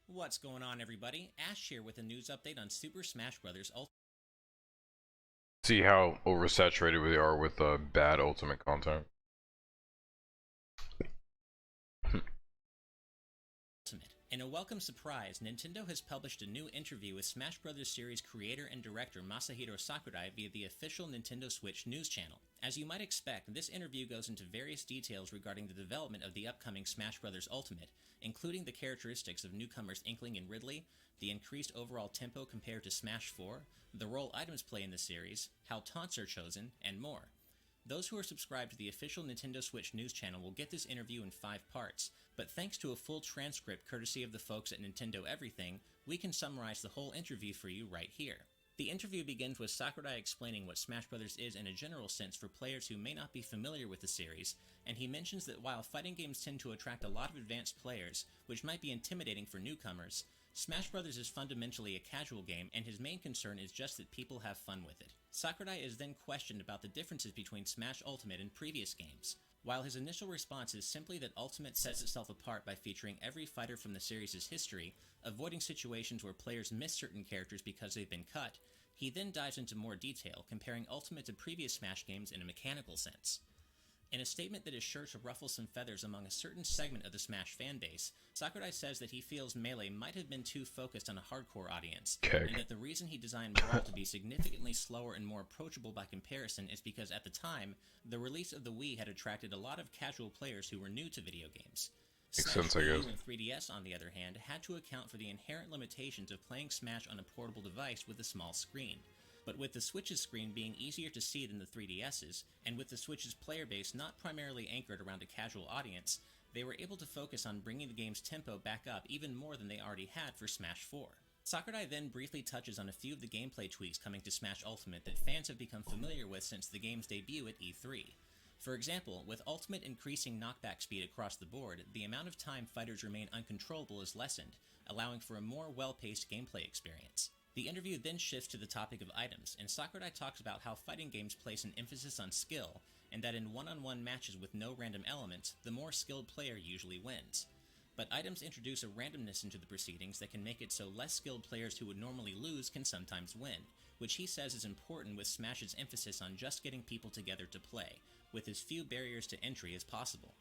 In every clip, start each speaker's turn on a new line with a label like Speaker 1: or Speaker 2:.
Speaker 1: What's going on, everybody? Ash here with a news update on Super Smash Bros.
Speaker 2: See how oversaturated we are with bad Ultimate content.
Speaker 1: Ultimate. In a welcome surprise, Nintendo has published a new interview with Smash Bros. Series creator and director Masahiro Sakurai via the official Nintendo Switch news channel. As you might expect, this interview goes into various details regarding the development of the upcoming Smash Bros. Ultimate, including the characteristics of newcomers Inkling and Ridley, the increased overall tempo compared to Smash 4, the role items play in the series, how taunts are chosen, and more. Those who are subscribed to the official Nintendo Switch news channel will get this interview in 5 parts, but thanks to a full transcript courtesy of the folks at Nintendo Everything, we can summarize the whole interview for you right here. The interview begins with Sakurai explaining what Smash Bros. Is in a general sense for players who may not be familiar with the series, and he mentions that while fighting games tend to attract a lot of advanced players, which might be intimidating for newcomers, Smash Bros. Is fundamentally a casual game, and his main concern is just that people have fun with it. Sakurai is then questioned about the differences between Smash Ultimate and previous games. While his initial response is simply that Ultimate sets itself apart by featuring every fighter from the series' history, avoiding situations where players miss certain characters because they've been cut, he then dives into more detail, comparing Ultimate to previous Smash games in a mechanical sense. In a statement that is sure to ruffle some feathers among a certain segment of the Smash fanbase, Sakurai says that he feels Melee might have been too focused on a hardcore audience, and that the reason he designed Brawl to be significantly slower and more approachable by comparison is because at the time, the release of the Wii had attracted a lot of casual players who were new to video games.
Speaker 2: Makes
Speaker 1: Smash
Speaker 2: sense, I guess.
Speaker 1: Wii U and 3DS, on the other hand, had to account for the inherent limitations of playing Smash on a portable device with a small screen. But with the Switch's screen being easier to see than the 3DS's, and with the Switch's player base not primarily anchored around a casual audience, they were able to focus on bringing the game's tempo back up even more than they already had for Smash 4. Sakurai then briefly touches on a few of the gameplay tweaks coming to Smash Ultimate that fans have become familiar with since the game's debut at E3. For example, with Ultimate increasing knockback speed across the board, the amount of time fighters remain uncontrollable is lessened, allowing for a more well-paced gameplay experience. The interview then shifts to the topic of items, and Sakurai talks about how fighting games place an emphasis on skill, and that in one-on-one matches with no random elements, the more skilled player usually wins. But items introduce a randomness into the proceedings that can make it so less skilled players who would normally lose can sometimes win, which he says is important with Smash's emphasis on just getting people together to play, with as few barriers to entry as possible.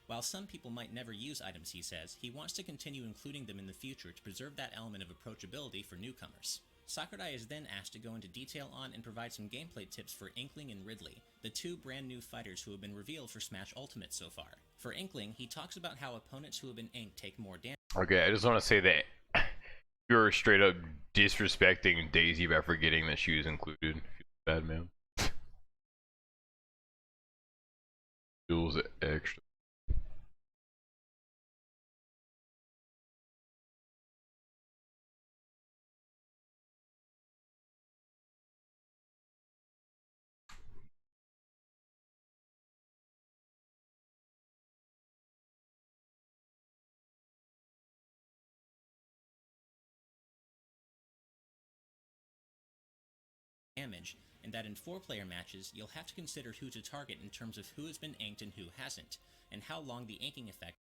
Speaker 1: While some people might never use items, he says, he wants to continue including them in the future to preserve that element of approachability for newcomers. Sakurai is then asked to go into detail on and provide some gameplay tips for Inkling and Ridley, the 2 brand new fighters who have been revealed for Smash Ultimate so far. For Inkling, he talks about how opponents who have been inked take more damage.
Speaker 2: Okay, I just want to say that you're straight up disrespecting Daisy by forgetting that she was included. Feel bad, man. Feels extra.
Speaker 1: Damage, and that in 4-player matches, you'll have to consider who to target in terms of who has been inked and who hasn't, and how long the inking effect.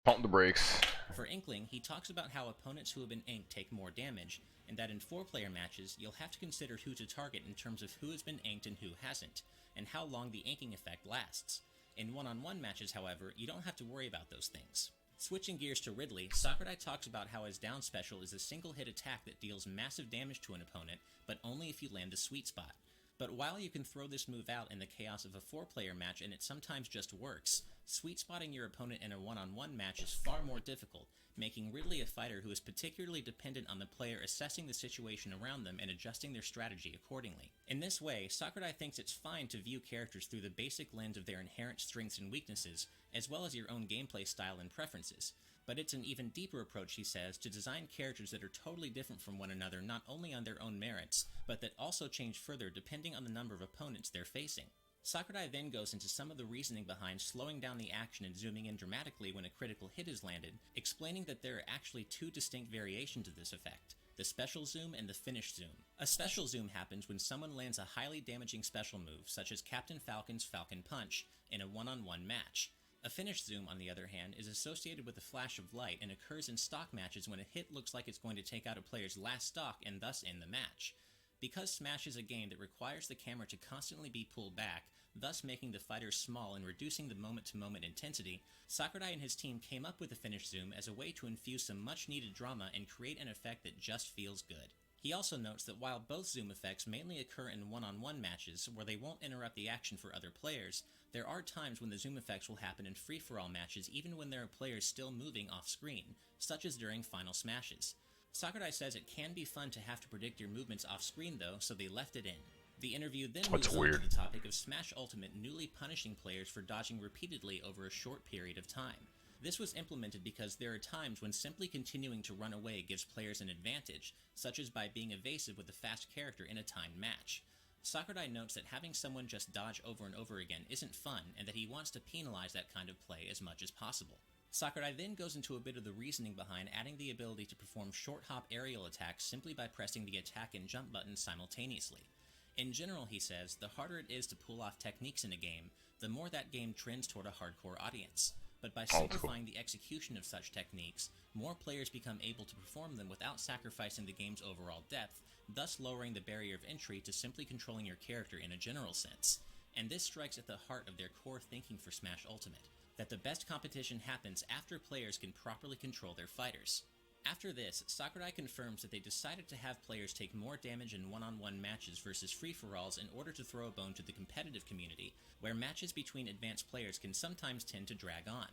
Speaker 2: Pump the brakes.
Speaker 1: For Inkling, he talks about how opponents who have been inked take more damage, and that in 4-player matches, you'll have to consider who to target in terms of who has been inked and who hasn't, and how long the inking effect lasts. In one-on-one matches, however, you don't have to worry about those things. Switching gears to Ridley, Sakurai talks about how his down special is a single-hit attack that deals massive damage to an opponent, but only if you land the sweet spot. But while you can throw this move out in the chaos of a 4-player match and it sometimes just works, sweet spotting your opponent in a one-on-one match is far more difficult, making Ridley a fighter who is particularly dependent on the player assessing the situation around them and adjusting their strategy accordingly. In this way, Sakurai thinks it's fine to view characters through the basic lens of their inherent strengths and weaknesses, as well as your own gameplay style and preferences. But it's an even deeper approach, he says, to design characters that are totally different from one another not only on their own merits, but that also change further depending on the number of opponents they're facing. Sakurai then goes into some of the reasoning behind slowing down the action and zooming in dramatically when a critical hit is landed, explaining that there are actually two distinct variations of this effect: the special zoom and the finish zoom. A special zoom happens when someone lands a highly damaging special move, such as Captain Falcon's Falcon Punch, in a one-on-one match. A finish zoom, on the other hand, is associated with a flash of light and occurs in stock matches when a hit looks like it's going to take out a player's last stock and thus end the match. Because Smash is a game that requires the camera to constantly be pulled back, thus making the fighters small and reducing the moment-to-moment intensity, Sakurai and his team came up with the finish zoom as a way to infuse some much-needed drama and create an effect that just feels good. He also notes that while both zoom effects mainly occur in one-on-one matches where they won't interrupt the action for other players, there are times when the zoom effects will happen in free-for-all matches even when there are players still moving off-screen, such as during final smashes. Sakurai says it can be fun to have to predict your movements off-screen though, so they left it in. The interview then moves on to the topic of Smash Ultimate newly punishing players for dodging repeatedly over a short period of time. This was implemented because there are times when simply continuing to run away gives players an advantage, such as by being evasive with a fast character in a timed match. Sakurai notes that having someone just dodge over and over again isn't fun, and that he wants to penalize that kind of play as much as possible. Sakurai then goes into a bit of the reasoning behind adding the ability to perform short hop aerial attacks simply by pressing the attack and jump buttons simultaneously. In general, he says, the harder it is to pull off techniques in a game, the more that game trends toward a hardcore audience. But by simplifying the execution of such techniques, more players become able to perform them without sacrificing the game's overall depth, thus lowering the barrier of entry to simply controlling your character in a general sense. And this strikes at the heart of their core thinking for Smash Ultimate, that the best competition happens after players can properly control their fighters. After this, Sakurai confirms that they decided to have players take more damage in one-on-one matches versus free-for-alls in order to throw a bone to the competitive community, where matches between advanced players can sometimes tend to drag on.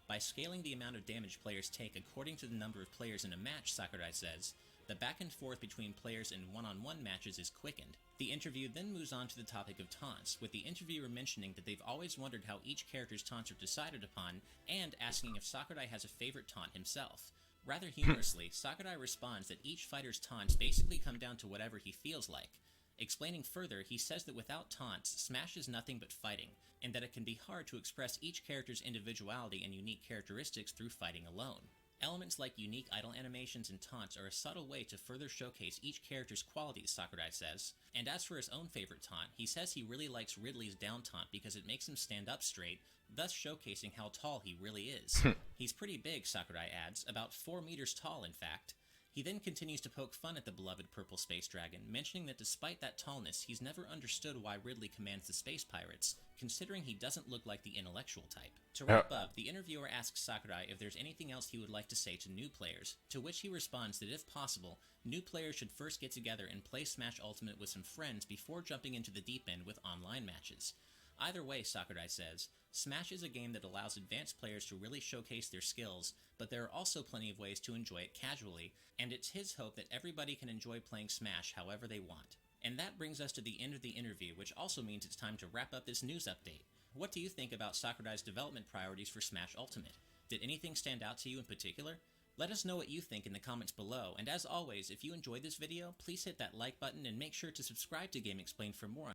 Speaker 1: By scaling the amount of damage players take according to the number of players in a match, Sakurai says, the back and forth between players in one-on-one matches is quickened. The interview then moves on to the topic of taunts, with the interviewer mentioning that they've always wondered how each character's taunts are decided upon, and asking if Sakurai has a favorite taunt himself. Rather humorously, Sakurai responds that each fighter's taunts basically come down to whatever he feels like. Explaining further, he says that without taunts, Smash is nothing but fighting, and that it can be hard to express each character's individuality and unique characteristics through fighting alone. Elements like unique idle animations and taunts are a subtle way to further showcase each character's qualities, Sakurai says. And as for his own favorite taunt, he says he really likes Ridley's down taunt because it makes him stand up straight, thus showcasing how tall he really is. He's pretty big, Sakurai adds, about 4 meters tall in fact. He then continues to poke fun at the beloved purple space dragon, mentioning that despite that tallness, he's never understood why Ridley commands the space pirates, considering he doesn't look like the intellectual type. To wrap up, the interviewer asks Sakurai if there's anything else he would like to say to new players, to which he responds that if possible, new players should first get together and play Smash Ultimate with some friends before jumping into the deep end with online matches. Either way, Sakurai says, Smash is a game that allows advanced players to really showcase their skills, but there are also plenty of ways to enjoy it casually, and it's his hope that everybody can enjoy playing Smash however they want. And that brings us to the end of the interview, which also means it's time to wrap up this news update. What do you think about Sakurai's development priorities for Smash Ultimate? Did anything stand out to you in particular? Let us know what you think in the comments below, and as always, if you enjoyed this video, please hit that like button and make sure to subscribe to Game Explained for more.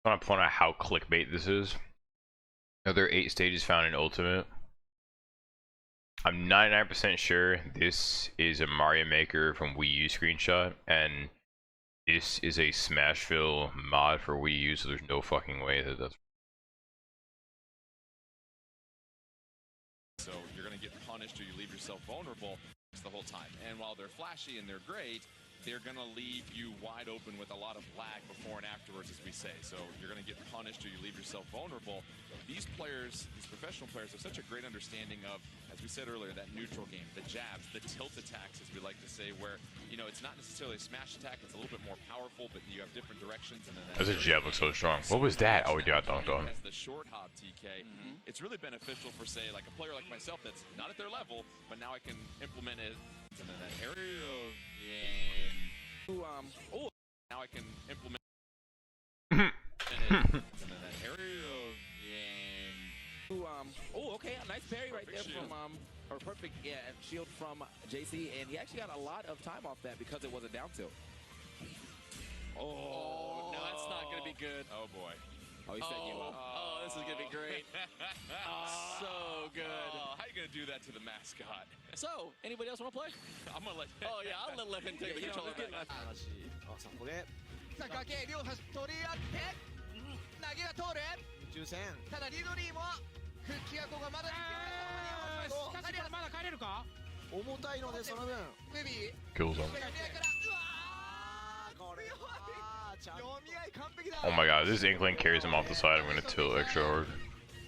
Speaker 2: I want to point out how clickbait this is. There are 8 stages found in Ultimate. I'm 99% sure this is a Mario Maker from Wii U screenshot, and this is a Smashville mod for Wii U, so there's no fucking way that that's...
Speaker 3: So you're going to get punished or you leave yourself vulnerable the whole time. And while they're flashy and they're great, they're going to leave you wide open with a lot of lag before and afterwards, as we say. So you're going to get punished or you leave yourself vulnerable. These players, these professional players, have such a great understanding of, as we said earlier, that neutral game, the jabs, the tilt attacks, as we like to say, where, you know, it's not necessarily a smash attack, it's a little bit more powerful, but you have different directions. And then
Speaker 2: As a jab looks so strong. What was that? Oh, yeah, dunked on.
Speaker 3: As the short hop TK, it's really beneficial for, say, like a player like myself that's not at their level, but now I can implement it in that aerial game. Now I can implement it in that aerial game.
Speaker 4: Okay, a nice parry right there from or perfect shield from JC, and he actually got a lot of time off that because it was a down tilt.
Speaker 3: Oh, no, that's not gonna be good. Oh boy.
Speaker 4: Oh, he said you up. Oh, this is going to be great. So good.
Speaker 3: Oh, how you going to do that to the mascot?
Speaker 4: So, anybody else want to play?
Speaker 3: I'm going to let
Speaker 4: Oh, yeah, I'll let Levin take the controller back.
Speaker 5: さあここで
Speaker 6: さあ崖両端取り合って投げが通る
Speaker 5: 抽選
Speaker 6: ただリドリーも復帰がここがまだ
Speaker 7: まだ帰れるか
Speaker 5: 重たいのでその分
Speaker 6: ベビー
Speaker 2: Kills him.
Speaker 6: これ
Speaker 5: ちゃんと
Speaker 6: 読み合い完璧だ
Speaker 2: Oh my god, this Inkling carries him off the side. I'm gonna tilt extra hard.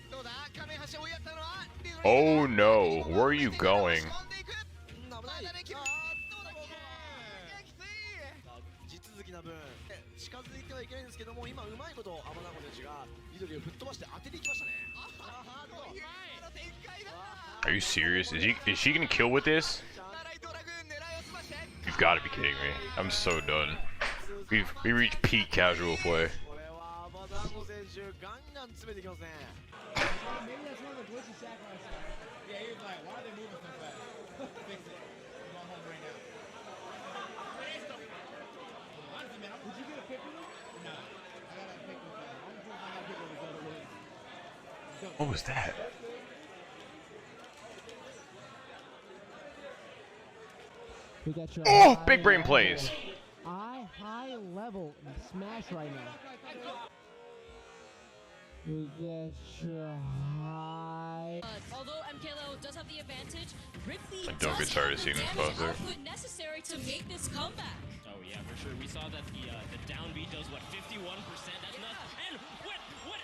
Speaker 6: どうだ亀橋追いやったのはリドリー
Speaker 2: Oh no, where are you going?
Speaker 6: 飛んでいく
Speaker 5: 危
Speaker 6: ま
Speaker 5: ない
Speaker 6: だできる
Speaker 5: あ
Speaker 6: どうだきつい
Speaker 5: 地続きな分近づいてはいけないんですけども今うまいこと天永選手が緑を吹っ飛ばして当てていきましたねあー
Speaker 6: こういう展開だ
Speaker 2: Are you serious? Is she gonna kill with this?
Speaker 6: ナライドラグーン狙いをすまして
Speaker 2: You've got to be kidding me. I'm so done. We reached peak casual play.
Speaker 5: これは天永選手ガンガン詰めていきますね
Speaker 7: Maybe that's one of the glitchy sacrifices. Yeah, he was like, why are they moving so fast? Fix it. I'm going home right now. Honestly, man, would you get a pick with him? Nah. I got a pick with him. I'm going to pick with his other legs.
Speaker 2: What was that?
Speaker 7: We got your
Speaker 2: Oh, big brain plays.
Speaker 7: high level smash right now. We got your high.
Speaker 8: Although MKLO does have the advantage, Ripley
Speaker 2: I don't get tired of seeing this
Speaker 8: damage
Speaker 2: buzzer.
Speaker 8: output necessary to make this comeback.
Speaker 9: Oh yeah, for sure. We saw that the down B does what 51%. That's nuts. And what?
Speaker 8: Wait,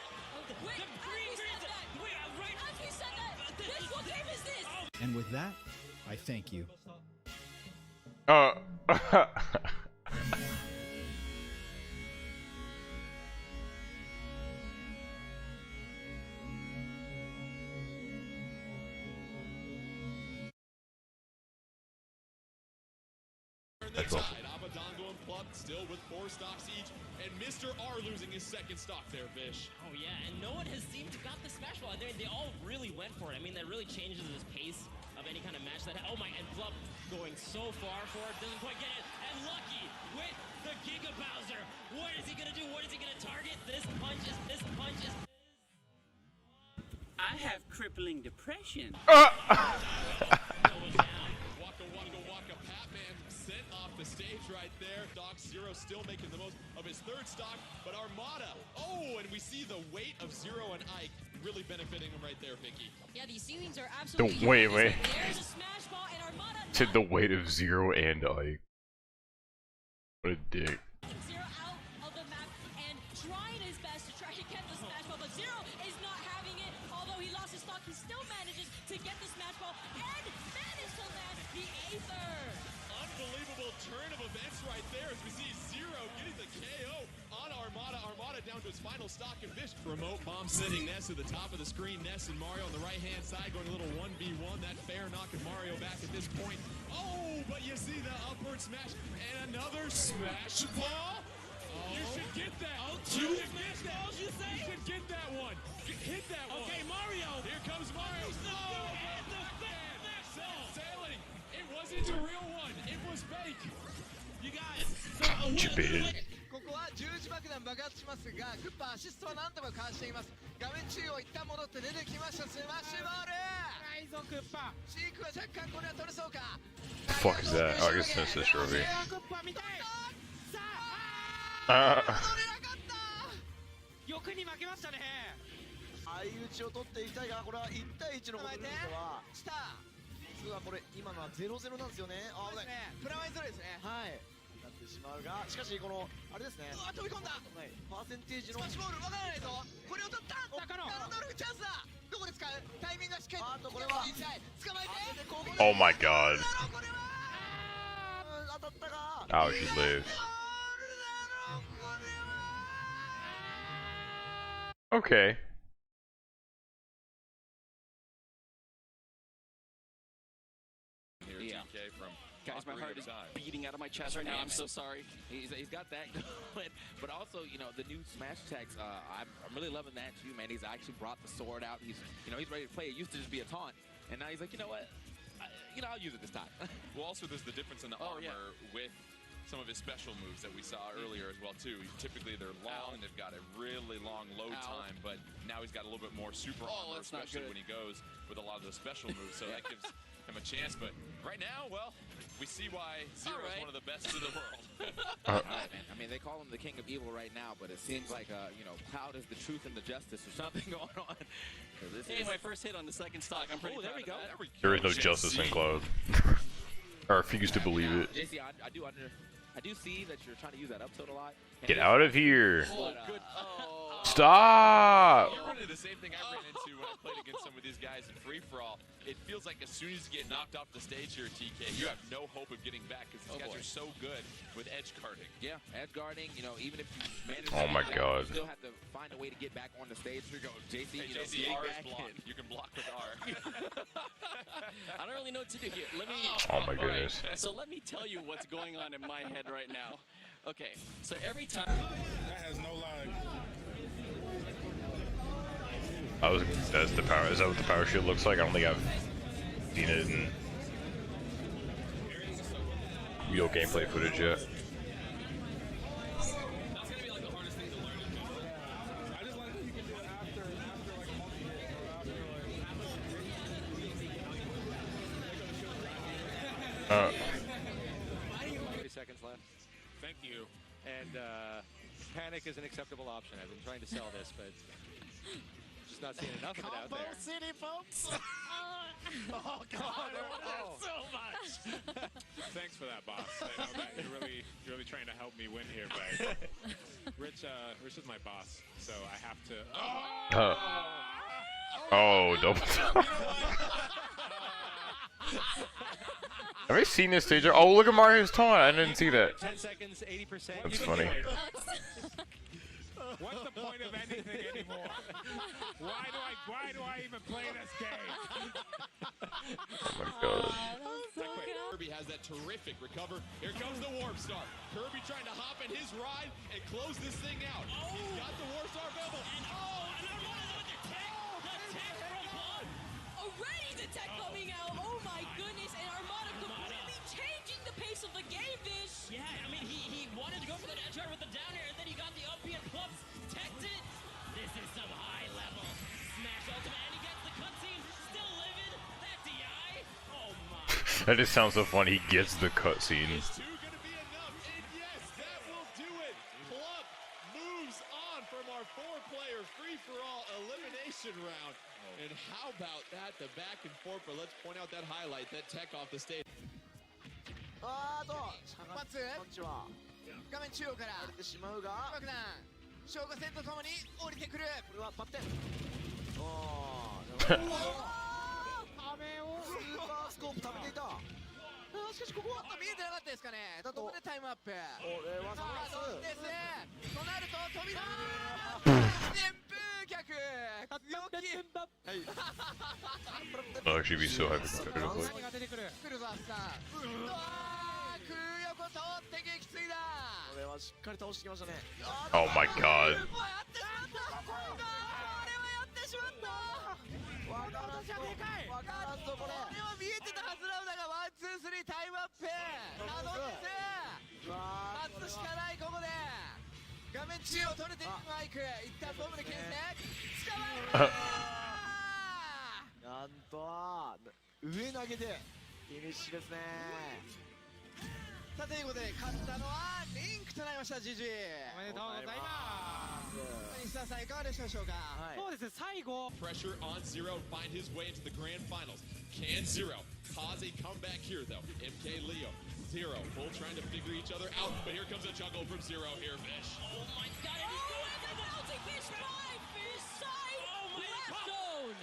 Speaker 9: The green
Speaker 8: as we said
Speaker 9: green.
Speaker 8: that,
Speaker 9: Wait, right.
Speaker 8: as we said that, this, what game is this?
Speaker 10: And with that, I thank you.
Speaker 2: That's awful.
Speaker 3: Abadongo and Plup still with 4 stocks each, and Mr. R losing his 2nd stock there, Vish.
Speaker 9: Oh yeah, and no one has seemed to got the smash ball. They all really went for it. I mean, that really changes the pace of any kind of match. That oh my, and Flup going so far for it, doesn't quite get it. And Lucky with the Giga Bowser. What is he gonna do? What is he gonna target? This punches.
Speaker 11: I have crippling depression.
Speaker 3: Waka Waka Waka Patman sent off the stage right there. Doc Zero still making the most of his 3rd stock, but Armada. Oh, and we see the weight of Zero and Ike really benefiting him right there, Vicky.
Speaker 8: Yeah, these ceilings are absolutely
Speaker 2: wait.
Speaker 8: There's a smash ball and Armada
Speaker 2: To the weight of Zero and Ike. What a dick.
Speaker 8: Zero out of the map and trying his best to try to get the smash ball, but Zero is not having it. Although he lost his stock, he still manages to get the smash ball and manage to land the Aether.
Speaker 3: Unbelievable turn of events right there as we see Zero getting the KO on Armada. Armada down to his final stock and Vish. Remote bomb sending Ness to the top of the screen. Ness and Mario on the right-hand side going a little 1v1. That fair knocking Mario back at this point. Oh, but you see the upward smash and another smash ball. You should get that. You should get that. You should get that one. Hit that one.
Speaker 9: Okay, Mario.
Speaker 3: Here comes Mario. Sailing. It wasn't a real one. It was fake.
Speaker 9: You guys.
Speaker 2: Stupid.
Speaker 6: ここは十字爆弾爆発しますがクッパアシストは何とかかわしています画面中央一旦戻って出てきましたスマッシュボール
Speaker 7: ナイスクッパ
Speaker 6: シークは若干これは取れそうか
Speaker 2: The fuck is that? Oh, I guess that's this Ruby.
Speaker 7: クッパ見たいさ
Speaker 2: Uh,
Speaker 7: あ
Speaker 6: 取れなかった
Speaker 7: 欲に負けましたね
Speaker 5: 相打ちを取っていきたいがこれは1対1のことにしては
Speaker 6: した
Speaker 5: 実はこれ今のは 0-0 なんですよねあ危ない
Speaker 6: プラマイゼロですね
Speaker 5: はいなってしまうがしかしこのあれですね
Speaker 6: うわ飛び込んだ
Speaker 5: はいパーセンテージの
Speaker 6: スマッシュボールわからないぞこれを取った
Speaker 7: 中野
Speaker 6: ナノドルフチャンスだどこで使うタイミングがしっかり
Speaker 5: あとこれは
Speaker 6: 捕まえてここで
Speaker 2: oh my god.
Speaker 6: これは
Speaker 5: 当たったが
Speaker 2: Oh, she lived. Okay.
Speaker 4: Yeah.
Speaker 3: DK from
Speaker 4: Guys, my heart is
Speaker 3: Operator
Speaker 4: beating out of my chest right now. I'm so sorry. He's got that going. But also, you know, the new Smash attacks, I'm really loving that too, man. He's actually brought the sword out. He's ready to play. It used to just be a taunt. And now he's like, you know what? I'll use it this time.
Speaker 3: Well, also there's the difference in the
Speaker 4: Oh,
Speaker 3: armor
Speaker 4: yeah.
Speaker 3: with some of his special moves that we saw earlier as well too. Typically they're long and they've got a really long load time, but now he's got a little bit more super armor, especially when he goes with a lot of those special moves. So that gives him a chance. But right now, well, we see why Zero is one of the best in the world.
Speaker 4: Right, man. I mean, they call him the king of evil right now, but it seems like, you know, Cloud is the truth and the justice or something going on.
Speaker 12: Hey, my first hit on the second stock. I'm pretty
Speaker 4: there we go.
Speaker 2: There is no justice in Cloud. I refuse to believe it.
Speaker 4: JC, I do see that you're trying to use that up tilt a lot.
Speaker 2: Get out of here.
Speaker 4: But,
Speaker 2: Stop.
Speaker 3: You run into the same thing I ran into when I played against some of these guys in free-for-all. It feels like as soon as you get knocked off the stage here, TK, you have no hope of getting back because these guys are so good with edge guarding.
Speaker 4: Yeah, edge guarding, you know, even if you manage
Speaker 2: Oh my God.
Speaker 4: you still have to find a way to get back on the stage. Here you go, JC,
Speaker 3: Hey,
Speaker 4: you know,
Speaker 3: JC,
Speaker 4: getting
Speaker 3: R is
Speaker 4: back
Speaker 3: blocked.
Speaker 4: in.
Speaker 3: You can block with R.
Speaker 12: I don't really know what to do here. Let me.
Speaker 2: Oh my goodness.
Speaker 12: Right, so let me tell you what's going on in my head right now. Okay, so every time.
Speaker 7: That has no lag.
Speaker 2: That's the power. Is that what the power shield looks like? I don't think I've seen it in real gameplay footage yet.
Speaker 7: That's gonna be like the hardest thing to learn. I just like that you can do it after like a multi-hit or after
Speaker 13: 30 seconds left. Thank you. And panic is an acceptable option. I've been trying to sell this, but just not seeing enough of it out there.
Speaker 5: Combo City, folks.
Speaker 13: Oh God!
Speaker 7: so much. Thanks for that, boss. I know that you're really trying to help me win here, but Rich is my boss, so I have to.
Speaker 2: Oh, double. Have I seen this stage? Oh, look at Mario's taunt. I didn't see that.
Speaker 13: 10 seconds, 80%.
Speaker 2: That's funny.
Speaker 7: What's the point of anything anymore? Why do I even play this game?
Speaker 2: Oh my God.
Speaker 3: Kirby has that terrific recover. Here comes the Warp Star. Kirby trying to hop in his ride and close this thing out. He's got the Warp Star available.
Speaker 8: Already the tech coming out. Oh my goodness. And Armada completely changing the pace of the game, Vish.
Speaker 9: Yeah, I mean, he wanted to go for the edge guard with the down air, and then he got the up and plus teched it. This is some high level smash ultimate, and he gets the cutscene. Still living. That DI. Oh my.
Speaker 2: That just sounds so funny. He gets the cutscene.
Speaker 3: Is 2 going to be enough? And yes, that will do it. Club moves on from our 4-player free-for-all elimination round. And how about that, the back and forth, but let's point out that highlight, that tech off the stage.
Speaker 5: 出発こんにちは
Speaker 6: 画面中央から
Speaker 5: 荒れてしまうが
Speaker 6: 爆弾消火線とともに降りてくる
Speaker 5: これはバッテンスーパースコープ食べていたしかしここは
Speaker 6: 見えてなかったですかねとここでタイムアップ
Speaker 5: これはサ
Speaker 6: さあどうですとなると扉旋風客強気
Speaker 2: I'll actually be so hyper competitively.
Speaker 6: 何が出てくるクルザーさんうわー空横通って撃墜だ
Speaker 5: これはしっかり倒してきましたね
Speaker 2: Oh my God.
Speaker 6: これはやってしまった
Speaker 5: わからんとわからんとこれ
Speaker 6: これは見えてたはずなんだがワンツースリータイムアップなのです待つしかないここで画面中央取れていくマイク一旦ボムで牽制捕まえる
Speaker 5: なんと上投げでフィニッシュですね
Speaker 6: さあということで勝ったのはリンクとなりました GG
Speaker 7: おめでとうございます
Speaker 6: 西田さんいかがでしたでしょうか
Speaker 7: そうですね最後
Speaker 3: Pressure on Zero, find his way into the grand finals. Can Zero cause a comeback here, though? MK Leo, Zero, both trying to figure each other out, but here comes a jungle from Zero here, Vish.
Speaker 8: Oh my god, and he's doing the melting fish by fish side left zone.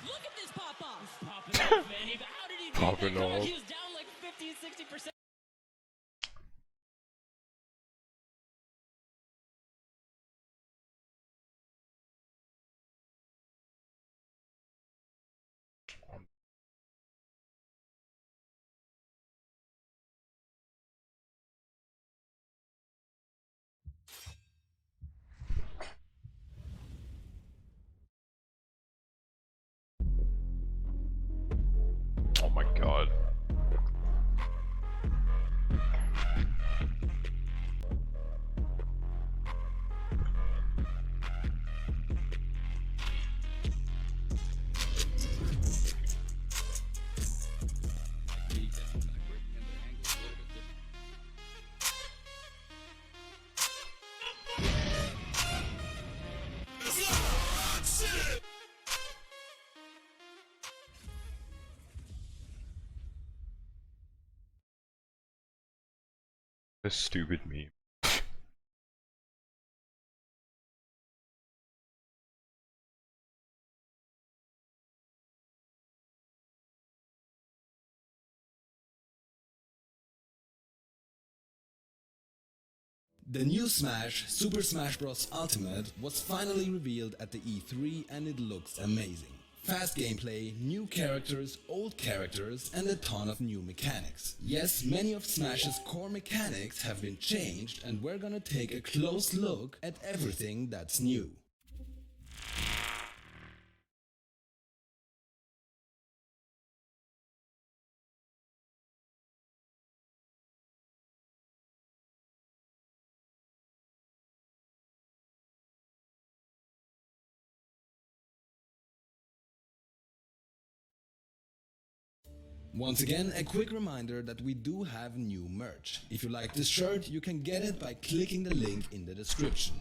Speaker 8: Look at this pop-up.
Speaker 9: Popping off, man. How did he do
Speaker 2: Popping
Speaker 9: that?
Speaker 2: off.
Speaker 9: He was down like 50, 60%.
Speaker 2: Oh my God. A stupid meme.
Speaker 14: The new Smash, Super Smash Bros. Ultimate, was finally revealed at the E3 and it looks amazing. Fast gameplay, new characters, old characters, and a ton of new mechanics. Yes, many of Smash's core mechanics have been changed, and we're gonna take a close look at everything that's new. Once again, a quick reminder that we do have new merch. If you like this shirt, you can get it by clicking the link in the description.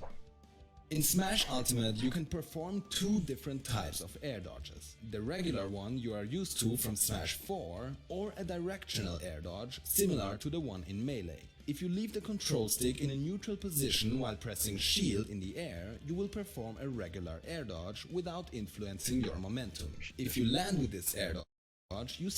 Speaker 14: In Smash Ultimate, you can perform two different types of air dodges. The regular one you are used to from Smash 4, or a directional air dodge similar to the one in Melee. If you leave the control stick in a neutral position while pressing shield in the air, you will perform a regular air dodge without influencing your momentum. If you land with this air dodge, you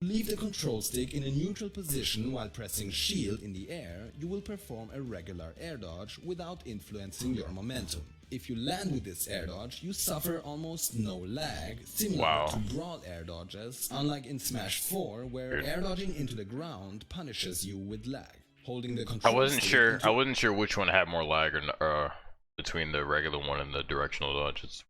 Speaker 14: leave the control stick in a neutral position while pressing shield in the air, you will perform a regular air dodge without influencing your momentum. If you land with this air dodge, you suffer almost no lag, similar to Brawl air dodges, unlike in Smash 4 where air dodging into the ground punishes you with lag. Holding the control
Speaker 2: I wasn't sure which one had more lag or between the regular one and the directional dodges.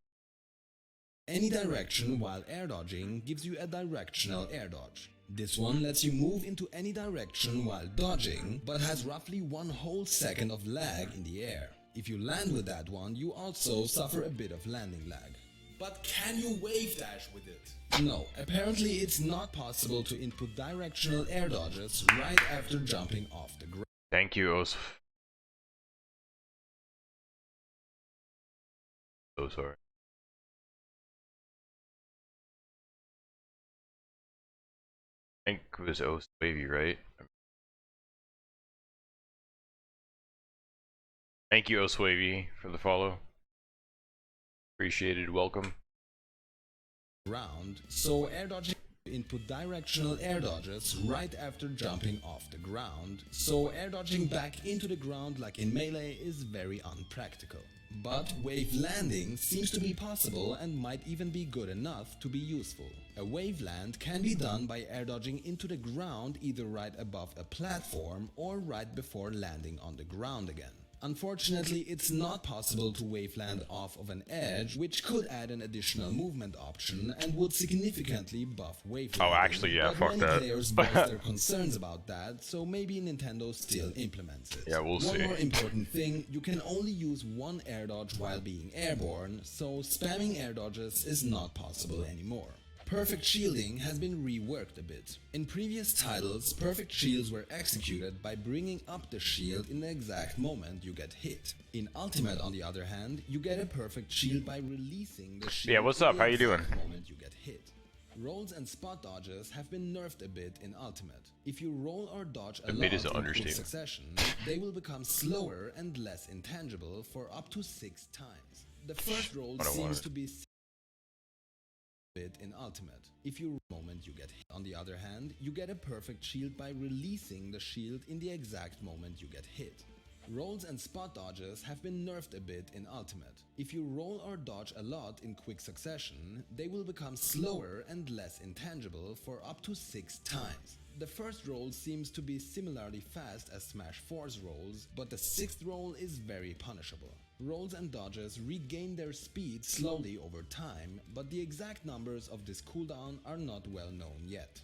Speaker 14: Any direction while air dodging gives you a directional air dodge. This one lets you move into any direction while dodging, but has roughly 1 whole second of lag in the air. If you land with that one, you also suffer a bit of landing lag. But can you wave dash with it? No, apparently it's not possible to input directional air dodges right after jumping off the ground.
Speaker 2: Thank you, Os. So sorry. I think it was Os Wavy, right? Thank you, Os Wavy, for the follow. Appreciated, welcome.
Speaker 14: So air dodging input directional air dodges right after jumping off the ground, so air dodging back into the ground like in Melee is very unpractical. But wave landing seems to be possible and might even be good enough to be useful. A wave land can be done by air dodging into the ground either right above a platform or right before landing on the ground again. Unfortunately, it's not possible to wave land off of an edge, which could add an additional movement option and would significantly buff wave landing.
Speaker 2: Oh, actually, yeah, fuck that.
Speaker 14: Many players voiced their concerns about that, so maybe Nintendo still implements it.
Speaker 2: Yeah, we'll see.
Speaker 14: One more important thing, you can only use one air dodge while being airborne, so spamming air dodges is not possible anymore. Perfect shielding has been reworked a bit. In previous titles, perfect shields were executed by bringing up the shield in the exact moment you get hit. In Ultimate, on the other hand, you get a perfect shield by releasing the shield.
Speaker 2: Yeah, what's up? How you doing?
Speaker 14: Moment you get hit. Rolls and spot dodges have been nerfed a bit in Ultimate. If you roll or dodge a lot in quick succession, they will become slower and less intangible for up to 6 times. The first roll seems to be bit in Ultimate. If you moment you get hit. On the other hand, you get a perfect shield by releasing the shield in the exact moment you get hit. Rolls and spot dodges have been nerfed a bit in Ultimate. If you roll or dodge a lot in quick succession, they will become slower and less intangible for up to 6 times. The first roll seems to be similarly fast as Smash 4's rolls, but the 6th roll is very punishable. Rolls and dodges regain their speed slowly over time, but the exact numbers of this cooldown are not well known yet.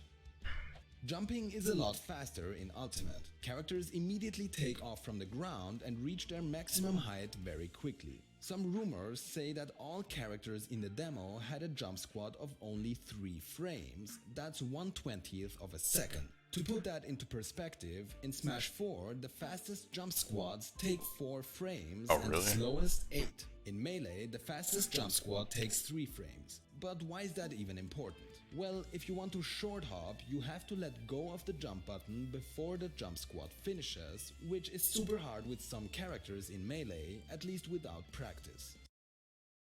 Speaker 14: Jumping is a lot faster in Ultimate. Characters immediately take off from the ground and reach their maximum height very quickly. Some rumors say that all characters in the demo had a jump squat of only 3 frames, that's 1/20th of a second. To put that into perspective, in Smash 4, the fastest jump squats take 4 frames and the slowest 8. In Melee, the fastest jump squat takes 3 frames. But why is that even important? Well, if you want to short hop, you have to let go of the jump button before the jump squat finishes, which is super hard with some characters in Melee, at least without practice.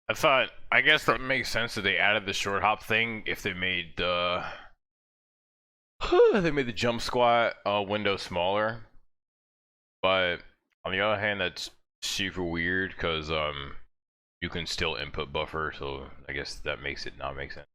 Speaker 2: I guess that makes sense that they added the short hop thing if they made the jump squat window smaller. But on the other hand, that's super weird because you can still input buffer, so I guess that makes it not make sense.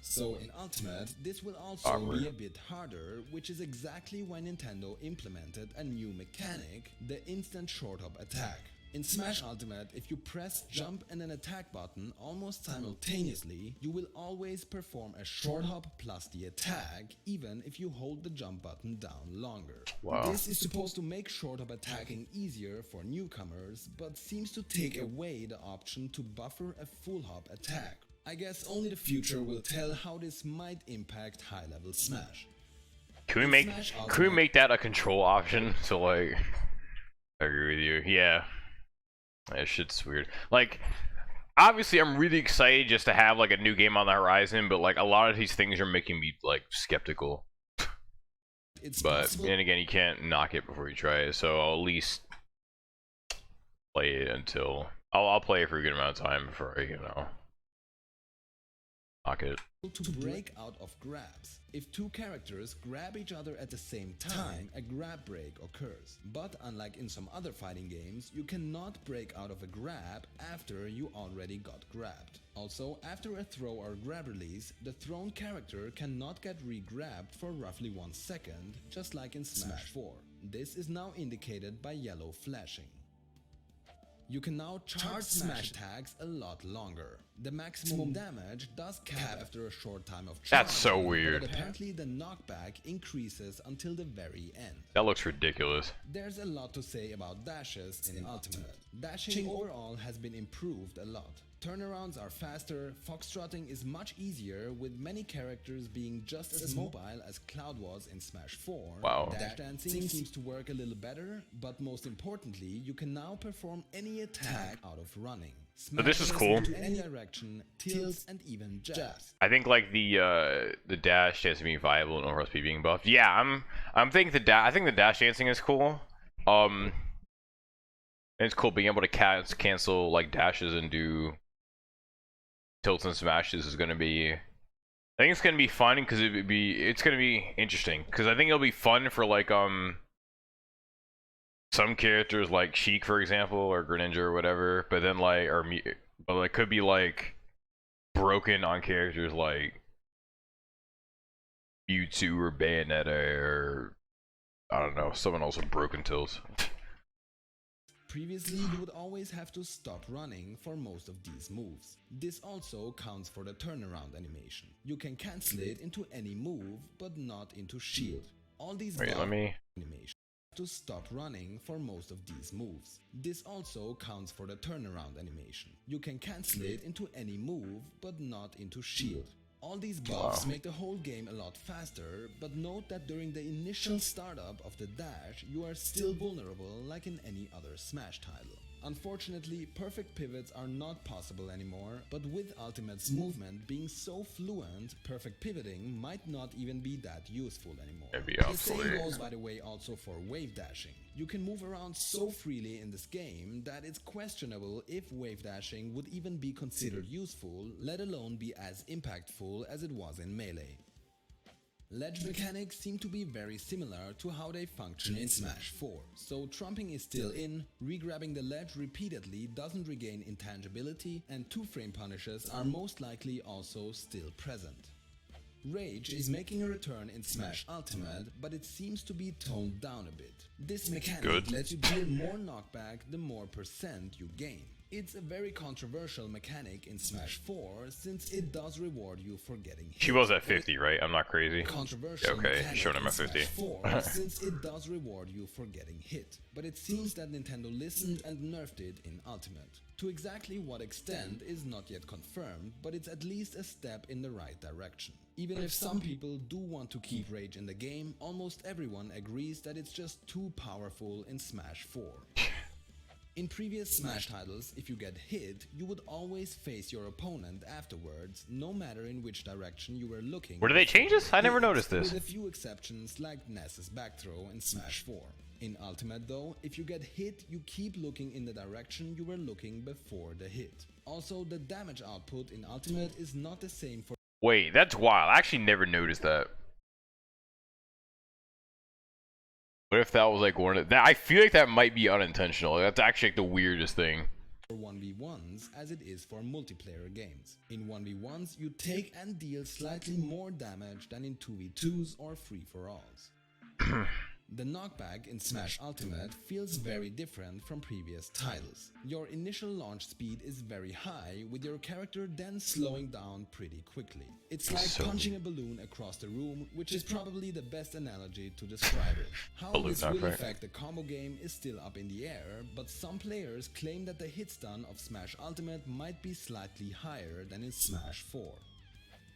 Speaker 14: So in Ultimate, this will also be a bit harder, which is exactly why Nintendo implemented a new mechanic, the instant short hop attack. In Smash Ultimate, if you press jump and an attack button almost simultaneously, you will always perform a short hop plus the attack, even if you hold the jump button down longer.
Speaker 2: Wow.
Speaker 14: This is supposed to make short hop attacking easier for newcomers, but seems to take away the option to buffer a full hop attack. I guess only the future will tell how this might impact high-level Smash.
Speaker 2: Can we make that a control option? So like, I agree with you. Yeah. That shit's weird. Like, obviously I'm really excited just to have like a new game on the horizon, but like a lot of these things are making me like skeptical. But then again, you can't knock it before you try it, so I'll at least play it until I'll play it for a good amount of time before I, knock it.
Speaker 14: To break out of grabs. If two characters grab each other at the same time, a grab break occurs. But unlike in some other fighting games, you cannot break out of a grab after you already got grabbed. Also, after a throw or grab release, the thrown character cannot get re-grabbed for roughly 1 second, just like in Smash 4. This is now indicated by yellow flashing. You can now charge smash attacks a lot longer. The maximum damage does cap after a short time of charge.
Speaker 2: That's so weird.
Speaker 14: But apparently the knockback increases until the very end.
Speaker 2: That looks ridiculous.
Speaker 14: There's a lot to say about dashes in Ultimate. Dashing overall has been improved a lot. Turnarounds are faster, foxtrotting is much easier, with many characters being just as mobile as Cloud was in Smash 4.
Speaker 2: Wow.
Speaker 14: Dash dancing seems to work a little better, but most importantly, you can now perform any attack out of running.
Speaker 2: So this is cool.
Speaker 14: Into any direction, tilts, and even jabs.
Speaker 2: I think like the dash has to be viable and overall speed being buffed. Yeah, I'm thinking I think the dash dancing is cool. It's cool being able to cancel like dashes and do tilts and smashes is gonna be. I think it's gonna be fun because it's gonna be interesting because I think it'll be fun for like some characters like Sheik for example or Greninja or whatever, but then like but it could be like broken on characters like Mewtwo or Bayonetta or I don't know, someone else with broken tilts.
Speaker 14: Previously, you would always have to stop running for most of these moves. This also counts for the turnaround animation. You can cancel it into any move, but not into shield. All these animations to stop running for most of these moves. This also counts for the turnaround animation. You can cancel it into any move, but not into shield. All these buffs make the whole game a lot faster, but note that during the initial startup of the dash, you are still vulnerable like in any other Smash title. Unfortunately, perfect pivots are not possible anymore, but with Ultimate's movement being so fluent, perfect pivoting might not even be that useful anymore. The same goes, by the way, also for wave dashing. You can move around so freely in this game that it's questionable if wave dashing would even be considered useful, let alone be as impactful as it was in Melee. Ledge mechanics seem to be very similar to how they function in Smash 4. So trumping is still in, re-grabbing the ledge repeatedly doesn't regain intangibility, and two-frame punishes are most likely also still present. Rage is making a return in Smash Ultimate, but it seems to be toned down a bit. This mechanic lets you deal more knockback the more percent you gain. It's a very controversial mechanic in Smash 4 since it does reward you for getting hit.
Speaker 2: She was at 50, right? I'm not crazy.
Speaker 14: Controversial
Speaker 2: okay, showing him at 50.
Speaker 14: 4 since it does reward you for getting hit. But it seems that Nintendo listened and nerfed it in Ultimate. To exactly what extent is not yet confirmed, but it's at least a step in the right direction. Even if some people do want to keep Rage in the game, almost everyone agrees that it's just too powerful in Smash 4. In previous Smash titles, if you get hit, you would always face your opponent afterwards, no matter in which direction you were looking.
Speaker 2: Where do they change this? I never noticed this.
Speaker 14: With a few exceptions like Ness's back throw in Smash 4. In Ultimate though, if you get hit, you keep looking in the direction you were looking before the hit. Also, the damage output in Ultimate is not the same for—
Speaker 2: Wait, that's wild. I actually never noticed that. What if that was like one of that? I feel like that might be unintentional. That's actually like the weirdest thing.
Speaker 14: For 1v1s as it is for multiplayer games. In 1v1s, you take and deal slightly more damage than in 2v2s or free-for-alls. The knockback in Smash Ultimate feels very different from previous titles. Your initial launch speed is very high, with your character then slowing down pretty quickly. It's like punching a balloon across the room, which is probably the best analogy to describe it. How this will affect the combo game is still up in the air, but some players claim that the hit stun of Smash Ultimate might be slightly higher than in Smash 4.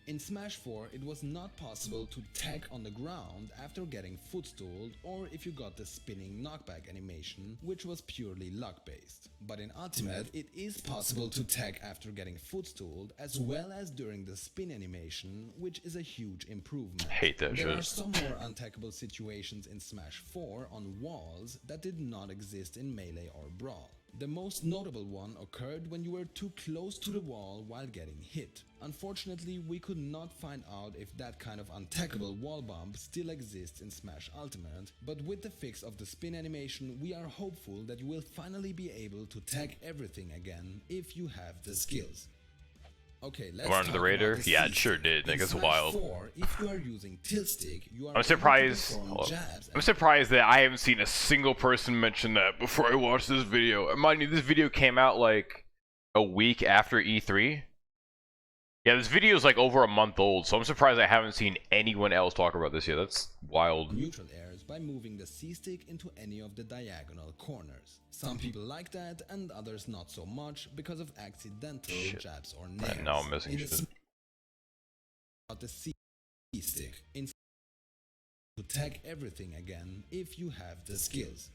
Speaker 14: In Smash 4, it was not possible to tech on the ground after getting footstooled, or if you got the spinning knockback animation, which was purely luck-based. But in Ultimate, it is possible to tech after getting footstooled, as well as during the spin animation, which is a huge improvement.
Speaker 2: Hate that shit.
Speaker 14: There are some more untackable situations in Smash 4 on walls that did not exist in Melee or Brawl. The most notable one occurred when you were too close to the wall while getting hit. Unfortunately, we could not find out if that kind of untackable wall bump still exists in Smash Ultimate, but with the fix of the spin animation, we are hopeful that you will finally be able to tag everything again if you have the skills. Okay, let's
Speaker 2: Under the radar? Yeah, it sure did. Like, it's wild.
Speaker 14: 4, if you are using tilt stick, you are
Speaker 2: I'm surprised that I haven't seen a single person mention that before I watched this video. And mind you, this video came out like a week after E3. Yeah, this video is like over a month old, so I'm surprised I haven't seen anyone else talk about this yet. That's wild.
Speaker 14: Neutral airs by moving the C-stick into any of the diagonal corners. Some people like that, and others not so much because of accidental jabs or nails.
Speaker 2: Right, now I'm missing shit.
Speaker 14: The C-stick to tag everything again if you have the skills.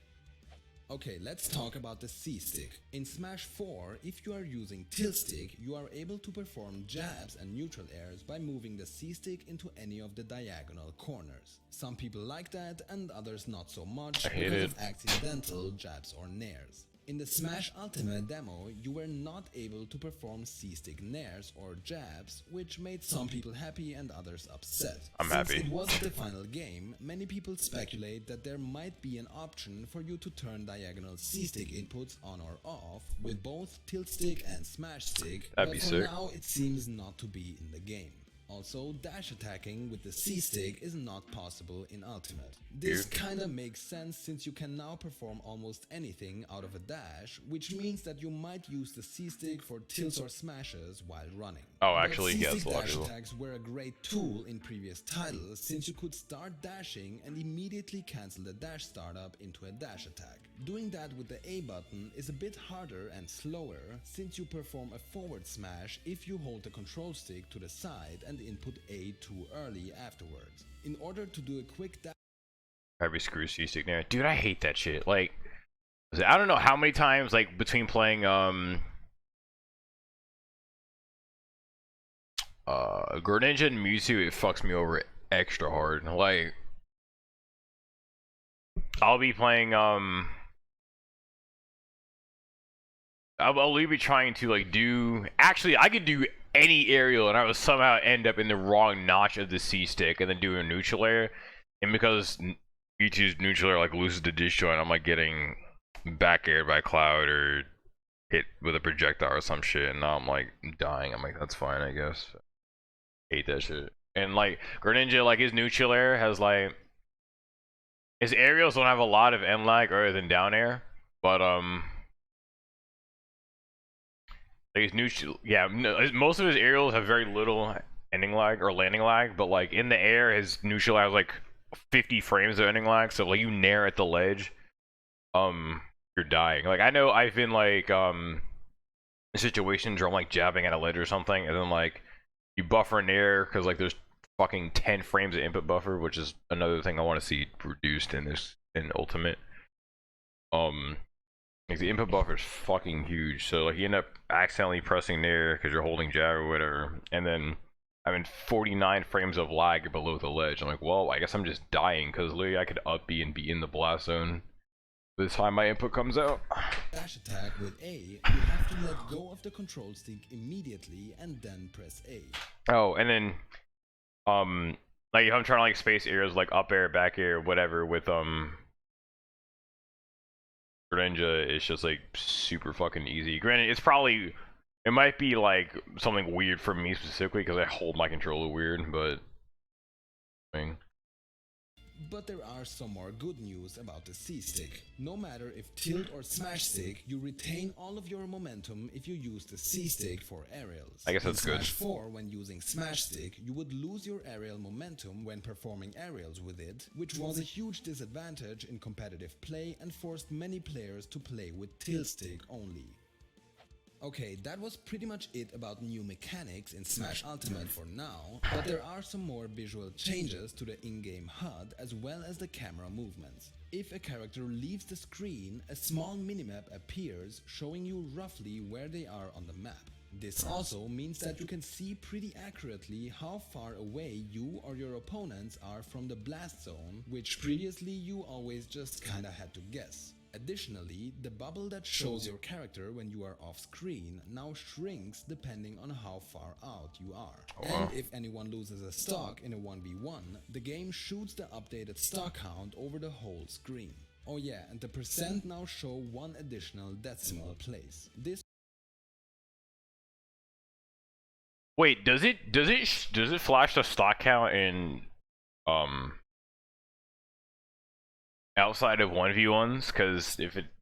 Speaker 14: Okay, let's talk about the C-stick. In Smash 4, if you are using tilt stick, you are able to perform jabs and neutral airs by moving the C-stick into any of the diagonal corners. Some people like that, and others not so much because of accidental jabs or nairs. In the Smash Ultimate demo, you were not able to perform C-stick nairs or jabs, which made some people happy and others upset.
Speaker 2: I'm happy.
Speaker 14: Since it wasn't the final game, many people speculate that there might be an option for you to turn diagonal C-stick inputs on or off with both tilt stick and smash stick,
Speaker 2: That'd be
Speaker 14: but for
Speaker 2: sick.
Speaker 14: now it seems not to be in the game. Also, dash attacking with the C-stick is not possible in Ultimate. This kinda makes sense since you can now perform almost anything out of a dash, which means that you might use the C-stick for tilts or smashes while running.
Speaker 2: Oh, actually,
Speaker 14: but
Speaker 2: yes,
Speaker 14: C-stick dash
Speaker 2: logical.
Speaker 14: attacks were a great tool in previous titles since you could start dashing and immediately cancel the dash startup into a dash attack. Doing that with the A button is a bit harder and slower since you perform a forward smash if you hold the control stick to the side and input A too early afterwards. In order to do a quick dash,
Speaker 2: Probably screw C-stick there. Dude, I hate that shit. Like, I don't know how many times, like, between playing, Greninja and Mewtwo, it fucks me over extra hard. Like, I'll be playing, I'll be trying to, like, do... Actually, I could do any aerial, and I would somehow end up in the wrong notch of the C-stick, and then do a neutral air. And because Mewtwo's neutral air, like, loses the disjoint, I'm, like, getting back aired by Cloud, or hit with a projectile or some shit, and now I'm, like, dying. I'm like, that's fine, I guess. Hate that shit. And, like, Greninja, like, his neutral air has, like... His aerials don't have a lot of end lag other than down air, but, like his neutral, yeah, most of his aerials have very little ending lag or landing lag, but like in the air, his neutral has like 50 frames of ending lag, so like you nair at the ledge, you're dying. Like I know I've been like in situations where I'm like jabbing at a ledge or something, and then like you buffer in air because like there's fucking 10 frames of input buffer, which is another thing I want to see reduced in Ultimate. Like the input buffer is fucking huge, so like you end up accidentally pressing there because you're holding jab or whatever, and then I'm in 49 frames of lag below the ledge. I'm like, well, I guess I'm just dying because literally I could up B and be in the blast zone by the time my input comes out.
Speaker 14: Dash attack with A, you have to let go of the control stick immediately and then press A.
Speaker 2: Oh, and then like if I'm trying to like space areas like up air, back air, whatever with Greninja, it's just like super fucking easy. Granted, it might be like something weird for me specifically because I hold my controller weird, but
Speaker 14: But there are some more good news about the C-Stick. No matter if tilt or smash stick, you retain all of your momentum if you use the C-Stick for aerials.
Speaker 2: I guess that's good.
Speaker 14: In Smash 4, when using smash stick, you would lose your aerial momentum when performing aerials with it, which was a huge disadvantage in competitive play and forced many players to play with tilt stick only. Okay, that was pretty much it about new mechanics in Smash Ultimate for now, but there are some more visual changes to the in-game HUD as well as the camera movements. If a character leaves the screen, a small minimap appears showing you roughly where they are on the map. This also means that you can see pretty accurately how far away you or your opponents are from the blast zone, which previously you always just kinda had to guess. Additionally, the bubble that shows your character when you are off screen now shrinks depending on how far out you are. And if anyone loses a stock in a 1v1, the game shoots the updated stock count over the whole screen. Oh yeah, and the percent now show one additional decimal place. This
Speaker 2: Wait, does it flash the stock count in outside of 1v1s? Because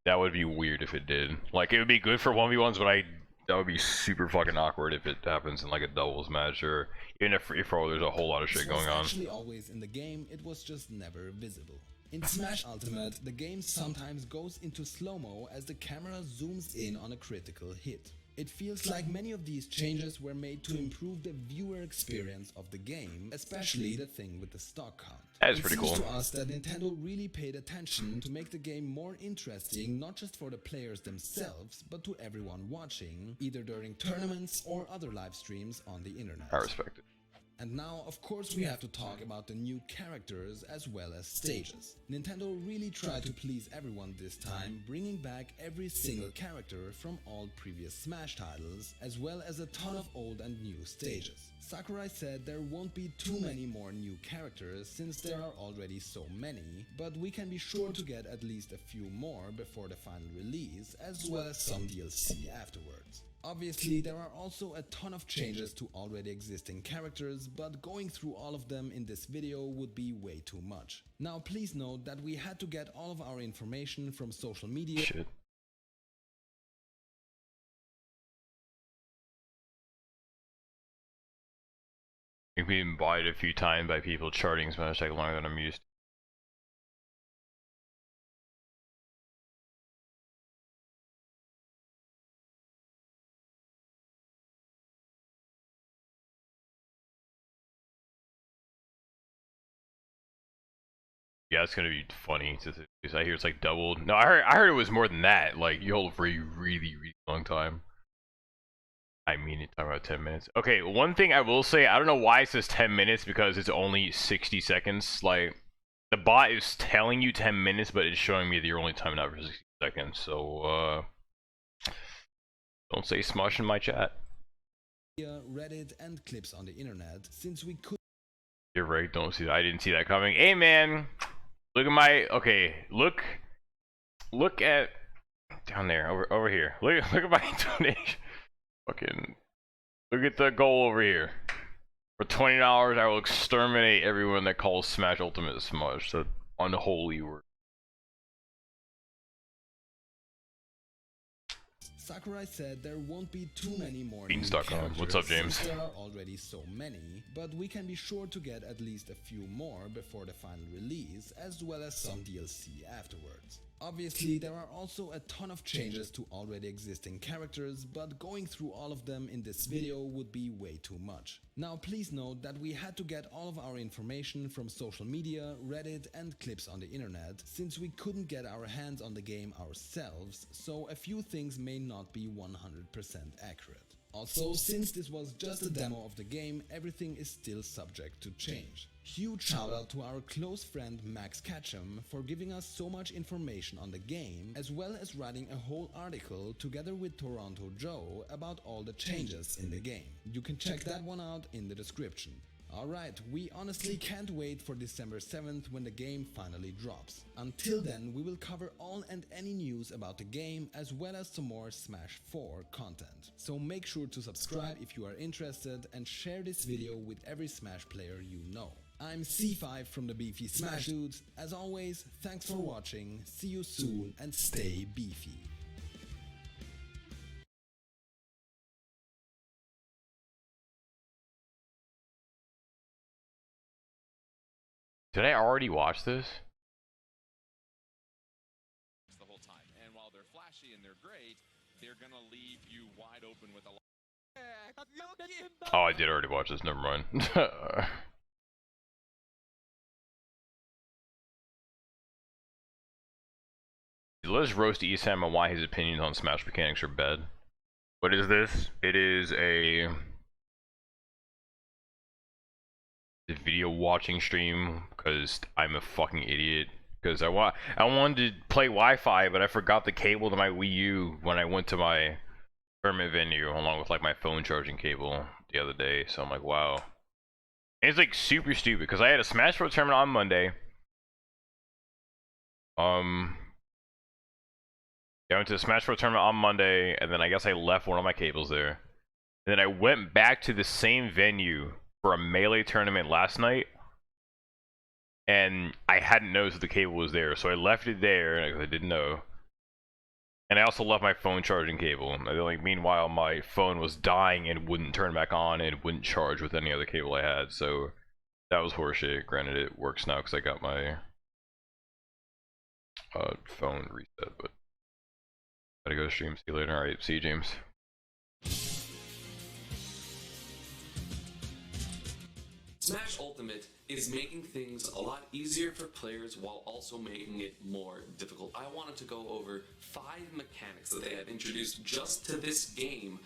Speaker 2: that would be weird if it did. Like it would be good for 1v1s, but that would be super fucking awkward if it happens in like a doubles match or even if there's a whole lot of shit going on.
Speaker 14: Actually always in the game, it was just never visible. In Smash Ultimate, the game sometimes goes into slow-mo as the camera zooms in on a critical hit. It feels like many of these changes were made to improve the viewer experience of the game, especially the thing with the stock count.
Speaker 2: That is pretty cool.
Speaker 14: It seems to us that Nintendo really paid attention to make the game more interesting, not just for the players themselves, but to everyone watching, either during tournaments or other live streams on the internet.
Speaker 2: I respect it.
Speaker 14: And now, of course, we have to talk about the new characters as well as stages. Nintendo really tried to please everyone this time, bringing back every single character from all previous Smash titles, as well as a ton of old and new stages. Sakurai said there won't be too many more new characters since there are already so many, but we can be sure to get at least a few more before the final release, as well as some DLC afterwards. Obviously, there are also a ton of changes to already existing characters, but going through all of them in this video would be way too much. Now please note that we had to get all of our information from social media.
Speaker 2: Shit. We've been bought a few times by people charting Smash like longer than I'm used to. Yeah, it's gonna be funny because I hear it's like doubled. No, I heard it was more than that. Like you hold for a really long time. I mean, you're talking about 10 minutes. Okay, one thing I will say, I don't know why it says 10 minutes because it's only 60 seconds. Like the bot is telling you 10 minutes, but it's showing me that you're only timing out for 60 seconds. So don't say smush in my chat.
Speaker 14: Reddit and clips on the internet, since we could.
Speaker 2: You're right. Don't see that. I didn't see that coming. Hey man. Look at my look at down there over here. Look at my donation. Fucking look at the goal over here. For $20 I will exterminate everyone that calls Smash Ultimate Smush. The unholy word.
Speaker 14: Sakurai said there won't be too many more
Speaker 2: Beans.com. What's up, James?
Speaker 14: There are already so many, but we can be sure to get at least a few more before the final release, as well as some DLC afterwards. Obviously, there are also a ton of changes to already existing characters, but going through all of them in this video would be way too much. Now please note that we had to get all of our information from social media, Reddit and clips on the internet, since we couldn't get our hands on the game ourselves, so a few things may not be 100% accurate. Also, since this was just a demo of the game, everything is still subject to change. Huge shout out to our close friend Max Ketchum for giving us so much information on the game, as well as writing a whole article together with Toronto Joe about all the changes in the game. You can check that one out in the description. Alright, we honestly can't wait for December 7th when the game finally drops. Until then, we will cover all and any news about the game as well as some more Smash 4 content. So make sure to subscribe if you are interested and share this video with every Smash player you know. I'm C5 from the Beefy Smash Dudes. As always, thanks for watching, see you soon and stay beefy.
Speaker 2: Did I already watch this?
Speaker 3: The whole time. And while they're flashy and they're great, they're gonna leave you wide open with a lot.
Speaker 2: Oh, I did already watch this, never mind. Let's roast Esam on why his opinions on Smash mechanics are bad. What is this? It is a video watching stream because I'm a fucking idiot. Because I wanted to play Wi-Fi, but I forgot the cable to my Wii U when I went to my tournament venue, along with like my phone charging cable the other day. So I'm like, wow. And it's like super stupid because I had a Smash Bros tournament on Monday. I went to the Smash Bros tournament on Monday, and then I guess I left one of my cables there. And then I went back to the same venue for a Melee tournament last night, and I hadn't noticed that the cable was there, so I left it there because I didn't know. And I also left my phone charging cable. And like, meanwhile, my phone was dying and wouldn't turn back on and wouldn't charge with any other cable I had. So that was horseshit. Granted, it works now because I got my phone reset. But gotta go stream. See you later. All right, see you, James.
Speaker 15: Smash Ultimate is making things a lot easier for players while also making it more difficult. I wanted to go over 5 mechanics that they have introduced just to this game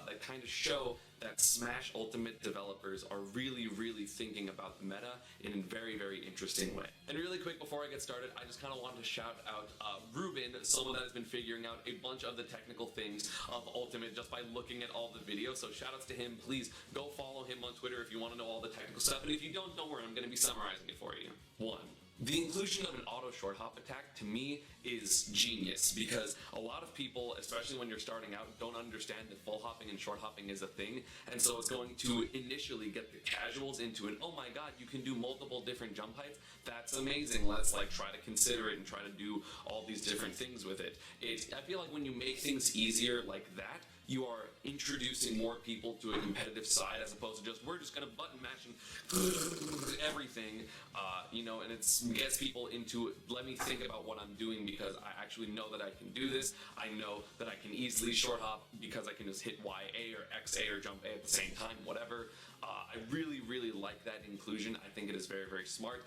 Speaker 15: that kind of show that Smash Ultimate developers are really, really thinking about the meta in a very, very interesting way. And really quick before I get started, I just kind of wanted to shout out Ruben, someone that has been figuring out a bunch of the technical things of Ultimate just by looking at all the videos. So shout outs to him. Please go follow him on Twitter if you want to know all the technical stuff. And if you don't worry, I'm going to be summarizing it for you. 1. The inclusion of an auto short hop attack to me is genius because a lot of people, especially when you're starting out, don't understand that full hopping and short hopping is a thing, and so it's going to initially get the casuals into an, oh my god, you can do multiple different jump heights, that's amazing, let's like try to consider it and try to do all these different things with it. I feel like when you make things easier like that, you are introducing more people to a competitive side as opposed to just, we're just going to button mash and everything, you know, and it gets people into, let me think about what I'm doing because I actually know that I can do this. I know that I can easily short hop because I can just hit YA or XA or jump A at the same time, whatever. I really, really like that inclusion. I think it is very, very smart.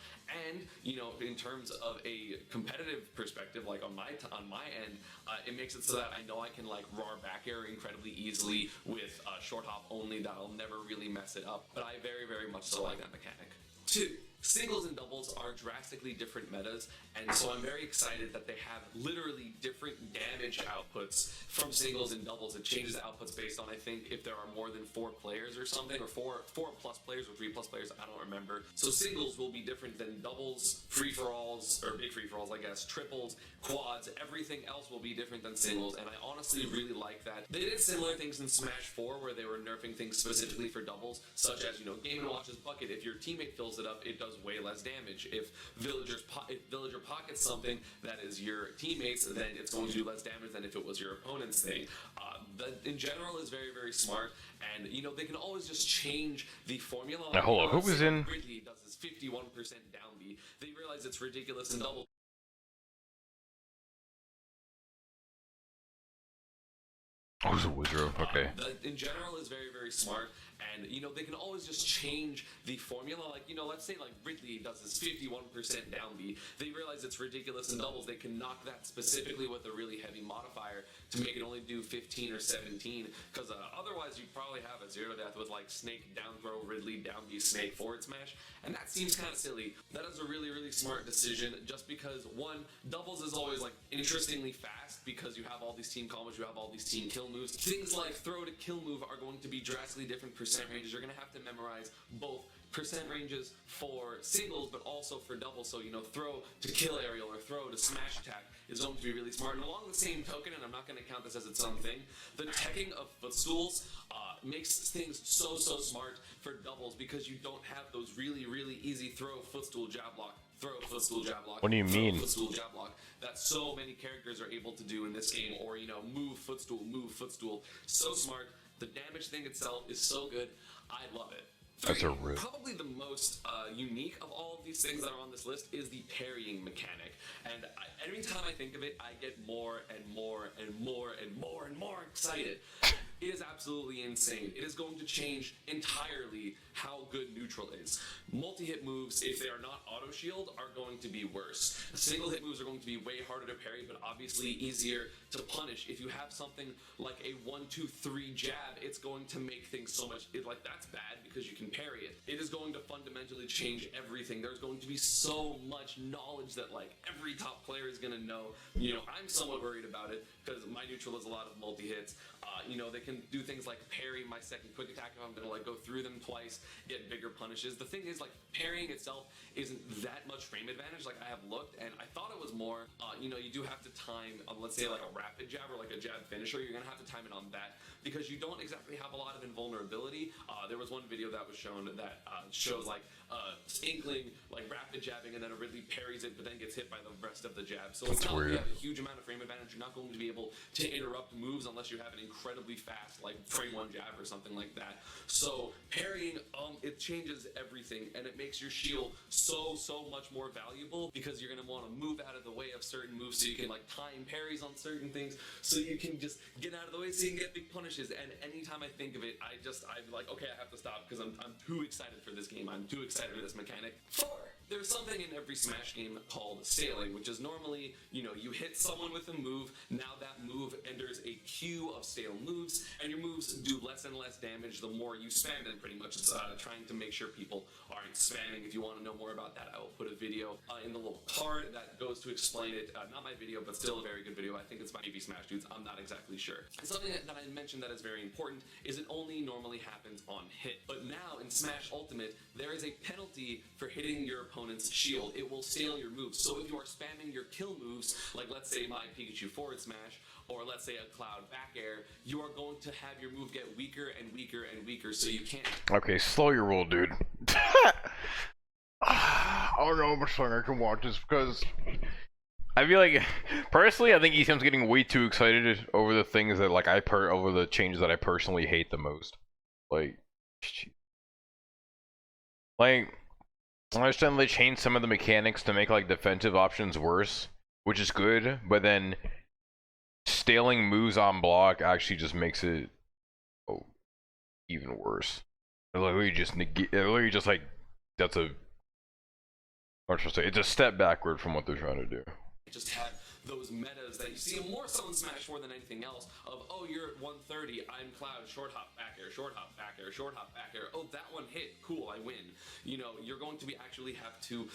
Speaker 15: And, you know, in terms of a competitive perspective, like on my end, it makes it so that I know I can like roar back air incredibly easily with short hop only. That'll never really mess it up. But I very, very much so like that mechanic. 2. Singles and doubles are drastically different metas, and so I'm very excited that they have literally different damage outputs from singles and doubles. It changes the outputs based on, I think, if there are more than 4 players or something, or 4 plus players or 3 plus players, I don't remember. So singles will be different than doubles, free-for-alls, or big free-for-alls, I guess, triples, quads, everything else will be different than singles, and I honestly really like that. They did similar things in Smash 4 where they were nerfing things specifically for doubles, such as, you know, Game & Watch's bucket. If your teammate fills it up, it does way less damage. If Villager pockets something that is your teammates, then it's going to do less damage than if it was your opponent's thing. That in general is very, very smart, and you know, they can always just change the formula.
Speaker 2: Now, hold on, who was in?
Speaker 15: Ridley does this 51% down B. They realize it's ridiculous in double.
Speaker 2: Oh, it's a wizard. Okay.
Speaker 15: In general is very, very smart. And, you know, they can always just change the formula. Like, you know, let's say, like, Ridley does this 51% down B. They realize it's ridiculous in doubles. They can knock that specifically with a really heavy modifier to make it only do 15 or 17. Because otherwise, you'd probably have a 0 death with, like, Snake down throw, Ridley down B, Snake forward smash. And that seems kind of silly. That is a really, really smart decision just because, one, doubles is always, like, interestingly fast because you have all these team combos, you have all these team kill moves. Things like throw to kill move are going to be drastically different percent ranges. You're going to have to memorize both percent ranges for singles but also for doubles. So, you know, throw to kill aerial or throw to smash attack is going to be really smart. And along the same token, and I'm not going to count this as its own thing, the teching of footstools makes things so smart for doubles because you don't have those really, really easy throw footstool jab block. Throw footstool jab block.
Speaker 2: What do you mean?
Speaker 15: Footstool jab block that so many characters are able to do in this game, or, you know, move footstool. So smart. The damage thing itself is so good. I love it.
Speaker 2: That's a rip.
Speaker 15: Probably the most unique of all of these things that are on this list is the parrying mechanic. And every time I think of it, I get more and more excited. It is absolutely insane. It is going to change entirely how good neutral is. Multi-hit moves, if they are not auto shield, are going to be worse. Single hit moves are going to be way harder to parry, but obviously easier to punish. If you have something like a 1-2-3 jab, it's going to make things so much, like, that's bad because you can parry it. It is going to fundamentally change everything. There's going to be so much knowledge that, like, every top player is going to know. You know, I'm somewhat worried about it because my neutral is a lot of multi-hits. You know, they can do things like parry my second quick attack if I'm going to, like, go through them twice, get bigger punishes. The thing is, like, parrying itself isn't that much frame advantage. Like, I have looked, and I thought it was more, you know, you do have to time, let's say, like, a rapid jab or, like, a jab finisher. You're going to have to time it on that because you don't exactly have a lot of invulnerability. There was one video that was shown that shows, like, Inkling, like, rapid jabbing, and then a Ridley parries it, but then gets hit by the rest of the jab. So it's not like you have a huge amount of frame advantage. You're not going to be able to interrupt moves unless you have an incredibly fast, like, frame one jab or something like that. So parrying, it changes everything, and it makes your shield so much more valuable because you're going to want to move out of the way of certain moves so you can, like, time parries on certain things so you can just get out of the way so you can get big punishes. And anytime I think of it, I'm like, okay, I have to stop because I'm too excited for this game. I'm too excited for this mechanic. 4. There's something in every Smash game called staling, which is normally, you know, you hit someone with a move, now that move enters a queue of stale moves, and your moves do less and less damage the more you spam them, pretty much. It's trying to make sure people aren't spamming. If you want to know more about that, I will put a video in the little card that goes to explain it. Not my video, but still a very good video. I think it's by TV Smash Dudes. I'm not exactly sure. Something that I mentioned that is very important is it only normally happens on hit. But now in Smash Ultimate, there is a penalty for hitting your opponent's shield. It will stale your moves. So if you are spamming your kill moves, like let's say my Pikachu forward smash, or let's say a Cloud back air, you are going to have your move get weaker and weaker and weaker, so you can't.
Speaker 2: Okay, slow your roll, dude. I don't know how much longer I can watch this because I feel like, personally, I think ECM's getting way too excited over the things that, like, over the changes that I personally hate the most. Like, I understand they changed some of the mechanics to make, like, defensive options worse, which is good, but then staling moves on block actually just makes it even worse. It literally just like, that's a, what should I say, it's a step backward from what they're trying to do.
Speaker 15: Just had those metas that you see more so in Smash 4 than anything else of, oh, you're at 130, I'm Cloud, short hop back air, short hop back air, short hop back air, oh, that one hit, cool, I win. You know, you're going to actually have to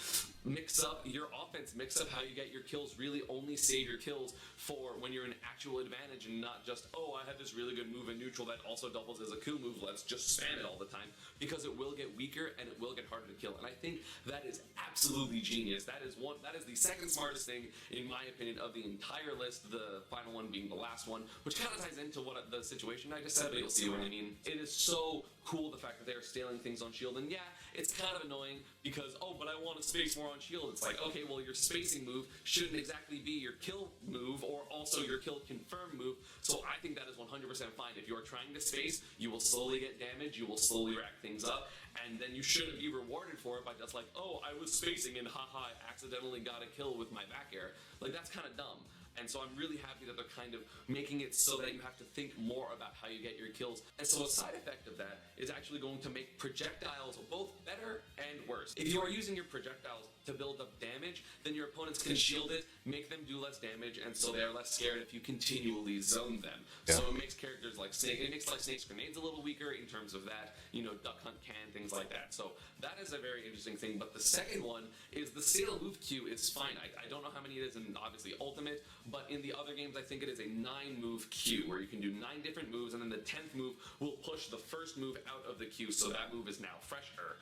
Speaker 15: mix up your offense, mix up how you get your kills, really only save your kills for when you're in actual advantage and not just, oh, I have this really good move in neutral that also doubles as a kill move, let's just spam it all the time, because it will get weaker and it will get harder to kill. And I think that is absolutely genius. That is the second smartest thing, in my opinion, of the entire list, the final one being the last one, which kind of ties into what the situation I just said, but you'll see what I mean. It is so cool, the fact that they are staling things on shield, and yeah, it's kind of annoying because, oh, but I want to space more on shield. It's like, okay, well, your spacing move shouldn't exactly be your kill move or also your kill confirm move, so I think that is 100% fine. If you are trying to space, you will slowly get damage, you will slowly rack things up, and then you shouldn't be rewarded for it by just like, oh, I was spacing and haha, I accidentally got a kill with my back air. Like, that's kind of dumb. And so I'm really happy that they're kind of making it so that you have to think more about how you get your kills. And so a side effect of that is actually going to make projectiles both better and worse. If you are using your projectiles to build up damage, then your opponents can shield it, make them do less damage, and so they're less scared if you continually zone them.
Speaker 2: Yeah.
Speaker 15: So it makes characters like Snake, it makes like Snake's grenades a little weaker in terms of that, you know, Duck Hunt can, things like that. So that is a very interesting thing. But the second one is the Sail Move queue is finite. I don't know how many it is in obviously Ultimate, but in the other games I think it is a 9-move queue where you can do 9 different moves, and then the 10th move will push the first move out of the queue, so that move is now fresher.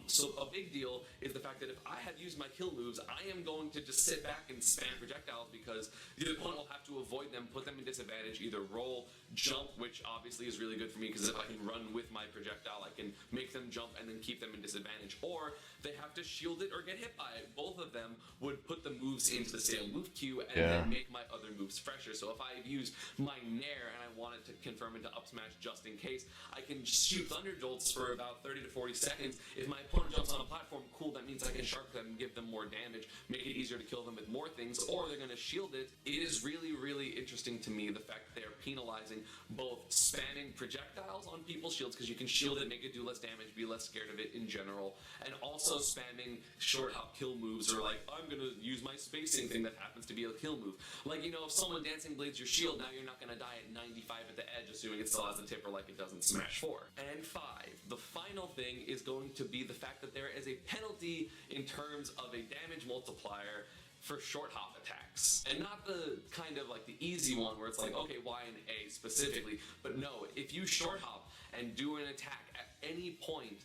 Speaker 15: So a big deal is the fact that if I had used my kill moves, I am going to just sit back and spam projectiles because the opponent will have to avoid them, put them in disadvantage, either roll, jump, which obviously is really good for me because if I can run with my projectile, I can make them jump and then keep them in disadvantage. Or they have to shield it or get hit by it. Both of them would put the moves into the Sail Move queue and then make my other moves fresher. So if I've used my Nair and I wanted to confirm into up smash just in case, I can shoot Thunder Jolts for about 30 to 40 seconds. If my opponent jumps on a platform, cool, that means I can shark them and give them more damage, make it easier to kill them with more things, or they're going to shield it. It is really, really interesting to me the fact that they're penalizing both spamming projectiles on people's shields, because you can shield it, make it do less damage, be less scared of it in general, and also spamming short hop kill moves, or like, I'm going to use my spacing thing that happens to be a kill move. Like, you know, if someone dancing blades your shield, now you're not going to die at 95 at the edge, assuming it still has a tipper like it does in Smash 4. And 5, the final thing is going to be the fact that there is a penalty in terms of a damage multiplier for short hop attacks. And not the kind of like the easy one where it's like, okay, Y and A specifically, but no, if you short hop and do an attack at any point,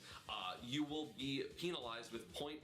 Speaker 15: you will be penalized with 0.85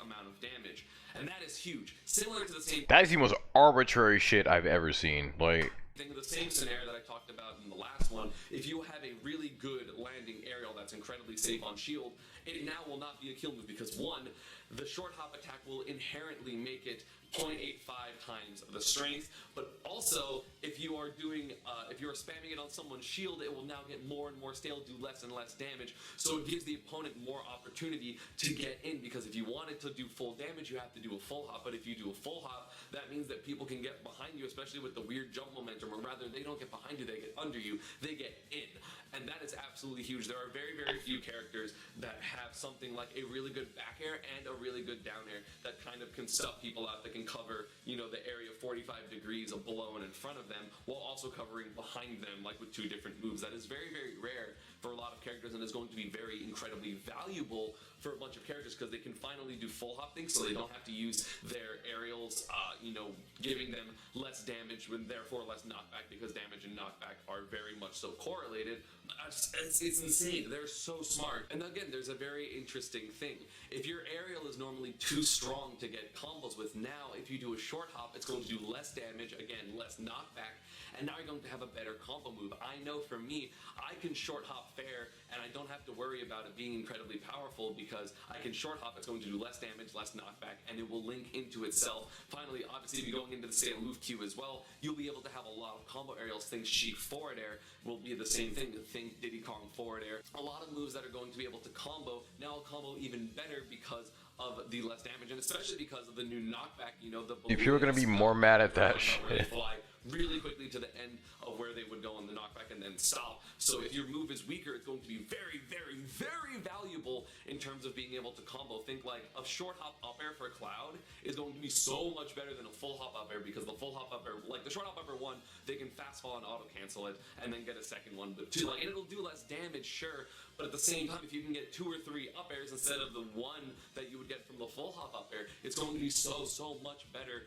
Speaker 15: amount of damage. And that is huge. Similar to the same...
Speaker 2: That is the most arbitrary shit I've ever seen. Like...
Speaker 15: Think of the same scenario that I talked about in the last one. If you have a really good landing aerial that's incredibly safe on shield, it now will not be a kill move because, one, the short hop attack will inherently make it 0.85 times the strength, but also if you are doing, if you are spamming it on someone's shield, it will now get more and more stale, do less and less damage, so it gives the opponent more opportunity to get in, because if you wanted to do full damage, you have to do a full hop, but if you do a full hop, that means that people can get behind you, especially with the weird jump momentum, or rather, they don't get behind you, they get under you, they get in. And that is absolutely huge. There are very, very few characters that have something like a really good back air and a really good down air that kind of can stuff people out, that can cover, you know, the area 45 degrees below and in front of them, while also covering behind them, like with 2 different moves. That is very, very rare for a lot of characters, and is going to be very incredibly valuable for a bunch of characters, because they can finally do full hop things, so they don't have to use their aerials, you know, giving them less damage and therefore less knockback, because damage and knockback are very much so correlated. It's insane. They're so smart. And again, there's a very interesting thing. If your aerial is normally too strong to get combos with, now if you do a short hop, it's going to do less damage, again, less knockback, and now you're going to have a better combo move. I know for me, I can short hop fair, and I don't have to worry about it being incredibly powerful, because I can short hop, it's going to do less damage, less knockback, and it will link into itself. Finally, obviously, if you're going into the Sail Move queue as well, you'll be able to have a lot of combo aerials. Think Sheik forward air will be the same thing. Think Diddy Kong forward air. A lot of moves that are going to be able to combo, now will combo even better because of the less damage, and especially because of the new knockback, you know, the...
Speaker 2: If you were gonna be more mad at that shit...
Speaker 15: Fly really quickly to the end of where they would go on the knockback and then stop. So if your move is weaker, it's going to be very, very, very valuable in terms of being able to combo. Think like a short hop up air for Cloud is going to be so much better than a full hop up air, because the full hop up air, like the short hop up air one, they can fast fall and auto cancel it and then get a second one, but 2, like, and it'll do less damage, sure, but at the same time, if you can get 2 or 3 up airs instead of the 1 that you would get from the full hop up air, it's going to be so much better.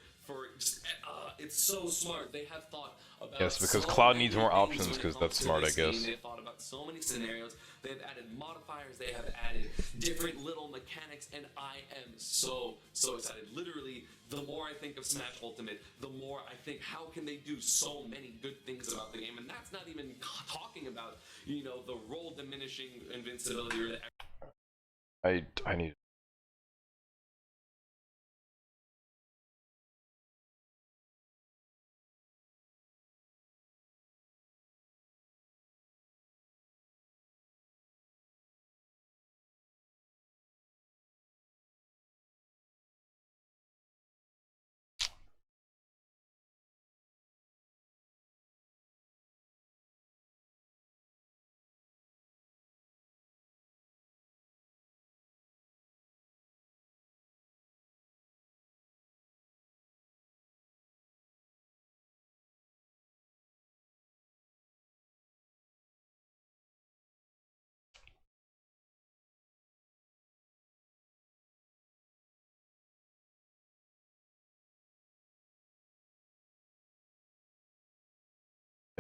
Speaker 15: It's so smart. They have thought about...
Speaker 2: Yes, because Cloud needs more options, because that's smart, I guess.
Speaker 15: They've thought about so many scenarios. They've added modifiers. They have added different little mechanics, and I am so excited. Literally, the more I think of Smash Ultimate, the more I think, how can they do so many good things about the game? And that's not even talking about, you know, the roll diminishing invincibility or the...
Speaker 2: I need...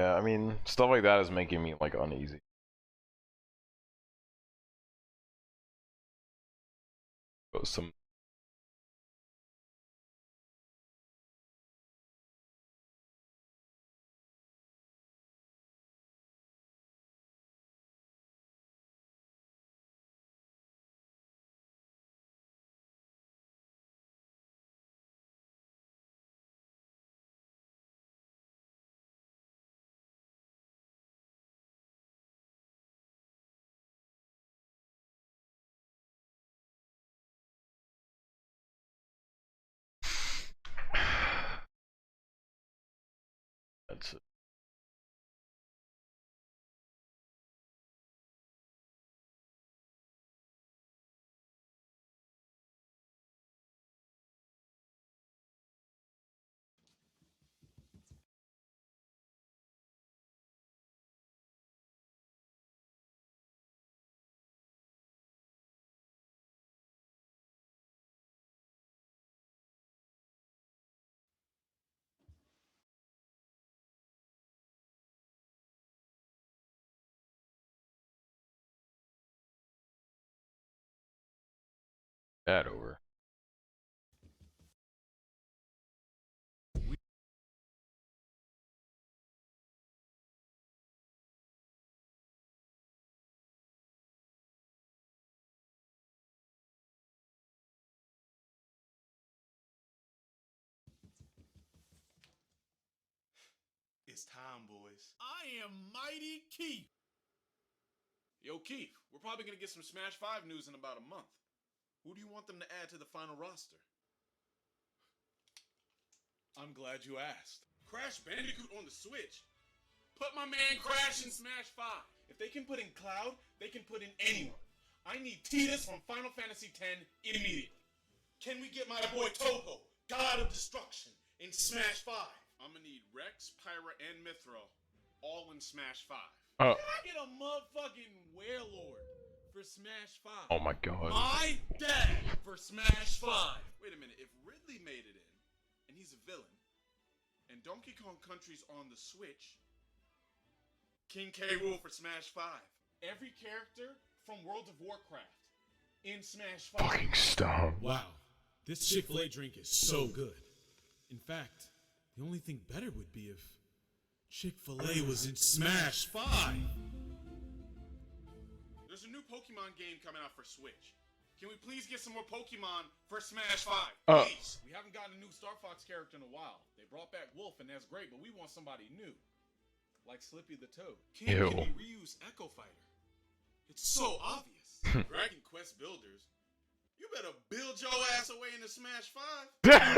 Speaker 2: Yeah, I mean, stuff like that is making me like uneasy. But some. That's it. That over.
Speaker 16: It's time, boys. I am Mighty Keith. Yo, Keith, we're probably gonna get some Smash 5 news in about a month. Who do you want them to add to the final roster? I'm glad you asked. Crash Bandicoot on the Switch. Put my man Crash in Smash 5. If they can put in Cloud, they can put in anyone. I need Tidus from Final Fantasy X immediately. Can we get my boy Toho, God of Destruction, in Smash 5? I'm gonna need Rex, Pyra, and Mythra all in Smash 5. Can I get a motherfucking Warlord for Smash 5?
Speaker 2: Oh my god.
Speaker 16: My dad for Smash 5. Wait a minute, if Ridley made it in, and he's a villain, and Donkey Kong Country's on the Switch, King K. Rool for Smash 5. Every character from World of Warcraft in Smash 5.
Speaker 2: Fucking stop.
Speaker 17: Wow, this Chick-fil-A drink is so good. In fact, the only thing better would be if Chick-fil-A was in Smash 5.
Speaker 16: There's a new Pokemon game coming out for Switch. Can we please get some more Pokemon for Smash 5? Please! We haven't gotten a new Star Fox character in a while. They brought back Wolf, and that's great, but we want somebody new. Like Slippy the Toad. Can we reuse Echo Fighter? It's so obvious. Dragon Quest builders. You better build your ass away into Smash 5.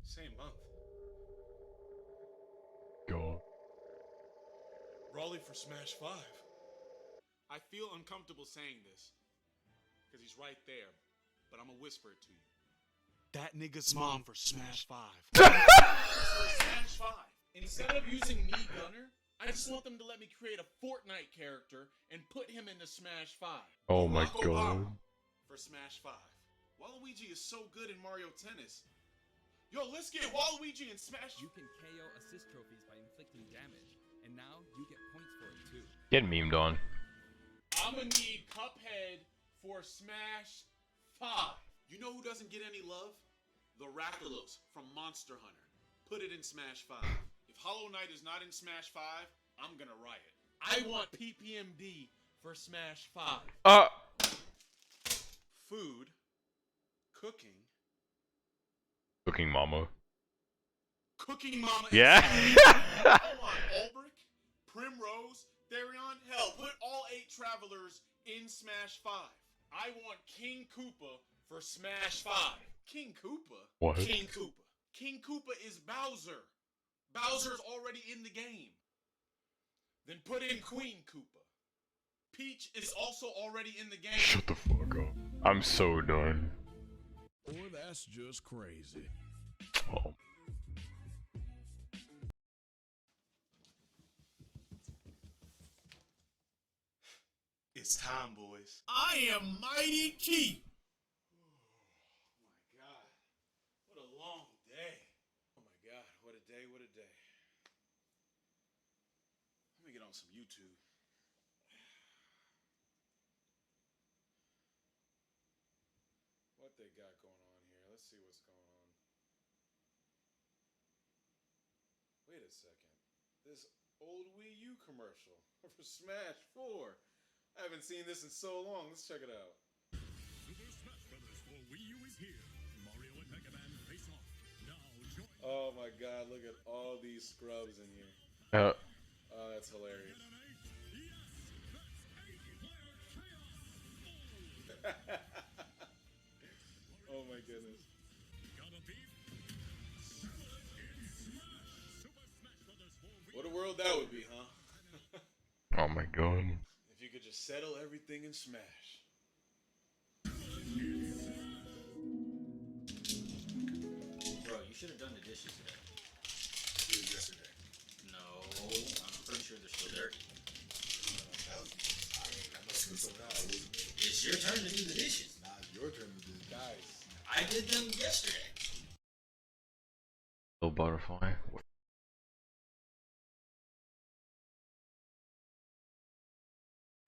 Speaker 16: Same month.
Speaker 2: Go on.
Speaker 16: Brawly for Smash 5. I feel uncomfortable saying this, because he's right there, but I'm gonna whisper it to you. That nigga's mom for Smash 5. For Smash 5. Instead of using me Gunner, I just want them to let me create a Fortnite character and put him into Smash 5.
Speaker 2: Oh my
Speaker 16: Barack
Speaker 2: god.
Speaker 16: Obama for Smash 5. Waluigi is so good in Mario Tennis. Yo, let's get Waluigi in Smash.
Speaker 18: You can KO assist trophies by inflicting damage, and now you get points for it too.
Speaker 2: Get memed on.
Speaker 16: I'm gonna need Cuphead for Smash 5. You know who doesn't get any love? The Rakdos from Monster Hunter. Put it in Smash 5. If Hollow Knight is not in Smash 5, I'm gonna riot. I want PPMD for Smash 5. Food. Cooking.
Speaker 2: Cooking Mama.
Speaker 16: Cooking Mama.
Speaker 2: Yeah.
Speaker 16: I want Ulbrich, Primrose, Therion. Hell, put all 8 travelers in Smash 5. I want King Koopa for Smash 5. King Koopa?
Speaker 2: What?
Speaker 16: King Koopa. King Koopa is Bowser. Bowser's already in the game. Then put in Queen Koopa. Peach is also already in the game.
Speaker 2: Shut the fuck up. I'm so done.
Speaker 17: Or that's just crazy.
Speaker 2: Oh.
Speaker 16: It's time, boys. I am Mighty Keith. on some YouTube. What they got going on here? Let's see what's going on. Wait a second. This old Wii U commercial for Smash 4. I haven't seen this in so long. Let's check it out.
Speaker 19: Super Smash Brothers for Wii U is here. Mario and Mega Man face off. Now join.
Speaker 16: Oh my god, look at all these scrubs in here. Oh, that's hilarious. Oh my goodness. What a world that would be, huh?
Speaker 2: Oh my god.
Speaker 16: If you could just settle everything in Smash.
Speaker 1: Bro, you should have done the dishes today.
Speaker 5: Did it yesterday.
Speaker 1: No, I'm pretty sure they're still dirty. It's your turn to do the dishes.
Speaker 5: Nah, it's your turn to do the
Speaker 16: Guys.
Speaker 1: I did them yesterday.
Speaker 2: Little butterfly.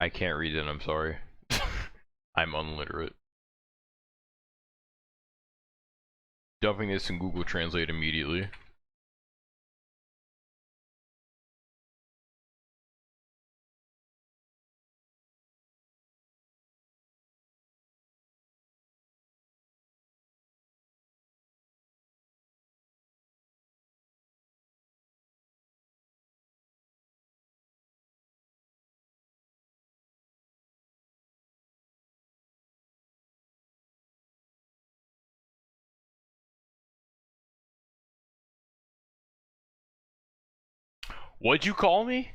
Speaker 2: I can't read it, I'm sorry. I'm unliterate. Dumping this in Google Translate immediately. What'd you call me?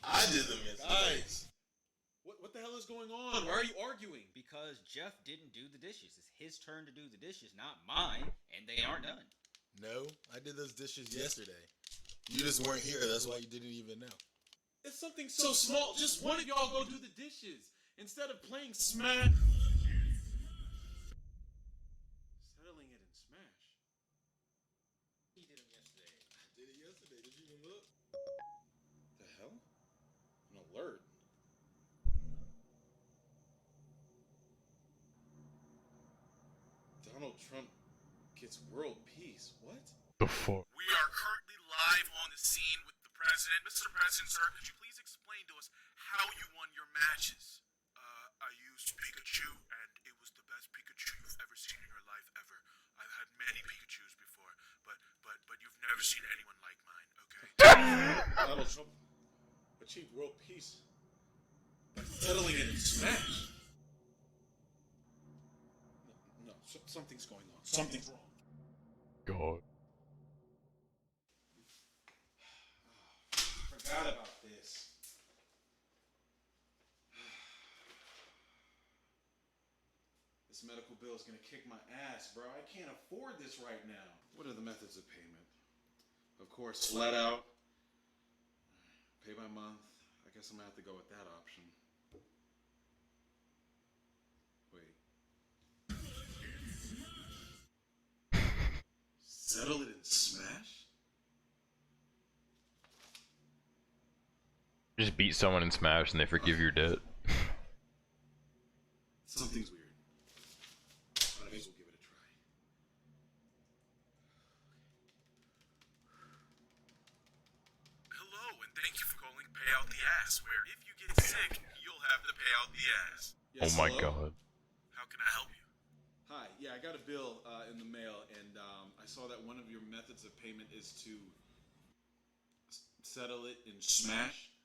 Speaker 16: I did them yesterday. Guys. What the hell is going on? Why are you arguing?
Speaker 1: Because Jeff didn't do the dishes. It's his turn to do the dishes, not mine, and they aren't done.
Speaker 5: No, I did those dishes yesterday. You just weren't here, that's why you didn't even know.
Speaker 16: It's something so small. Just one of y'all go do the dishes instead of playing Smash. Settling it in Smash.
Speaker 5: He did them yesterday. I did it yesterday. Did you even look?
Speaker 16: The hell? An alert. Donald Trump gets world peace. What?
Speaker 2: The fuck?
Speaker 17: We are currently live on the scene with the president. Mr. President, sir, could you please explain to us how you won your matches? I used Pikachu, and it was the best Pikachu you've ever seen in your life ever. I've had many Pikachus before, but you've never seen anyone like mine, okay?
Speaker 16: Donald Trump achieved world peace by settling it in Smash. No, something's going on. Something's wrong.
Speaker 2: God.
Speaker 16: Forgot about this. This medical bill is gonna kick my ass, bro. I can't afford this right now. What are the methods of payment? Of course, flat out. Pay by month. I guess I'm gonna have to go with that option. Wait. Settle it in Smash?
Speaker 2: Just beat someone in Smash and they forgive your debt.
Speaker 16: Something's weird. But I guess we'll give it a try.
Speaker 17: Hello, and thank you for calling Pay Out the Ass, where if you get sick, you'll have to pay out the ass.
Speaker 2: Oh my god.
Speaker 17: How can I help you?
Speaker 16: Hi, yeah, I got a bill in the mail, and I saw that one of your methods of payment is to settle it in Smash.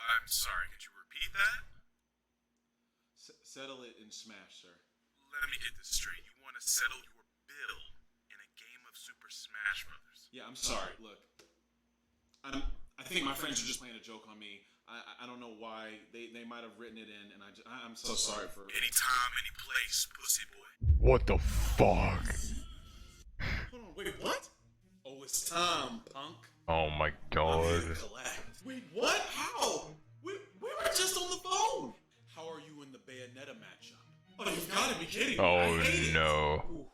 Speaker 17: I'm sorry, could you repeat that?
Speaker 16: Settle it in Smash, sir.
Speaker 17: Let me get this straight. You want to settle your bill in a game of Super Smash Brothers?
Speaker 16: Yeah, I'm sorry. Look, I think my friends are just playing a joke on me. I don't know why. They might have written it in, and I'm so sorry for...
Speaker 17: Anytime, any place, pussy boy.
Speaker 2: What the fuck?
Speaker 16: Hold on, wait, what? Oh, it's time, punk.
Speaker 2: Oh my god.
Speaker 16: Wait, what? How? We were just on the phone. Bayonetta matchup. Oh, you've got to be kidding me.
Speaker 2: Oh no.
Speaker 16: Ooh,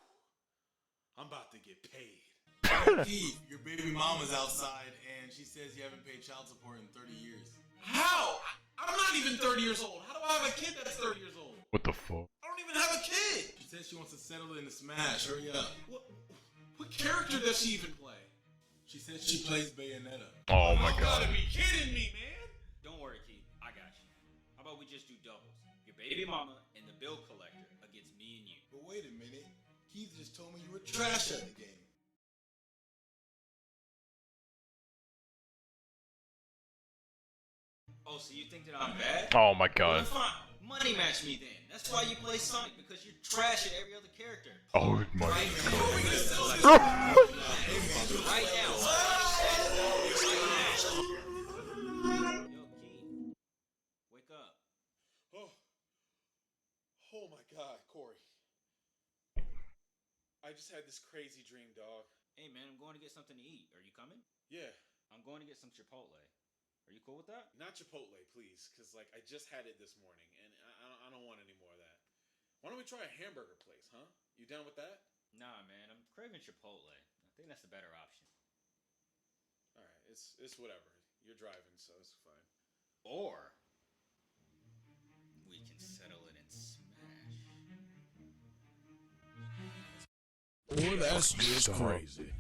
Speaker 16: I'm about to get paid. Keith, your baby mama's outside and she says you haven't paid child support in 30 years. How? I'm not even 30 years old. How do I have a kid that's 30 years old?
Speaker 2: What the fuck?
Speaker 16: I don't even have a kid. She says she wants to settle into Smash. Hurry up. What character does she even play? She says she plays Bayonetta.
Speaker 2: Oh my
Speaker 16: You
Speaker 2: god.
Speaker 16: gotta be kidding me, man.
Speaker 20: Don't worry, Keith. I got you. How about we just do doubles? Your baby mama and the bill collector against me and you.
Speaker 16: But wait a minute. Keith just told me you were trash at the game.
Speaker 20: Oh, so you think that I'm bad?
Speaker 2: Oh my god.
Speaker 20: Well, fine. Money match me then. That's why you play Sonic, because you're trash at every other character.
Speaker 2: Oh my
Speaker 20: Right
Speaker 2: god.
Speaker 20: right now. Yo, Keith. Wake up.
Speaker 16: Oh my god, Corey. I just had this crazy dream, dog.
Speaker 20: Hey, man, I'm going to get something to eat. Are you coming?
Speaker 16: Yeah.
Speaker 20: I'm going to get some Chipotle. Are you cool with that?
Speaker 16: Not Chipotle, please, because like I just had it this morning, and I don't want any more of that. Why don't we try a hamburger place, huh? You down with that?
Speaker 20: Nah, man, I'm craving Chipotle. I think that's the better option.
Speaker 16: All right, it's whatever. You're driving, so it's fine.
Speaker 20: Or we can settle it in Smash.
Speaker 19: Boy, that's just crazy.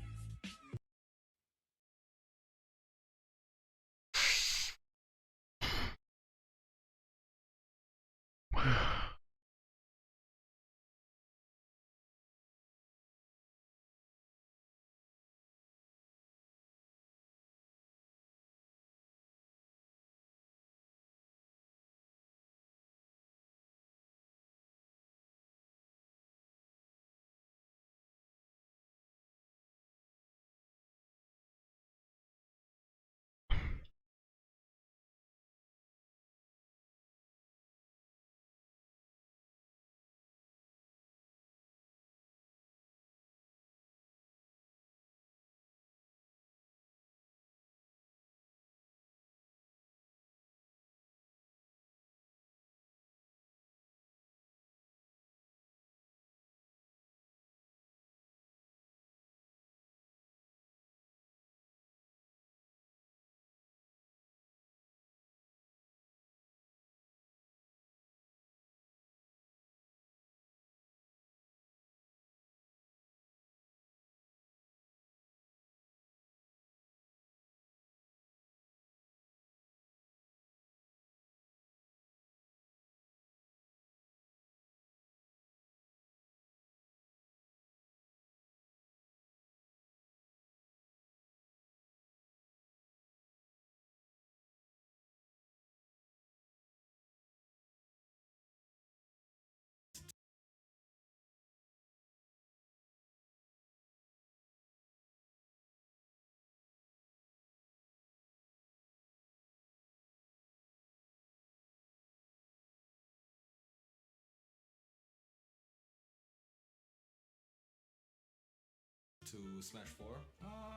Speaker 14: To Smash 4?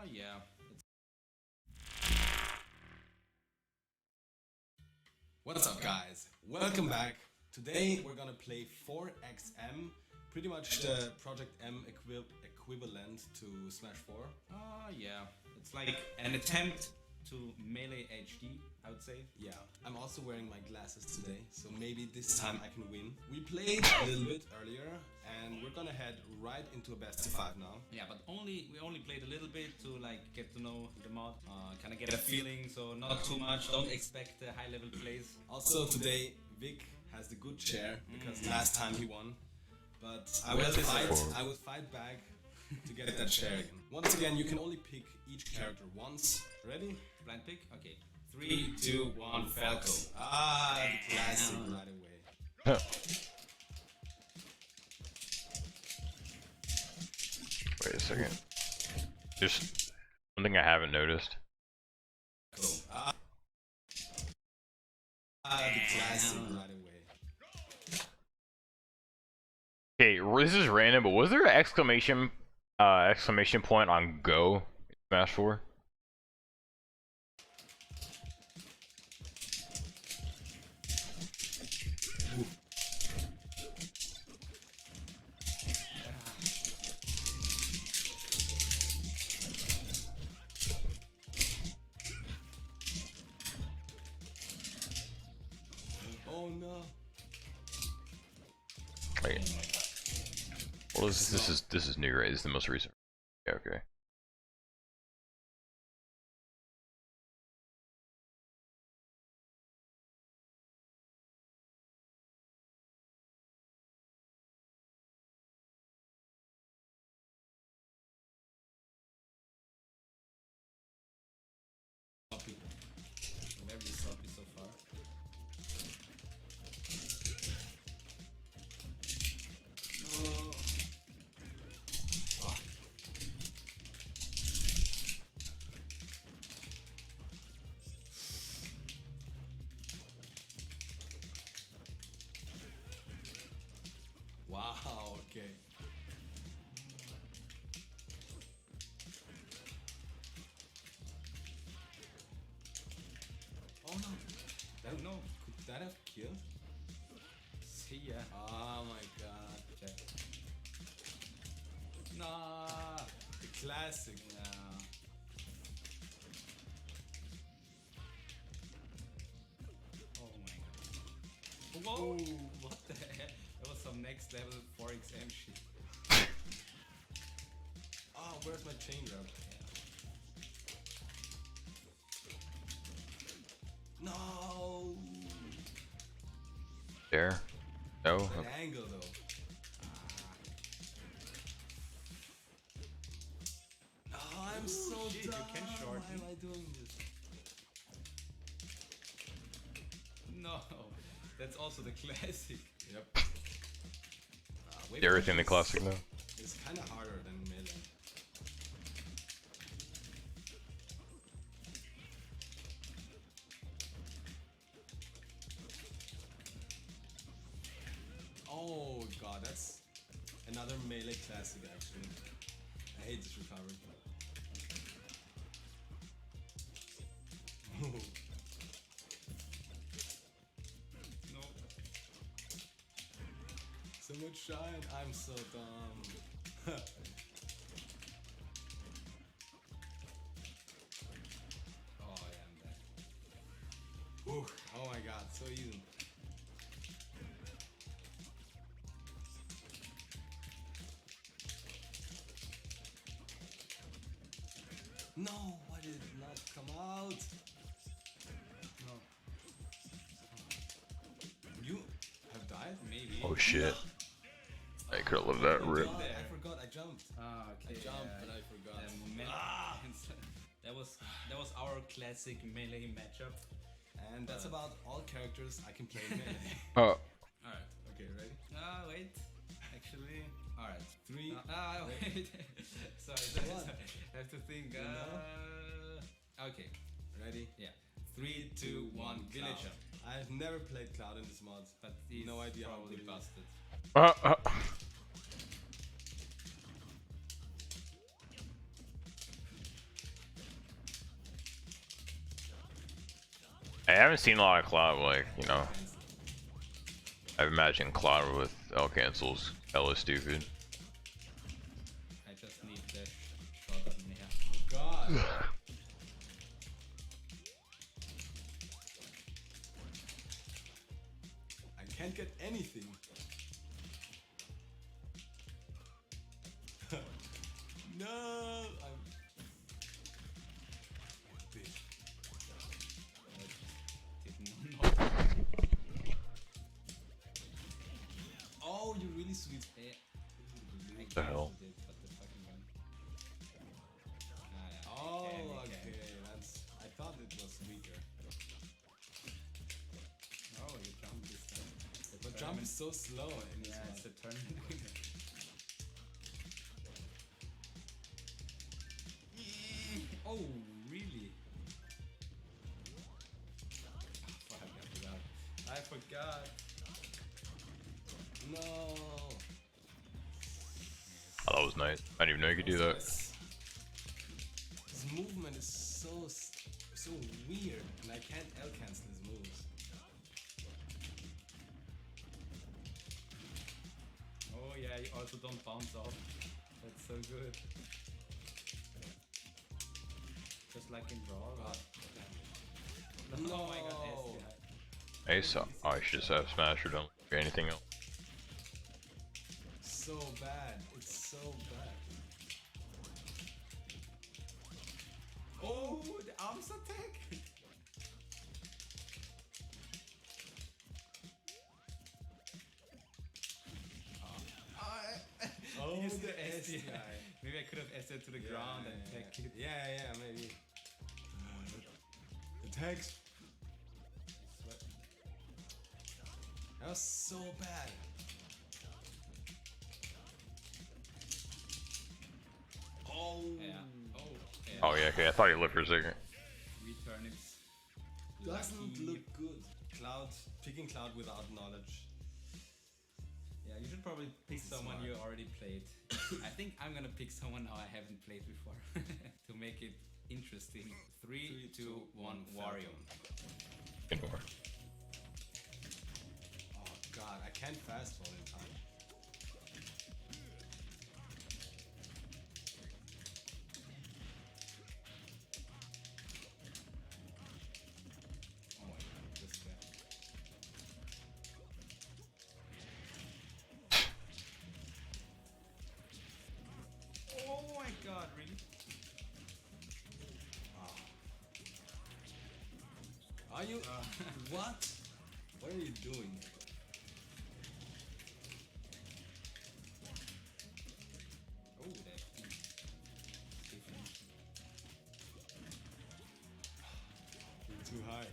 Speaker 20: Yeah.
Speaker 14: What's up, guys? Welcome back. Today we're gonna play 4XM, pretty much the Project M equivalent to Smash 4.
Speaker 20: Yeah. It's like an attempt to Melee HD, I would say.
Speaker 14: Yeah, I'm also wearing my glasses today, so maybe this time I can win. We played a little bit earlier, and we're gonna head right into a best of 5 now.
Speaker 20: Yeah, but we only played a little bit to like get to know the mod, kind of get a feeling, so not too much. Don't expect high level plays.
Speaker 14: Also today, Vic has the good chair, because last time he won. But I will fight back to get that chair again. Once again, you can only pick each character once. Ready?
Speaker 20: Blind pick? Okay. 3, 2, 1, Falco.
Speaker 14: The classic right away.
Speaker 2: Wait a second. Just one thing I haven't noticed.
Speaker 14: Cool. The classic right away.
Speaker 2: Okay, this is random, but was there an exclamation point on Go in Smash 4? What is this? This is new, right? This is the most recent. Yeah, okay.
Speaker 20: Very sloppy so far. Oh. Ah. Wow, okay. Oh no. That, no, could that have killed? See ya. Oh my god. Check. Nah. The classic. Nah. Oh my god. Whoa! What the heck? That was some next level 4XM shit. Oh, where's my chain jump? Yeah. No!
Speaker 2: There. No.
Speaker 20: That
Speaker 2: Okay.
Speaker 20: angle though. Oh, I'm so dumb. You can short. Why am I doing this? No, that's also the classic. Yep.
Speaker 2: Everything the classic now.
Speaker 20: It's kind of harder than melee. Oh god, that's another melee classic actually. I hate this recovery. No. So much shine. I'm so dumb. Oh yeah, I'm dead. Ooh, oh my god, so easy. No, why did it not come out? No. You have died? Maybe.
Speaker 2: Oh shit. I could have let that rip.
Speaker 20: I forgot, I jumped. Ah, okay. I jumped, but I forgot. That was our classic melee matchup. And that's about all characters I can play in melee.
Speaker 2: Oh.
Speaker 20: Alright, okay, ready? Wait. Actually. Alright, 3. Wait. Sorry. I have to think. Okay, ready? Yeah. 3, 2, 1, Villager. I've never played Cloud in this mod, but no idea how to busted.
Speaker 2: I haven't seen a lot of Cloud, like, you know. I imagine Cloud with L cancels hella stupid.
Speaker 20: I just need the shot on here. Oh god! I can't get anything. No! I'm... Oh, you really sweet.
Speaker 2: What the hell?
Speaker 20: Oh, okay. That's. I thought it was weaker. Oh, you jump this time. The jump is so slow. Yeah, it's the tournament winner. Oh, really? Oh, I forgot. No.
Speaker 2: Oh, that was nice. I didn't even know you could do that.
Speaker 20: His movement is so weird, and I can't L cancel his moves. Oh yeah, you also don't bounce off. That's so good. Just like in Brawl. No. Oh my god,
Speaker 2: Ace, I should just have Smash or don't do anything else.
Speaker 13: so bad. It's so bad. Oh, the arms attack!
Speaker 20: Oh,
Speaker 13: Use
Speaker 20: the
Speaker 13: the S
Speaker 20: SDI.
Speaker 13: guy.
Speaker 20: Maybe I could have SL to the ground and attacked it.
Speaker 13: Yeah, maybe. Attacks. That was so bad. Oh.
Speaker 20: Yeah. Oh. Yeah.
Speaker 2: Oh yeah, okay. I thought he lived for a second.
Speaker 20: Three turnips.
Speaker 13: Doesn't
Speaker 20: Lucky.
Speaker 13: look good. Cloud, picking Cloud without knowledge.
Speaker 20: Yeah, you should probably pick someone
Speaker 13: Smart.
Speaker 20: you already played. I think I'm gonna pick someone now I haven't played before to make it interesting. 3, 2, 1, Wario.
Speaker 13: Oh god, I can't fast forward in time.
Speaker 20: Oh my god, this guy. Oh my god, really?
Speaker 13: Are you? What? What are you doing?
Speaker 20: Oh, that.
Speaker 13: You're too high.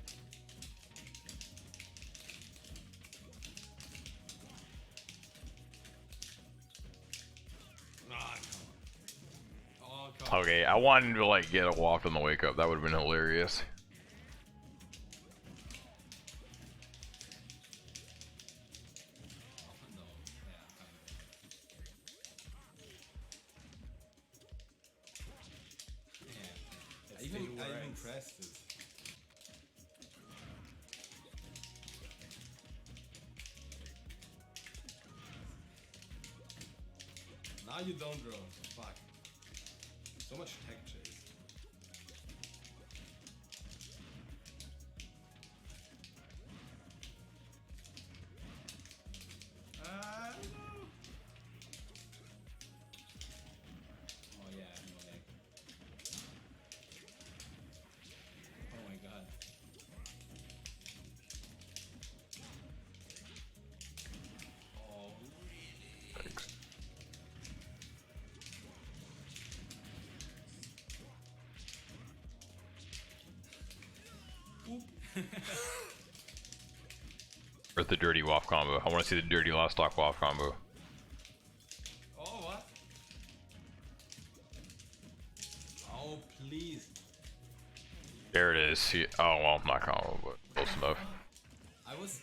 Speaker 13: Ah, come on.
Speaker 20: Oh, come on.
Speaker 2: Okay, I wanted him to like get a walk on the wake up. That would have been hilarious.
Speaker 20: No, yeah, yeah.
Speaker 13: I even pressed it. Now you don't roll. Fuck. So much tech chase.
Speaker 20: No. Oh yeah, no lag. Oh my god. Oh really?
Speaker 2: Thanks. Or the dirty waff combo. I want to see the dirty lost stock waff combo.
Speaker 20: Oh what?
Speaker 13: Oh please.
Speaker 2: There it is. See, oh well, not combo, but close enough.
Speaker 13: I was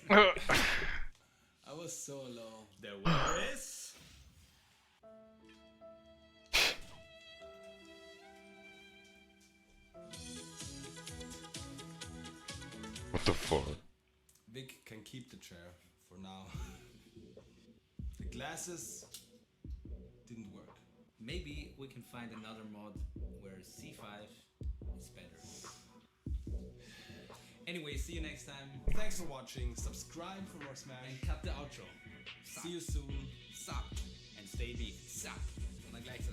Speaker 13: I was so low.
Speaker 20: The winner is
Speaker 2: What the fuck?
Speaker 13: Vic can keep the chair for now. The glasses didn't work.
Speaker 20: maybe we can find another mod where C5 is better. Anyway, see you next time.
Speaker 13: Thanks for watching. Subscribe for more Smash.
Speaker 20: And cut the outro.
Speaker 13: See you soon.
Speaker 20: Suck. And stay big. Suck. Und dann gleich so.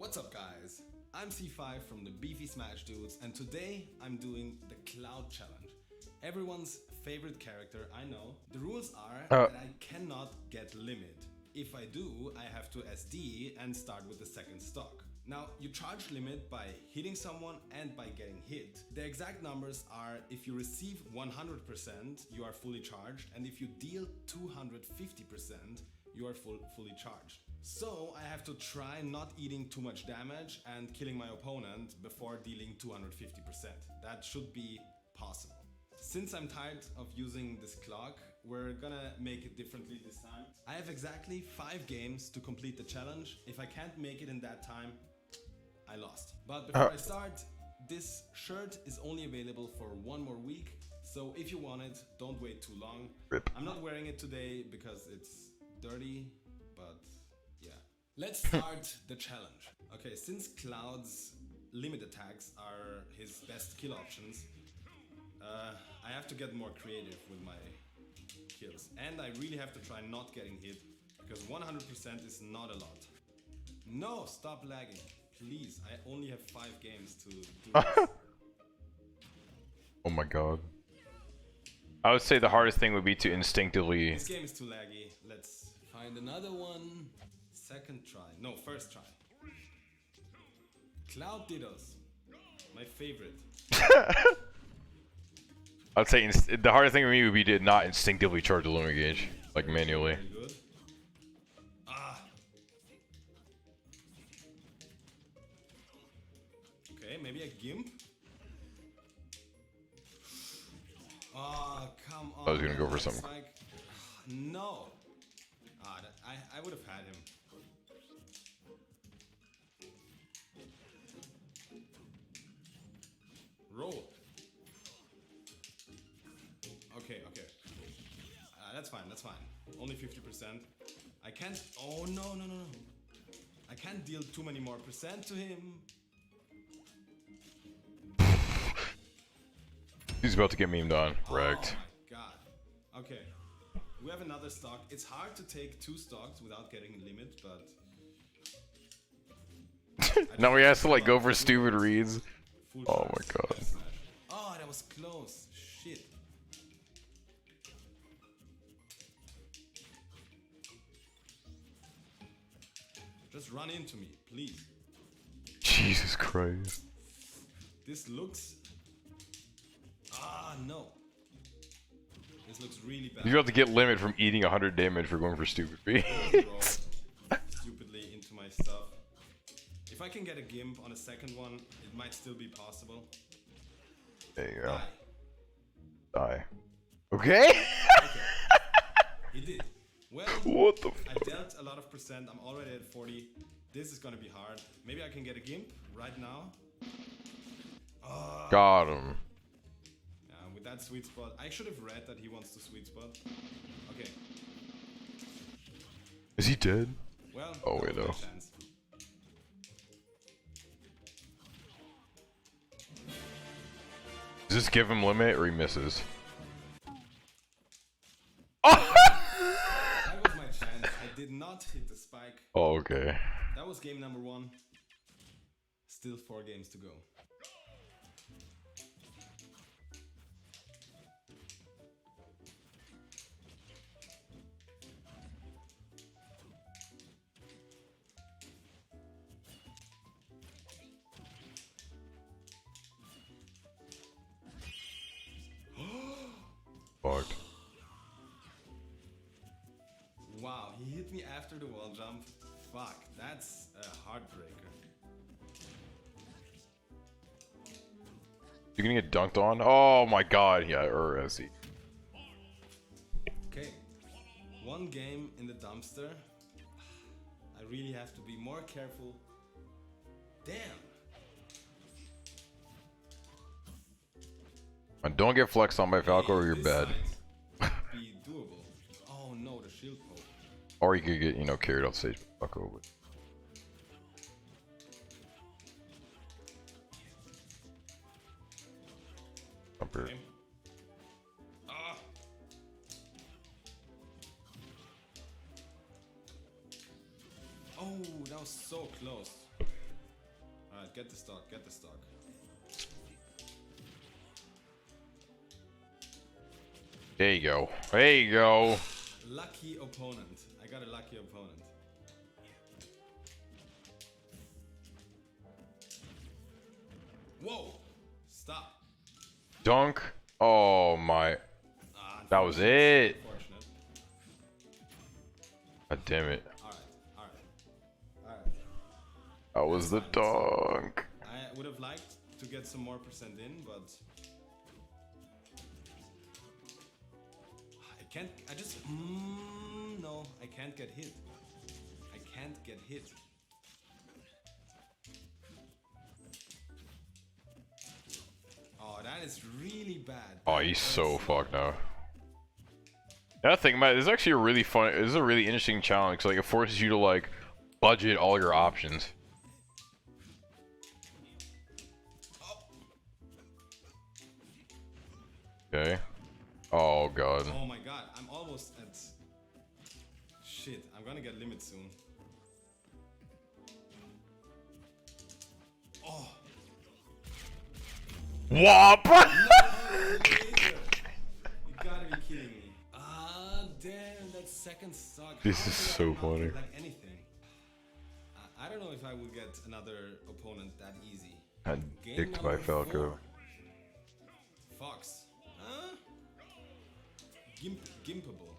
Speaker 14: What's up guys? I'm C5 from the Beefy Smash Dudes and today I'm doing the Cloud Challenge. Everyone's favorite character, I know. The rules are that I cannot get limit. If I do, I have to SD and start with the second stock. Now, you charge limit by hitting someone and by getting hit. The exact numbers are if you receive 100%, you are fully charged, and if you deal 250%, you are fully charged. So I have to try not eating too much damage and killing my opponent before dealing 250%. That should be possible. Since I'm tired of using this clock, we're gonna make it differently this time. I have exactly 5 games to complete the challenge. If I can't make it in that time, I lost. But before I start, this shirt is only available for 1 more week. So if you want it, don't wait too long.
Speaker 2: Rip.
Speaker 14: I'm not wearing it today because it's dirty, but yeah. Let's start the challenge. Okay, since Cloud's limit attacks are his best kill options, I have to get more creative with my kills. And I really have to try not getting hit, because 100% is not a lot. No, stop lagging. Please, I only have 5 games to do this.
Speaker 2: Oh my god. I would say the hardest thing would be to instinctively...
Speaker 14: This game is too laggy. Let's find another one. Second try. No, first try. Cloud Dittos. My favorite.
Speaker 2: I'd say the hardest thing for me would be to not instinctively charge the limit gauge, like manually.
Speaker 14: Very good. Ah. Okay, maybe a gimp. Oh, come on.
Speaker 2: I was gonna go for something.
Speaker 14: Like, no. Ah, I would have had him. Roll. Okay. That's fine, that's fine. Only 50%. I can't... Oh, no. I can't deal too many more percent to him.
Speaker 2: He's about to get memed on. Wrecked.
Speaker 14: Oh my god. Okay. We have another stock. It's hard to take 2 stocks without getting a limit, but...
Speaker 2: Now he has to like go for stupid reads. Oh my god.
Speaker 14: Oh, that was close. Shit. Just run into me, please.
Speaker 2: Jesus Christ.
Speaker 14: This looks... Ah, no. This looks really bad.
Speaker 2: You're about to get limit from eating 100 damage for going for stupid beats.
Speaker 14: Stupidly into my stuff. If I can get a gimp on a second one, it might still be possible.
Speaker 2: There you go.
Speaker 14: Die.
Speaker 2: Okay.
Speaker 14: He did. Well,
Speaker 2: what the
Speaker 14: I dealt a lot of percent. I'm already at 40. This is gonna be hard. Maybe I can get a gimp right now.
Speaker 2: Got him.
Speaker 14: With that sweet spot. I should have read that he wants the sweet spot. Okay.
Speaker 2: Is he dead?
Speaker 14: Well,
Speaker 2: oh wait, no. Does this give him limit or he misses?
Speaker 14: That was my chance. I did not hit the spike.
Speaker 2: Oh, okay.
Speaker 14: That was game number 1. Still 4 games to go.
Speaker 2: Fucked.
Speaker 14: Wow, he hit me after the wall jump. Fuck, that's a heartbreaker.
Speaker 2: You're gonna get dunked on? Oh my god, yeah, or as he.
Speaker 14: Okay, 1 game in the dumpster. I really have to be more careful. Damn.
Speaker 2: And don't get flexed on by Falco or you're bad.
Speaker 14: Be doable. Oh no, the shield poke.
Speaker 2: Or you could get, you know, carried off stage by Falco. But...
Speaker 14: Okay. Ah. Oh, that was so close. Alright, get the stock, get the stock.
Speaker 2: There you go. There you go.
Speaker 14: Lucky opponent. I got a lucky opponent. Whoa! Stop.
Speaker 2: Dunk. Oh my. That was it.
Speaker 14: Unfortunate.
Speaker 2: God damn it.
Speaker 14: Alright, alright. Alright.
Speaker 2: That was the dunk.
Speaker 14: I would have liked to get some more percent in, but I can't. I just. No, I can't get hit. I can't get hit. Oh, that is really bad.
Speaker 2: Oh, he's so fucked now. That thing, man, this is actually a really fun. This is a really interesting challenge. 'Cause, like, it forces you to like budget all your options. Okay. Oh god.
Speaker 14: Oh my god, I'm almost at. Shit, I'm gonna get limit soon. Oh.
Speaker 2: Whop!
Speaker 14: No, you gotta be kidding me. Ah, damn, that second suck.
Speaker 2: This
Speaker 14: How
Speaker 2: is
Speaker 14: did I
Speaker 2: so
Speaker 14: not
Speaker 2: funny.
Speaker 14: get, like anything? I don't know if I will get another opponent that easy.
Speaker 2: And
Speaker 14: Game
Speaker 2: dicked by
Speaker 14: number
Speaker 2: Falco.
Speaker 14: 4. Fox. Huh? Gimpable.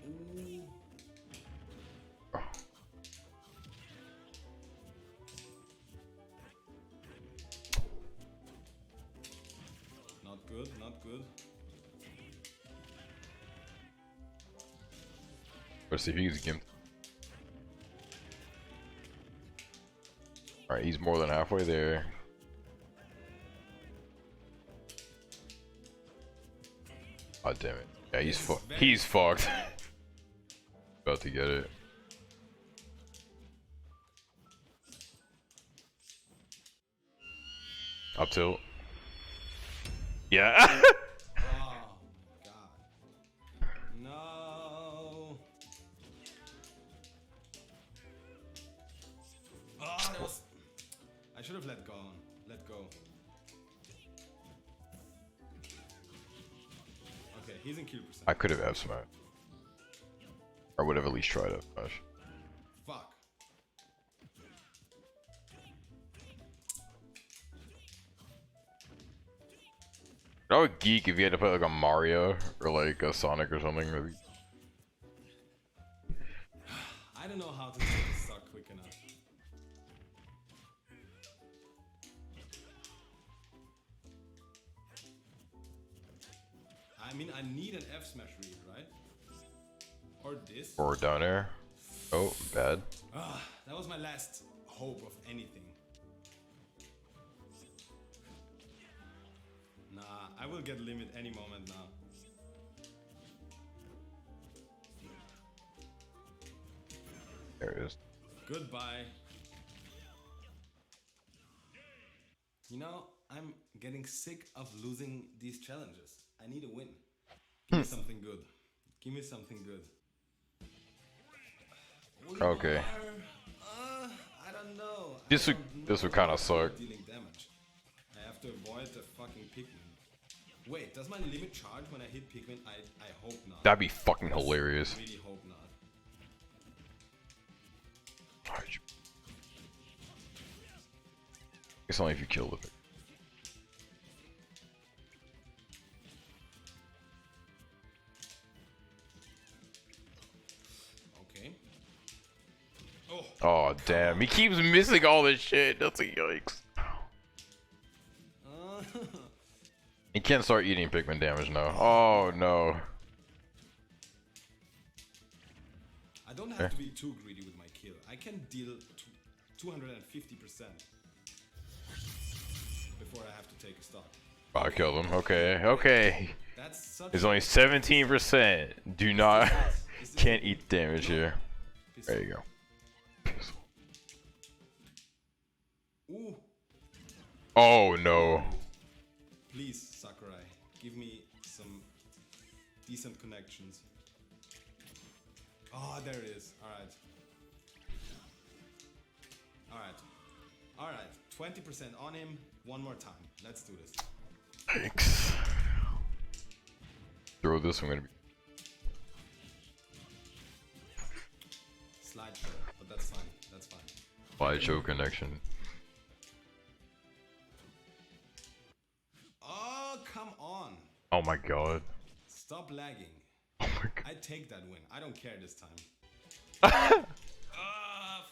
Speaker 14: Ooh. Not good, not good.
Speaker 2: Let's see if he's gimped. Alright, he's more than halfway there. God damn it. Yeah, he's fucked. He's fucked. About to get it. Up tilt. Yeah.
Speaker 14: Oh my god. No. Oh, that was. I should have let go. Let go. Okay, he's in kill percent.
Speaker 2: I could have F smash. Or would have at least tried F smash.
Speaker 14: Fuck.
Speaker 2: I would geek if you had to play like a Mario or like a Sonic or something. Maybe.
Speaker 14: I don't know how to take the stock quick enough. I mean, I need an F smash read, right? Or this.
Speaker 2: Or down air. Oh, bad.
Speaker 14: Ah, that was my last hope of anything. Nah, I will get limit any moment now.
Speaker 2: There it is.
Speaker 14: Goodbye. You know, I'm getting sick of losing these challenges. I need a win. Give me something good. Give me something good.
Speaker 2: Okay.
Speaker 14: I don't know.
Speaker 2: This would kind of suck.
Speaker 14: Dealing damage. I have to avoid the fucking Pikmin. Wait, does my limit charge when I hit Pikmin? I hope not.
Speaker 2: That'd be fucking hilarious.
Speaker 14: I really hope not.
Speaker 2: It's only if you kill the Pikmin.
Speaker 14: Okay.
Speaker 2: Oh damn, he keeps missing all this shit. That's a yikes. He can't start eating Pikmin damage now. Oh no.
Speaker 14: I don't have to be too greedy with my kill. I can deal 250% before I have to take a stock.
Speaker 2: I killed him. Okay, okay.
Speaker 14: That's such
Speaker 2: There's only 17%. Do not. Can't eat damage here. There you go.
Speaker 14: Ooh.
Speaker 2: Oh no.
Speaker 14: Please, Sakurai, give me some decent connections. Oh, there it is. Alright. Alright, 20% on him. One more time. Let's do this.
Speaker 2: Thanks. Throw this, I'm gonna be.
Speaker 14: Slide show, but that's fine. That's fine.
Speaker 2: Slideshow connection.
Speaker 14: Oh, come on.
Speaker 2: Oh my god.
Speaker 14: Stop lagging.
Speaker 2: Oh my god.
Speaker 14: I take that win. I don't care this time.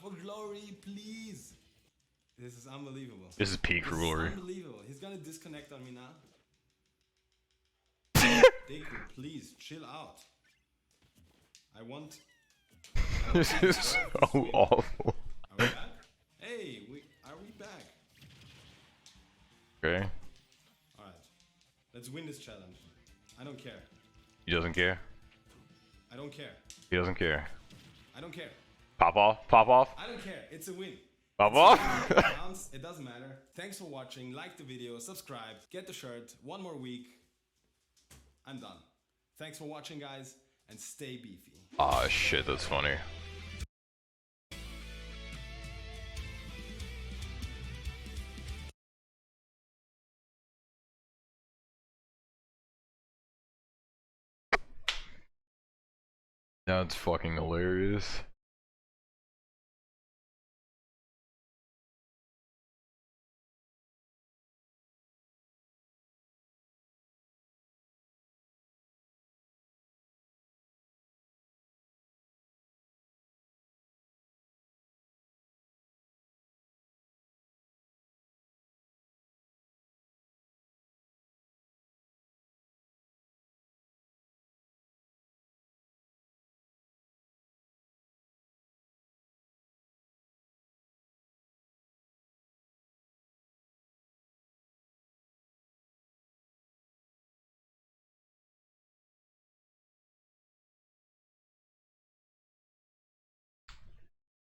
Speaker 14: For glory, please. This is unbelievable.
Speaker 2: This is peak for glory.
Speaker 14: Unbelievable. He's gonna disconnect on me now. Deku, please chill out. I want.
Speaker 2: This is so awful.
Speaker 14: Are we back? Hey, are we back?
Speaker 2: Okay.
Speaker 14: Alright. Let's win this challenge. I don't care.
Speaker 2: He doesn't care.
Speaker 14: I don't care.
Speaker 2: He doesn't care.
Speaker 14: I don't care.
Speaker 2: Pop off. Pop off.
Speaker 14: I don't care. It's a win.
Speaker 2: Pop off.
Speaker 14: It doesn't matter. Thanks for watching. Like the video. Subscribe. Get the shirt. One more week. I'm done. Thanks for watching, guys. And stay beefy.
Speaker 2: Ah, shit. That's funny. That's fucking hilarious.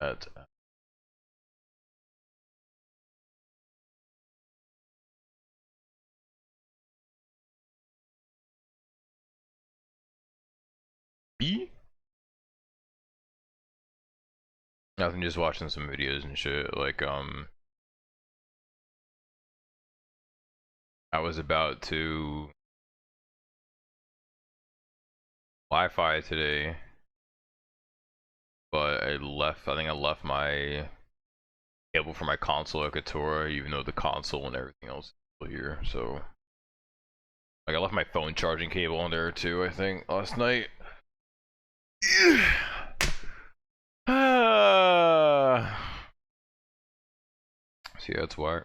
Speaker 2: That's B? Nothing, just watching some videos and shit. Like, I was about to Wi-Fi today, but I think I left my cable for my console at Katora, even though the console and everything else is still here. So, like, I left my phone charging cable on there too, I think, last night. See, that's why.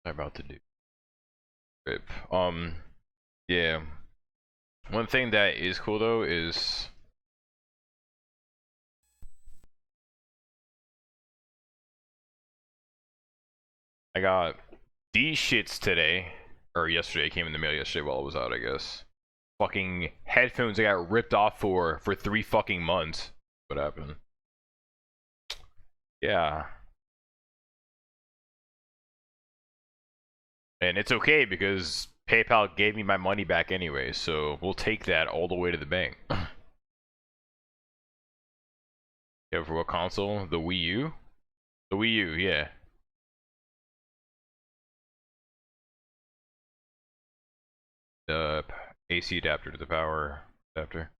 Speaker 2: I'm about to do. Rip. Yeah. One thing that is cool though is I got these shits today, or yesterday. Came in the mail yesterday while I was out, I guess. Fucking headphones I got ripped off for 3 fucking months. What happened? Yeah. And it's okay because PayPal gave me my money back anyway, so we'll take that all the way to the bank. Yeah, for what console? The Wii U? The Wii U, yeah. The AC adapter to the power adapter.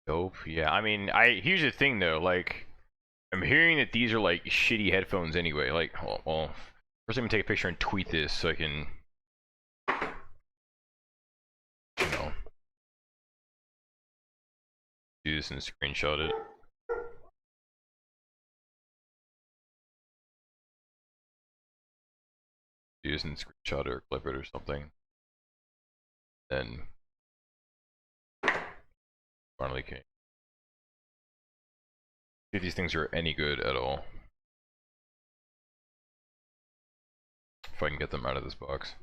Speaker 2: Dope. Yeah, I mean, here's the thing though, like, I'm hearing that these are like shitty headphones anyway. Like, well, first I'm gonna take a picture and tweet this so I can, you know. do this and screenshot it. Do this and screenshot it or clip it or something. Then finally came. See if these things are any good at all. If I can get them out of this box.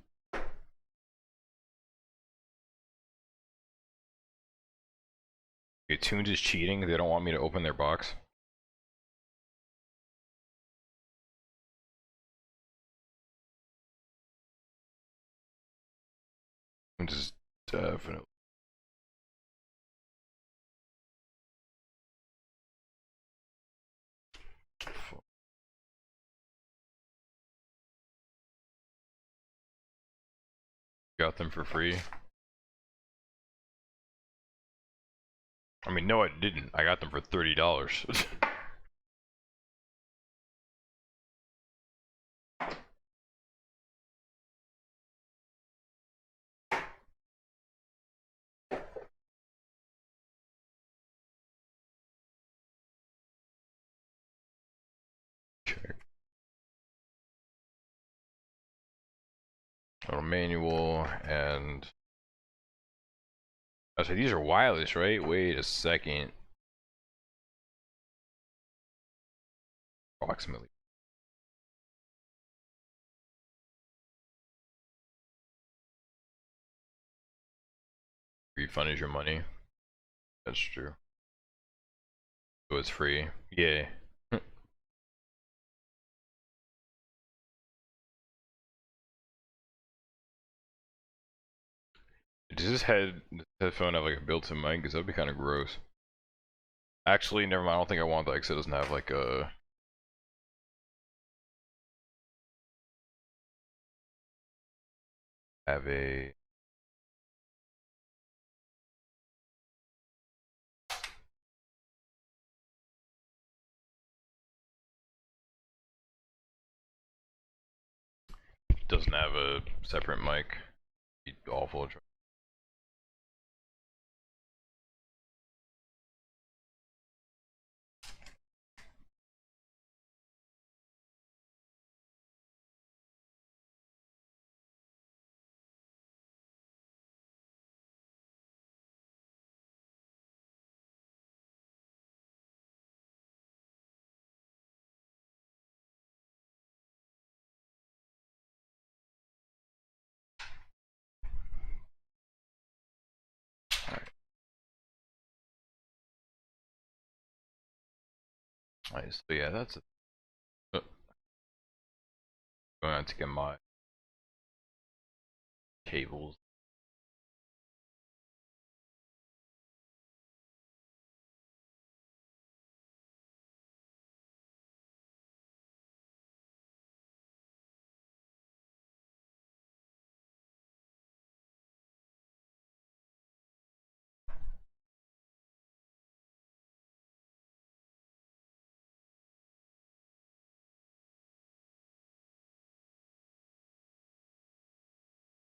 Speaker 2: Okay, Toons is cheating. They don't want me to open their box. Toons is definitely. Got them for free. I mean, no, I didn't. I got them for $30. Check. Little manual and. I said these are wireless, right? Wait a second. Approximately. Refund is your money. That's true. So it's free. Yeah. Does this headphone have like a built-in mic? Because that'd be kind of gross. Actually, never mind. I don't think I want that because it doesn't have like a. Have a. Doesn't have a separate mic. Be awful. Nice. So yeah, that's it. Going to have to get my cables.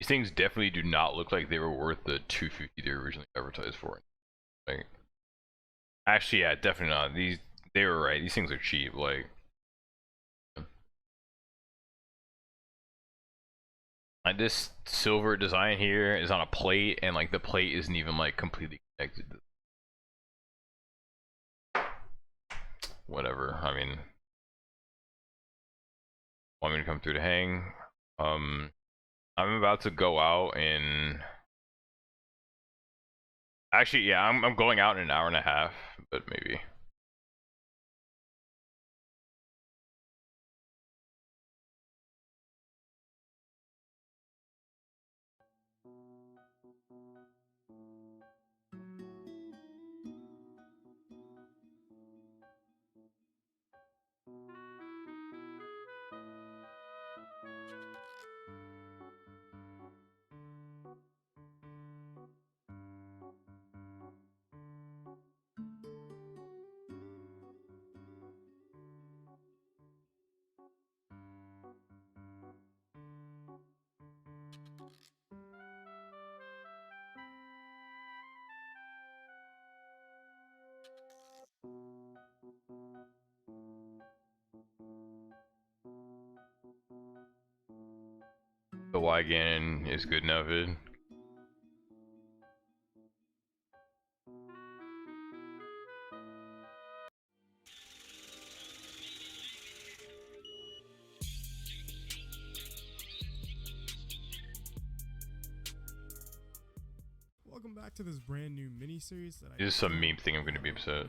Speaker 2: These things definitely do not look like they were worth the $250 they were originally advertised for. Like, actually, yeah, definitely not. They were right. These things are cheap. Like, this silver design here is on a plate, and like the plate isn't even like completely connected. Whatever. I mean, want me to come through to hang? I'm about to go out in. Actually, yeah, I'm going out in an hour and a half, but maybe. why Ganon is good enough.
Speaker 21: Welcome back to this brand new mini-series that
Speaker 2: This is some meme thing I'm going to be upset.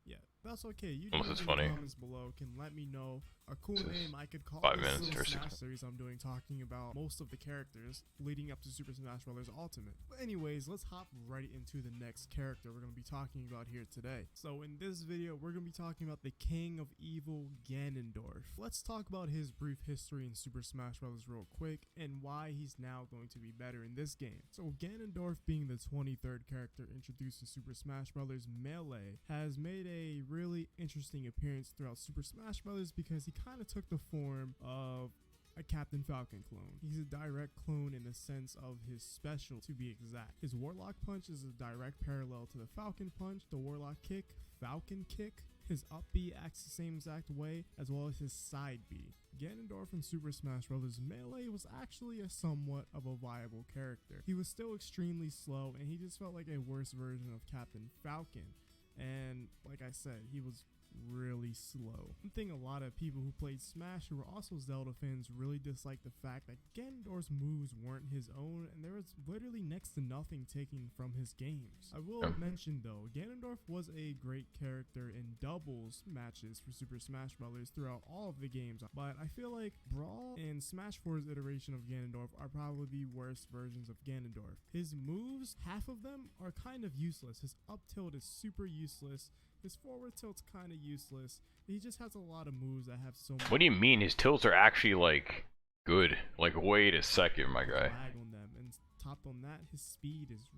Speaker 21: Yeah, that's okay. You
Speaker 2: Unless it's
Speaker 21: in
Speaker 2: funny.
Speaker 21: the comments below can let me know a cool
Speaker 2: This is
Speaker 21: name I could call
Speaker 2: 5
Speaker 21: this
Speaker 2: minutes
Speaker 21: little
Speaker 2: or
Speaker 21: Smash
Speaker 2: 6.
Speaker 21: series I'm doing, talking about most of the characters leading up to Super Smash Bros. Ultimate. But anyways, let's hop right into the next character we're going to be talking about here today. So in this video, we're going to be talking about the King of Evil, Ganondorf. Let's talk about his brief history in Super Smash Bros. Real quick and why he's now going to be better in this game. So Ganondorf, being the 23rd character introduced in Super Smash Bros. Melee, has made a really interesting appearance throughout Super Smash Bros. Because he kind of took the form of a Captain Falcon clone. He's a direct clone in the sense of his special, to be exact. His Warlock Punch is a direct parallel to the Falcon Punch, the Warlock Kick, Falcon Kick. His up B acts the same exact way, as well as his side B. Ganondorf in Super Smash Bros. Melee was actually a somewhat of a viable character. He was still extremely slow, and he just felt like a worse version of Captain Falcon. And like I said, he was really slow. One thing a lot of people who played Smash who were also Zelda fans really disliked the fact that Ganondorf's moves weren't his own, and there was literally next to nothing taken from his games. I will mention though, Ganondorf was a great character in doubles matches for Super Smash Bros. Throughout all of the games, but I feel like Brawl and Smash 4's iteration of Ganondorf are probably the worst versions of Ganondorf. His moves, half of them are kind of useless. His up tilt is super useless. His forward tilt's kind of useless. He just has a lot of moves that have so much.
Speaker 2: What do you mean? His tilts are actually like good. Like wait a second, my guy.
Speaker 21: Lag on them, and topped on that, his speed is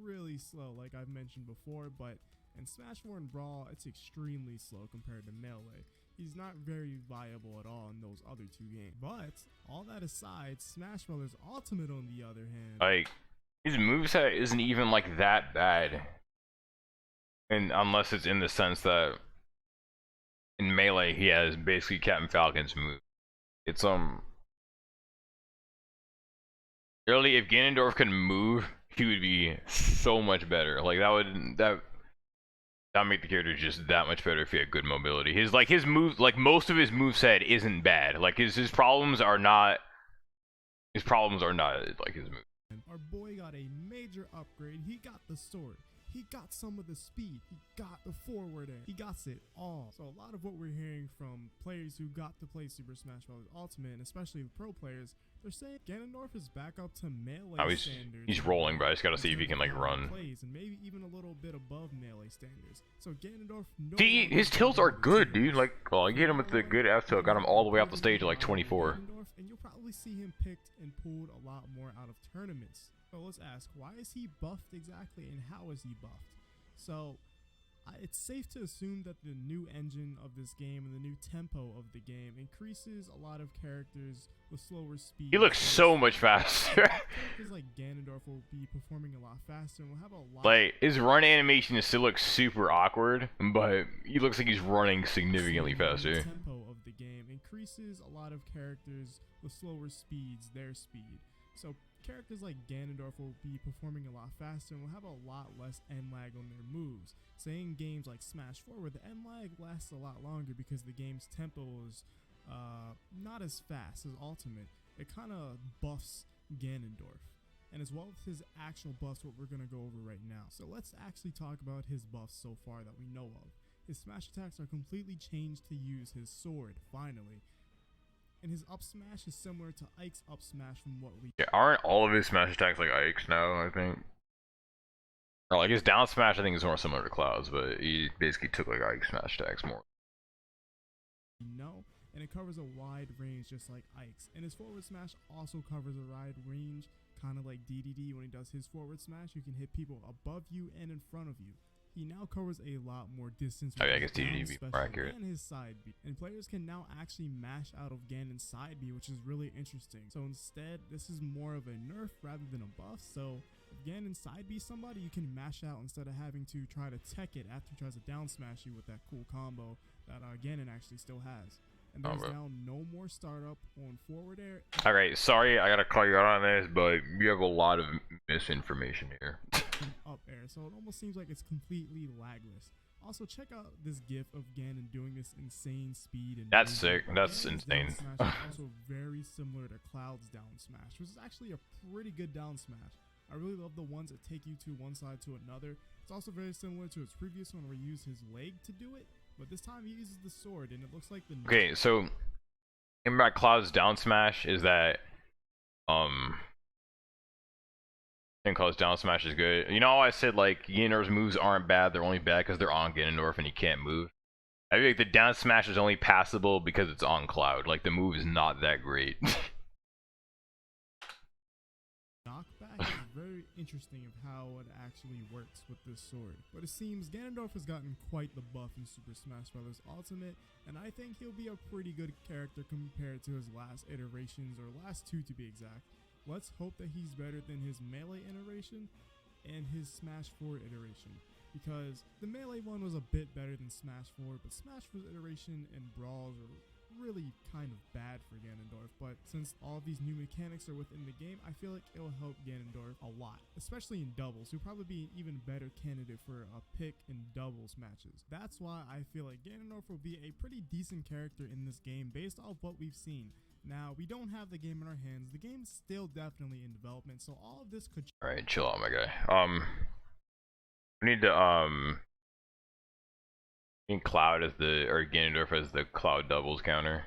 Speaker 21: really slow, like I've mentioned before. But in Smash 4 and Brawl, it's extremely slow compared to Melee. He's not very viable at all in those other two games. But all that aside, Smash Bros. Ultimate, on the other hand,
Speaker 2: Like his moveset isn't even like that bad. And unless it's in the sense that in Melee he has basically Captain Falcon's move. It's really, if Ganondorf could move, he would be so much better. Like that make the character just that much better if he had good mobility. His moves, like most of his moveset isn't bad. Like his problems are not like his move.
Speaker 21: Our boy got a major upgrade. He got the sword. He got some of the speed. He got the forward air. He got it all. So a lot of what we're hearing from players who got to play Super Smash Bros. Ultimate, and especially the pro players, they're saying Ganondorf is back up to Melee standards.
Speaker 2: He's rolling, but I just gotta see if he can like run.
Speaker 21: Plays, and maybe even a little bit above Melee standards. So Ganondorf.
Speaker 2: See, his tilts are good, dude. Like, oh, I get him with the good F tilt. Got him all the way off the stage at like 24.
Speaker 21: And you'll probably see him picked and pulled a lot more out of tournaments. So let's ask, why is he buffed exactly, and how is he buffed? So it's safe to assume that the new engine of this game and the new tempo of the game increases a lot of characters with slower speed.
Speaker 2: He looks so much faster.
Speaker 21: Characters like Ganondorf will be performing a lot faster and will have a lot.
Speaker 2: Like his run animation still looks super awkward, but he looks like he's running significantly faster.
Speaker 21: The tempo of the game increases a lot of characters with slower speeds, their speed. So characters like Ganondorf will be performing a lot faster and will have a lot less end lag on their moves. Say in games like Smash 4, where the end lag lasts a lot longer because the game's tempo is not as fast as Ultimate, it kind of buffs Ganondorf. And as well as his actual buffs, what we're going to go over right now. So let's actually talk about his buffs so far that we know of. His smash attacks are completely changed to use his sword, finally. And his up smash is similar to Ike's up smash from what we...
Speaker 2: Yeah, aren't all of his smash attacks like Ike's now, I think? Or like his down smash I think is more similar to Cloud's, but he basically took like Ike's smash attacks more.
Speaker 21: No, and it covers a wide range just like Ike's. And his forward smash also covers a wide range, kind of like DDD. When he does his forward smash, you can hit people above you and in front of you. He now covers a lot more distance with
Speaker 2: I guess DDD would be more accurate.
Speaker 21: and his side B. And players can now actually mash out of Ganon's side B, which is really interesting. So instead, this is more of a nerf rather than a buff. So if Ganon side B somebody, you can mash out instead of having to try to tech it after he tries to down smash you with that cool combo that Ganon actually still has. and there's now no more startup on forward air.
Speaker 2: Alright, sorry, I gotta call you out on this, but you have a lot of misinformation here.
Speaker 21: Up air, so it almost seems like it's completely lagless. Also, check out this gif of Ganon doing this insane speed and
Speaker 2: That's sick. That's
Speaker 21: Ganon's
Speaker 2: insane.
Speaker 21: down smash is also very similar to Cloud's down smash, which is actually a pretty good down smash. I really love the ones that take you to one side to another. It's also very similar to its previous one where he used his leg to do it, but this time he uses the sword, and it looks like the...
Speaker 2: Okay, so about Cloud's down smash is that I think Cloud's down smash is good. You know how I said like Ganondorf's moves aren't bad, they're only bad because they're on Ganondorf and he can't move? I feel like the down smash is only passable because it's on Cloud. Like the move is not that great.
Speaker 21: Knockback is very interesting of how it actually works with this sword. But it seems Ganondorf has gotten quite the buff in Super Smash Bros. Ultimate, and I think he'll be a pretty good character compared to his last iterations, or last two to be exact. Let's hope that he's better than his Melee iteration and his Smash 4 iteration, because the Melee one was a bit better than Smash 4, but Smash 4's iteration and brawls are really kind of bad for Ganondorf. But since all these new mechanics are within the game, I feel like it'll help Ganondorf a lot, especially in doubles. He'll probably be an even better candidate for a pick in doubles matches. That's why I feel like Ganondorf will be a pretty decent character in this game based off what we've seen. Now, we don't have the game in our hands. The game's still definitely in development, so all of this could...
Speaker 2: Alright, chill out, my guy. We need to, I think Cloud as the, or Ganondorf as the Cloud doubles counter.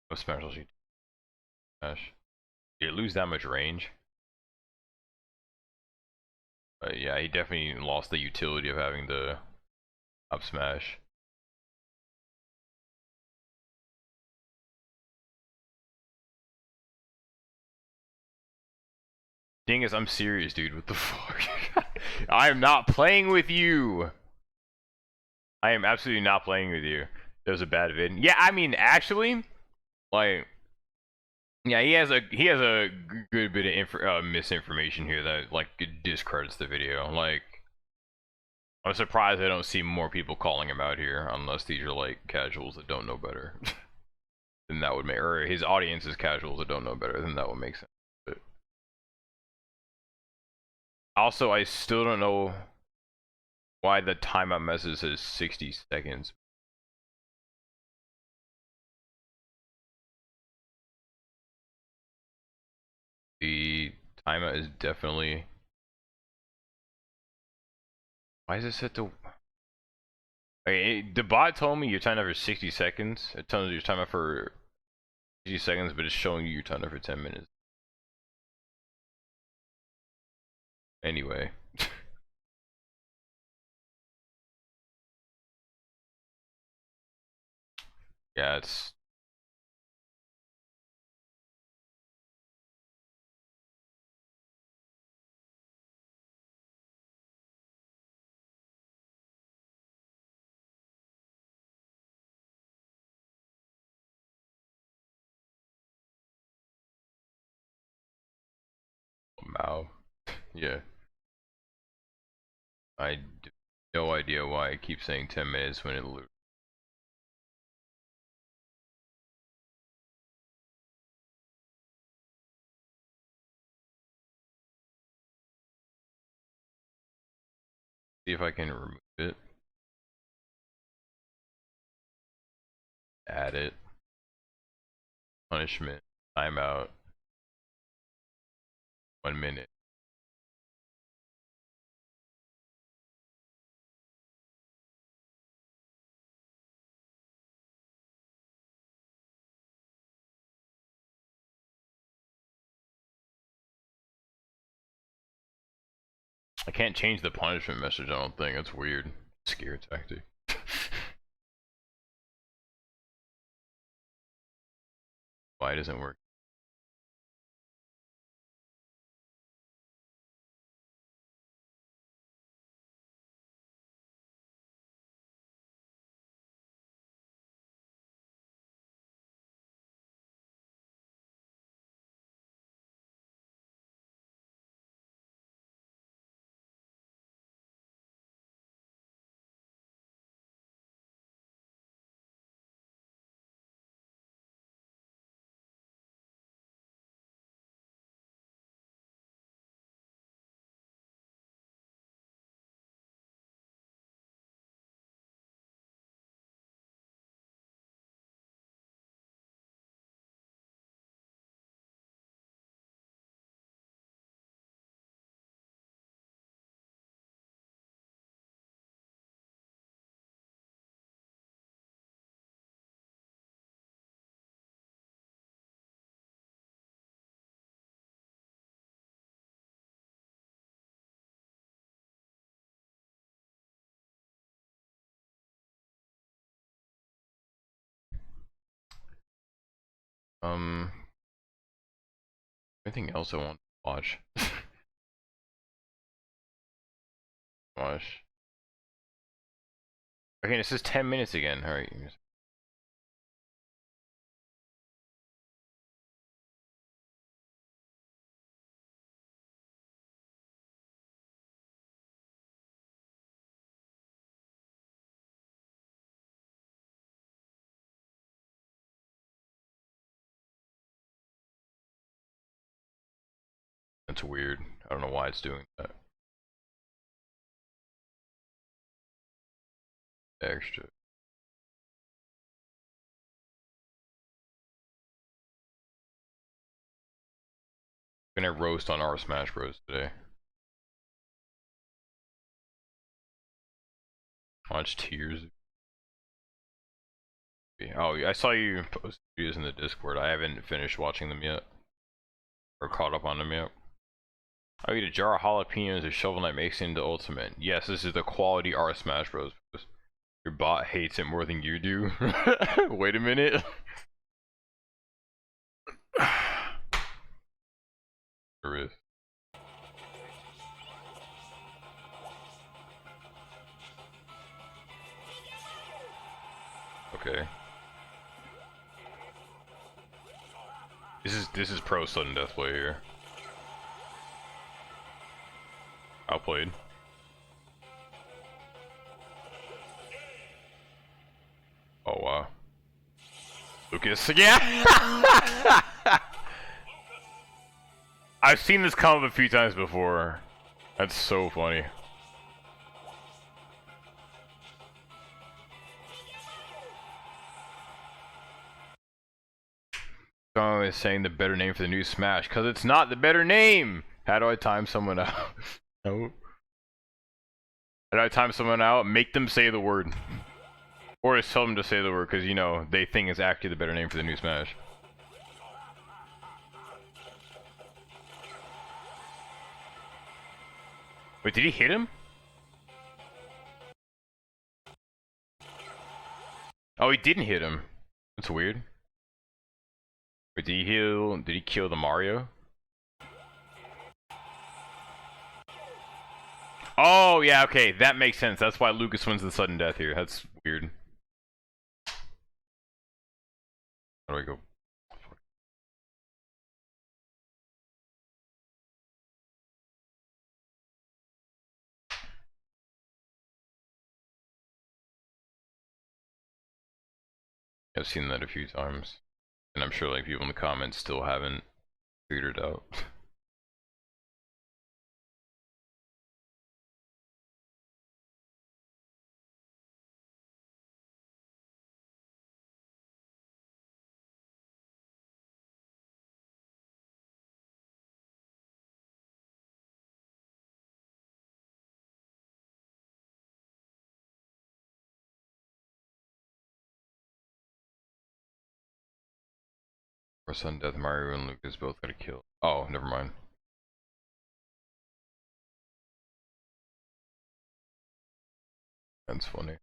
Speaker 2: What special she Smash? Did he lose that much range? But yeah, he definitely lost the utility of having the up smash. Thing is, I'm serious, dude. What the fuck? I am not playing with you. I am absolutely not playing with you. That was a bad vid. Yeah, I mean, actually, like, yeah, he has a good bit of misinformation here that like discredits the video. Like, I'm surprised I don't see more people calling him out here, unless these are like casuals that don't know better. Then that would make, or his audience is casuals that don't know better. Then that would make sense. But also, I still don't know why the timeout message says 60 seconds. The timeout is definitely... Why is it set to... Okay, the bot told me your timer for 60 seconds. It tells you your timer for 60 seconds, but it's showing you your timer for 10 minutes. Anyway. Yeah, it's... Mao. Yeah. I have no idea why I keep saying 10 minutes when it loses. See if I can remove it. Add it. Punishment. Timeout. 1 minute. I can't change the punishment message, I don't think. That's weird. Scare tactic. Why doesn't work? Anything else I want to watch? Watch. Okay, this is 10 minutes again. All right. That's weird. I don't know why it's doing that. Extra. Gonna roast on our Smash Bros today. Watch Tears. Oh, yeah, I saw you post videos in the Discord. I haven't finished watching them yet. Or caught up on them yet. I eat a jar of jalapenos a Shovel Knight makes it into Ultimate. Yes, this is the quality R Smash Bros. Your bot hates it more than you do. Wait a minute. There is. Okay. This is pro sudden death play here. Outplayed. Oh wow. Lucas, yeah. I've seen this come up a few times before. That's so funny. Someone is saying the better name for the new Smash, because it's not the better name! How do I time someone out? No. How do I time someone out? Make them say the word. Or just tell them to say the word, because, you know, they think it's actually the better name for the new Smash. Wait, did he hit him? Oh, he didn't hit him. That's weird. Wait, did he kill the Mario? Oh, yeah, okay, that makes sense. That's why Lucas wins the sudden death here. That's weird. How do I go? I've seen that a few times. And I'm sure like people in the comments still haven't figured it out. Or Sudden Death, Mario and Lucas both got a kill. Oh, never mind. That's funny.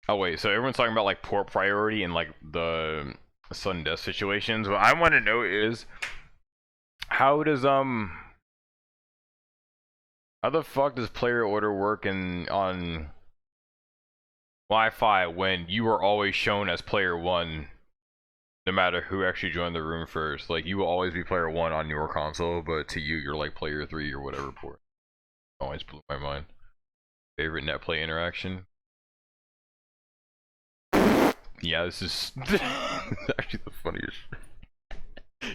Speaker 2: Oh wait, so everyone's talking about like port priority and like the sudden death situations. What I want to know is how the fuck does player order work on Wi-Fi when you are always shown as player 1 no matter who actually joined the room first? Like you will always be player 1 on your console, but to you you're like player 3 or whatever port. Always blew my mind. Favorite net play interaction? Yeah, this is actually the funniest.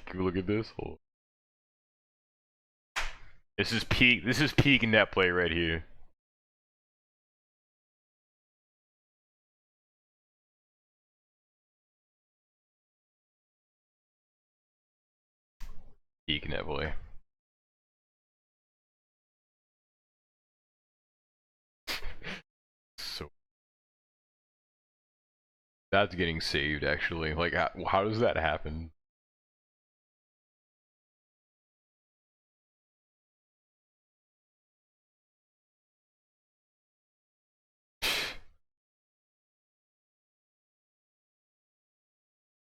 Speaker 2: Can we look at this? Hold on. This is peak net play right here. Peak net play. So that's getting saved actually. Like how does that happen?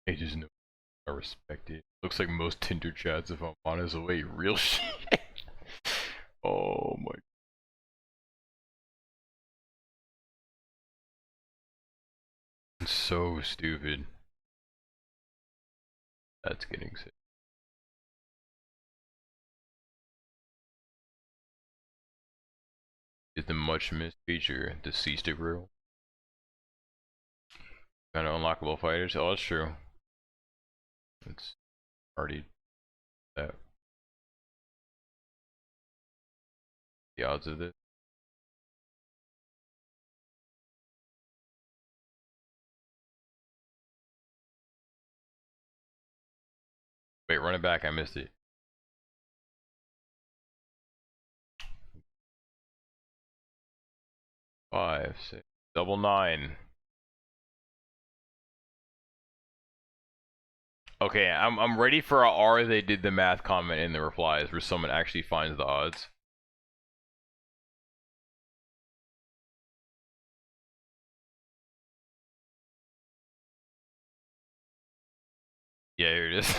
Speaker 2: Hey, just no, I respect it. Looks like most Tinder chats if I'm honest away real shit. Oh my. So stupid. That's getting sick. Is the much missed feature the C-stick rule? Kind of unlockable fighters? Oh, that's true. It's already that. The odds of this. Wait, run it back. I missed it. 5, 6, double 9. Okay, I'm ready for a R they did the math comment in the replies where someone actually finds the odds. Yeah, here it is.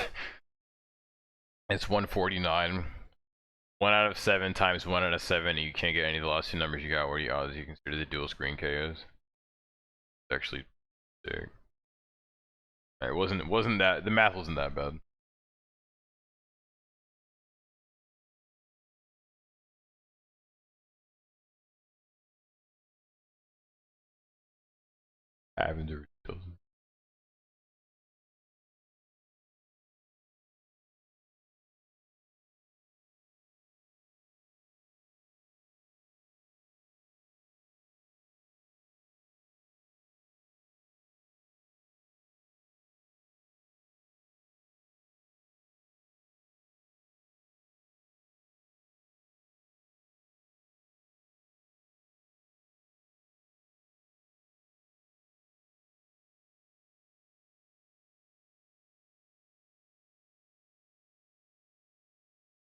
Speaker 2: It's 149. 1 out of 7 times 1 out of 7. You can't get any of the last two numbers you got. What are the odds you consider the dual screen KOs? It's actually sick. It wasn't that the math wasn't that bad. Lavender doesn't.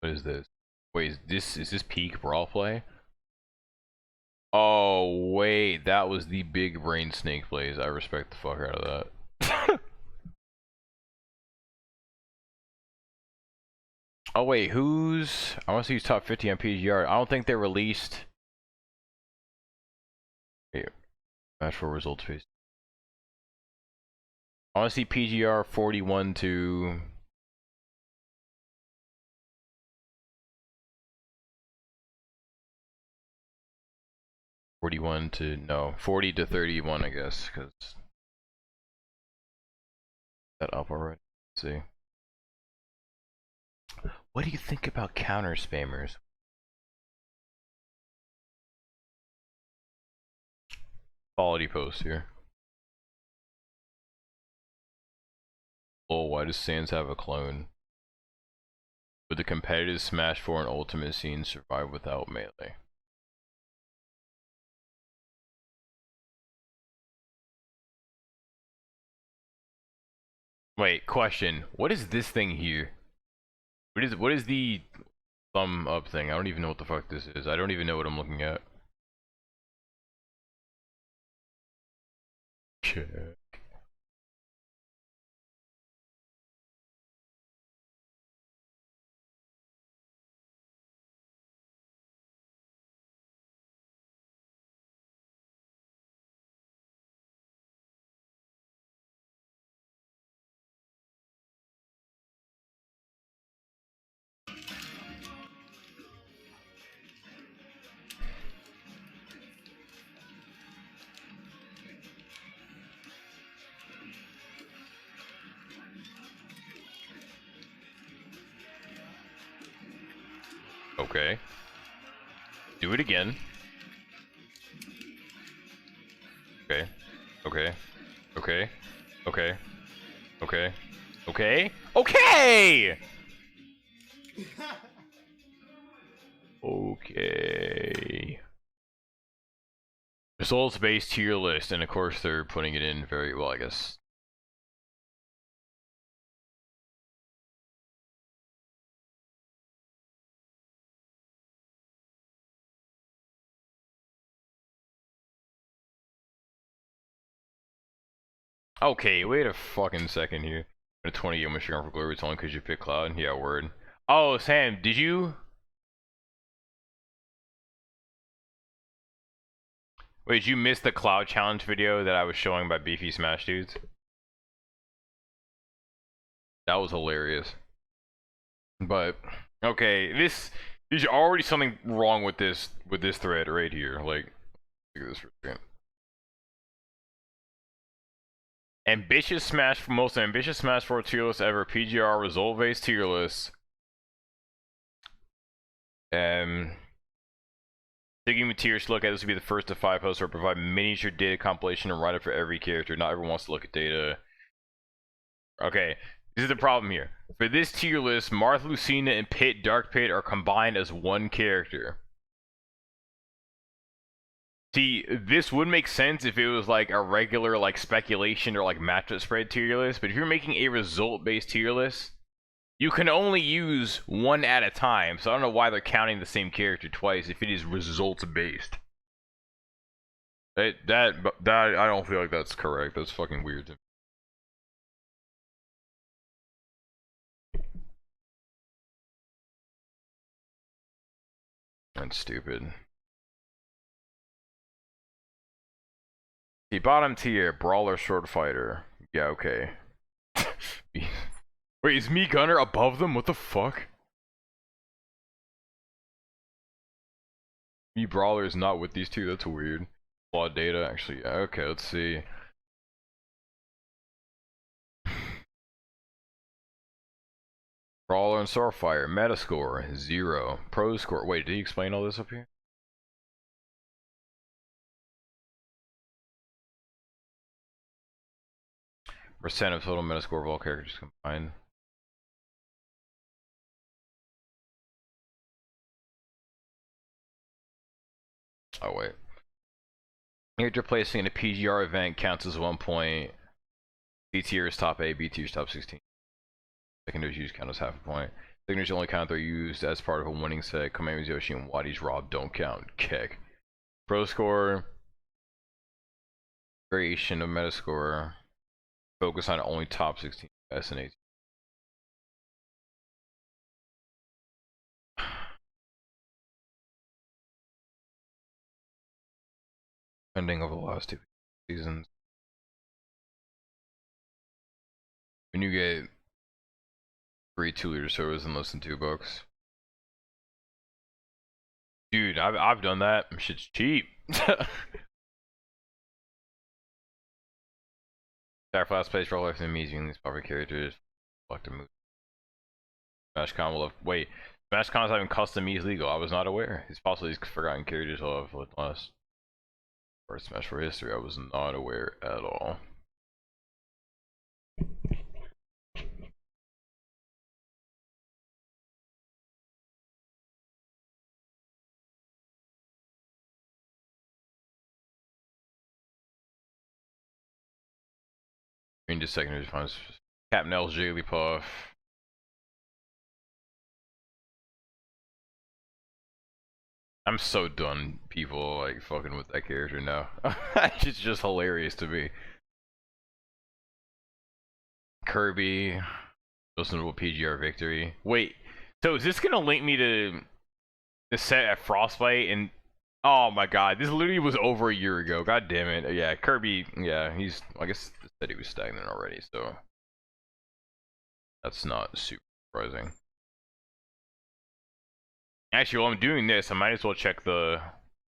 Speaker 2: What is this? Wait, is this peak brawl play? Oh wait, that was the big brain snake plays. I respect the fuck out of that. Oh wait, who's? I want to see who's top 50 on PGR. I don't think they released. Wait, match for results phase. I want to see PGR 41 to. No, 40 to 31, I guess, because that up already. Let's see. What do you think about counter spammers? Quality post here. Oh, why does Sans have a clone? Would the competitive Smash 4 and Ultimate scene survive without melee? Wait, question. What is this thing here? What is the thumb up thing? I don't even know what the fuck this is. I don't even know what I'm looking at. Check. Okay. Do it again. Okay. Okay. Okay. Okay. Okay. Okay. Okay! Okay. Results based tier list, and of course they're putting it in very well, I guess. Okay, wait a fucking second here. A 20 game machine for glory, it's only because you picked Cloud. Yeah, word. Oh, Sam, did you? Wait, did you miss the Cloud challenge video that I was showing by Beefy Smash Dudes? That was hilarious. But okay, there's already something wrong with this thread right here. Like, look at this for a second. Most ambitious Smash 4 tier list ever. PGR result based tier list. Digging materials to look at, this would be the first of 5 posts or provide miniature data compilation and write it for every character. Not everyone wants to look at data. Okay, this is the problem here. For this tier list, Marth, Lucina, and Pit Dark Pit are combined as one character. See, this would make sense if it was like a regular like speculation or like matchup spread tier list, but if you're making a result based tier list, you can only use one at a time, so I don't know why they're counting the same character twice if it is results based. That I don't feel like that's correct. That's fucking weird to me. That's stupid. The bottom tier, Brawler Sword Fighter. Yeah, okay. Wait, is me Gunner above them? What the fuck? Me Brawler is not with these two, that's weird. Flawed data, actually, yeah, okay, let's see. Brawler and Starfire, Metascore, 0. Pro score, wait, did he explain all this up here? Percent of total Metascore of all characters combined. Oh wait. Character placing in a PGR event counts as 1 point. C tier is top 8, B tier is top 16. Secondaries used count as half a point. Secondaries only count if they're used as part of a winning set. Kamehameha's Yoshi and Wadi's Rob don't count. Keck. Pro score. Variation of Metascore. Focus on only top 16 S and 8. Ending over the last 2 seasons. When you get 3 2-liter servers in less than $2. Dude, I've done that. Shit's cheap. Sacrifice plays for all life and using these popular characters. Select a move. SmashCon will have. Wait, SmashCon is having custom Mii's legal. I was not aware. It's possible these forgotten characters will have less. First Smash for history, I was not aware at all. In just secondary finds Capnell's Jigglypuff. I'm so done people like fucking with that character now. It's just hilarious to me. Kirby, listen to PGR victory. Wait, so is this gonna link me to the set at Frostbite? And oh my god, this literally was over a year ago. God damn it. Yeah, Kirby, yeah, he's, I guess said he was stagnant already, so that's not super surprising. Actually, while I'm doing this, I might as well check the, I'm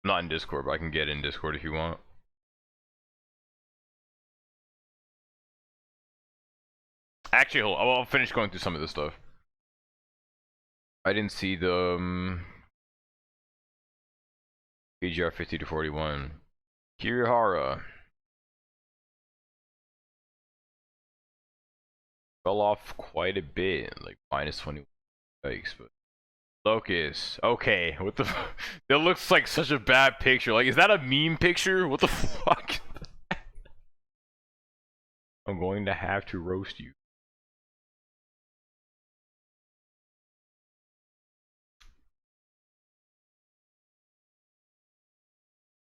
Speaker 2: not in Discord, but I can get in Discord if you want. Actually, I'll finish going through some of this stuff. I didn't see the PGR 50 to 41. Kirihara fell off quite a bit, like minus 20 likes, but Locust. Okay, what the that looks like such a bad picture. Like, is that a meme picture? What the fuck? I'm going to have to roast you.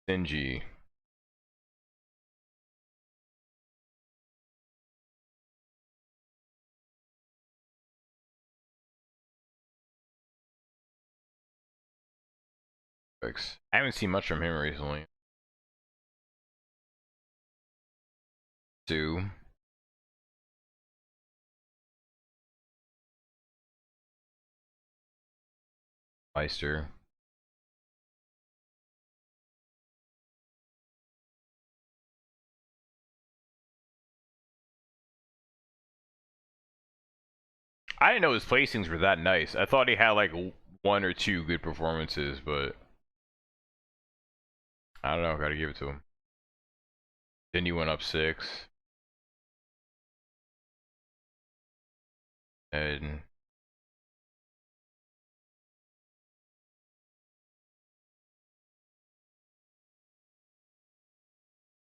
Speaker 2: Sinji. I haven't seen much from him recently. 2. Meister. I didn't know his placings were that nice. I thought he had like 1 or 2 good performances, but I don't know. Gotta give it to him. Then he went up 6. And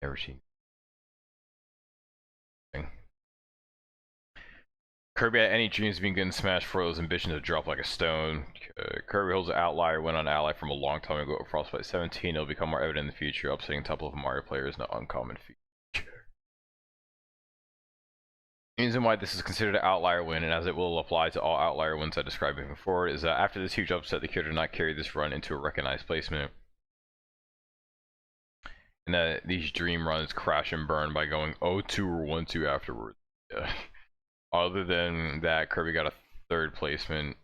Speaker 2: never seen. Kirby had any dreams of being good in Smash 4, those ambitions have dropped like a stone. Kirby holds an outlier win on Ally from a long time ago at Frostbite 17. It'll become more evident in the future. Upsetting top level Mario players is an uncommon feature. The reason why this is considered an outlier win, and as it will apply to all outlier wins I described moving forward, is that after this huge upset, the character did not carry this run into a recognized placement. And that these dream runs crash and burn by going 0-2 or 1-2 afterwards. Yeah. Other than that, Kirby got a 3rd placement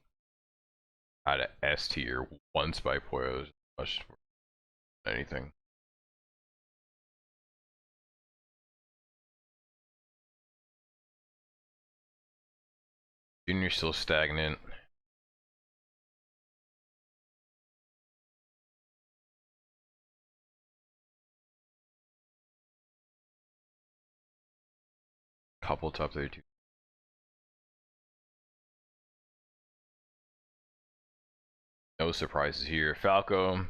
Speaker 2: out of S tier once by Poyo. Much anything. Junior's still stagnant. Couple top 32. No surprises here. Falco,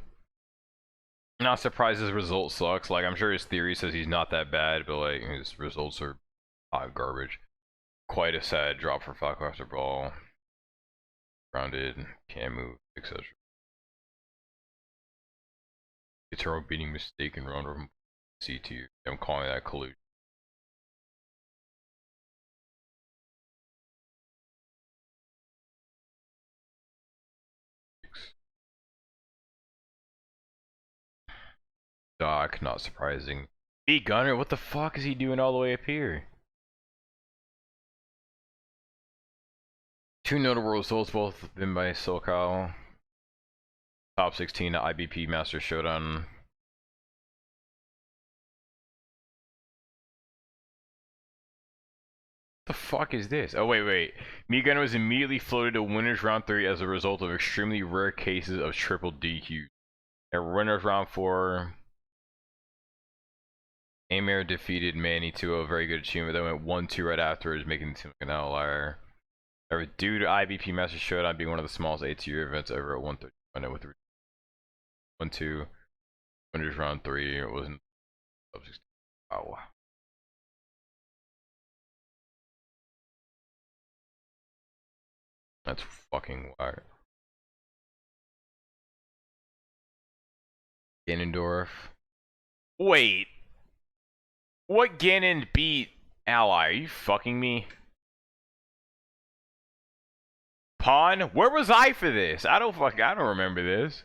Speaker 2: not surprised his result sucks. Like, I'm sure his theory says he's not that bad, but like his results are hot garbage. Quite a sad drop for Falco after Brawl. Grounded, can't move, etc. Eternal beating mistake and run from C tier. I'm calling that collusion. Doc, not surprising. B Gunner, what the fuck is he doing all the way up here? 2 notable results, both been by SoCal. Top 16 at IBP Master Showdown. The fuck is this? Oh wait. Gunner was immediately floated to winners round 3 as a result of extremely rare cases of triple DQ. At winners round 4, Amir defeated Manny to a very good achievement. They went 1-2 right afterwards, making it seem like an outlier. Due to IBP Master Showdown being one of the smallest A-tier events ever at 130 with 1-2 winners round 3. It wasn't top 16. Oh. That's fucking whack. Ganondorf. Wait. What Ganon beat Ally? Are you fucking me? Pawn? Where was I for this? I don't remember this.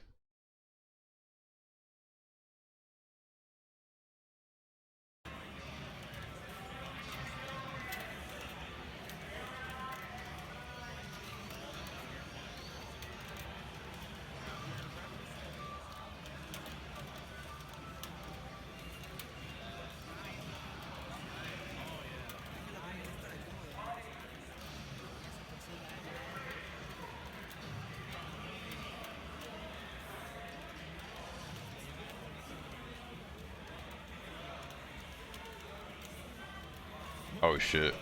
Speaker 2: Oh shit.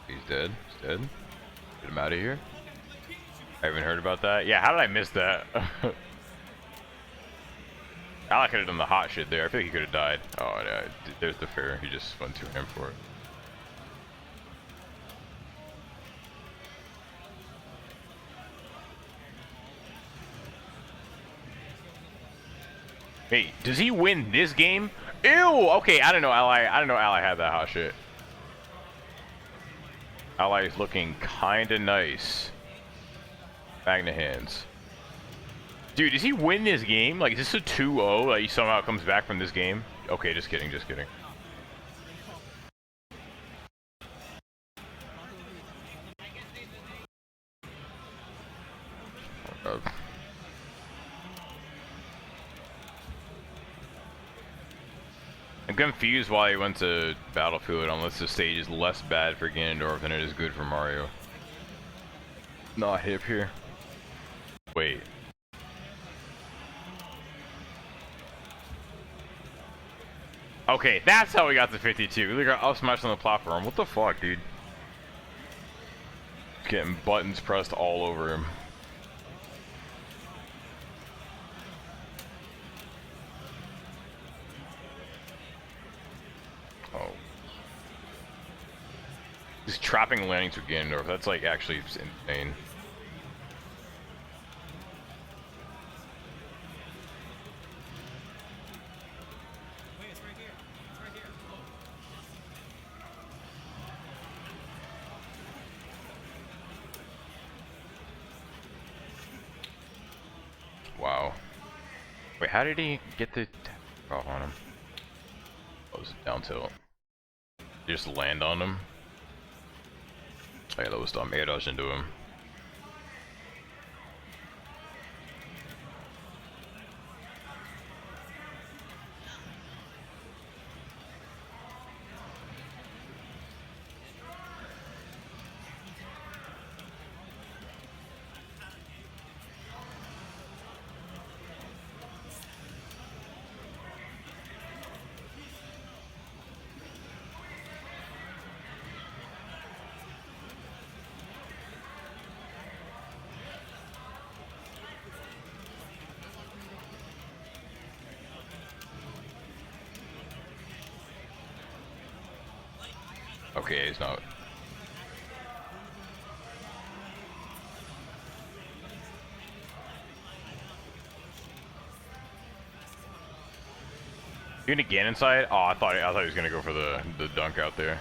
Speaker 2: He's dead. He's dead. Get him out of here. I haven't heard about that. Yeah, how did I miss that? Alec could have done the hot shit there. I feel like he could have died. Oh, yeah. There's the fair. He just went to him for it. Hey, does he win this game? Ew! Okay, I don't know Ally. I don't know Ally had that hot shit. Ally's looking kinda nice. Magna hands. Dude, does he win this game? Like, is this a 2-0? Like, he somehow comes back from this game? Okay, just kidding, just kidding. I'm confused why he went to Battlefield unless the stage is less bad for Ganondorf than it is good for Mario. Not hip here. Wait. Okay, that's how we got to 52. Look at up smash on the platform. What the fuck, dude? Getting buttons pressed all over him. Oh. He's trapping landings with Ganondorf. That's like actually insane. Wow. Wait, how did he get the off on him? Oh, it was down tilt. You just land on him? Oh yeah, that was dumb. Air dodge into him. Okay, he's not. You gonna get inside? Oh, I thought he was gonna go for the dunk out there.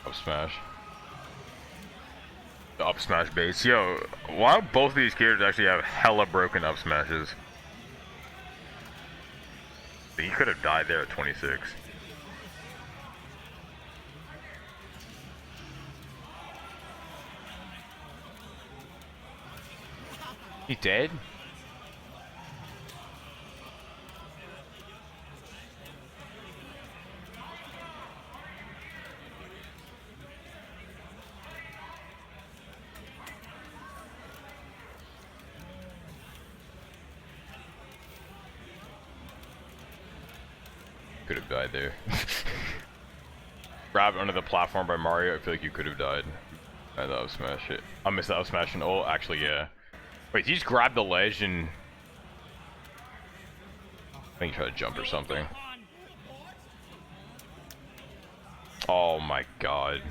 Speaker 2: Up smash. The up smash base. Yo, why do both of these characters actually have hella broken up smashes? He could have died there at 26. He dead? Could have died there. Grab under the platform by Mario, I feel like you could have died. I thought I was smash it. I missed that, I was smashing. Oh, actually, yeah. Wait, he just grabbed the ledge and... I think he tried to jump or something. Oh my god.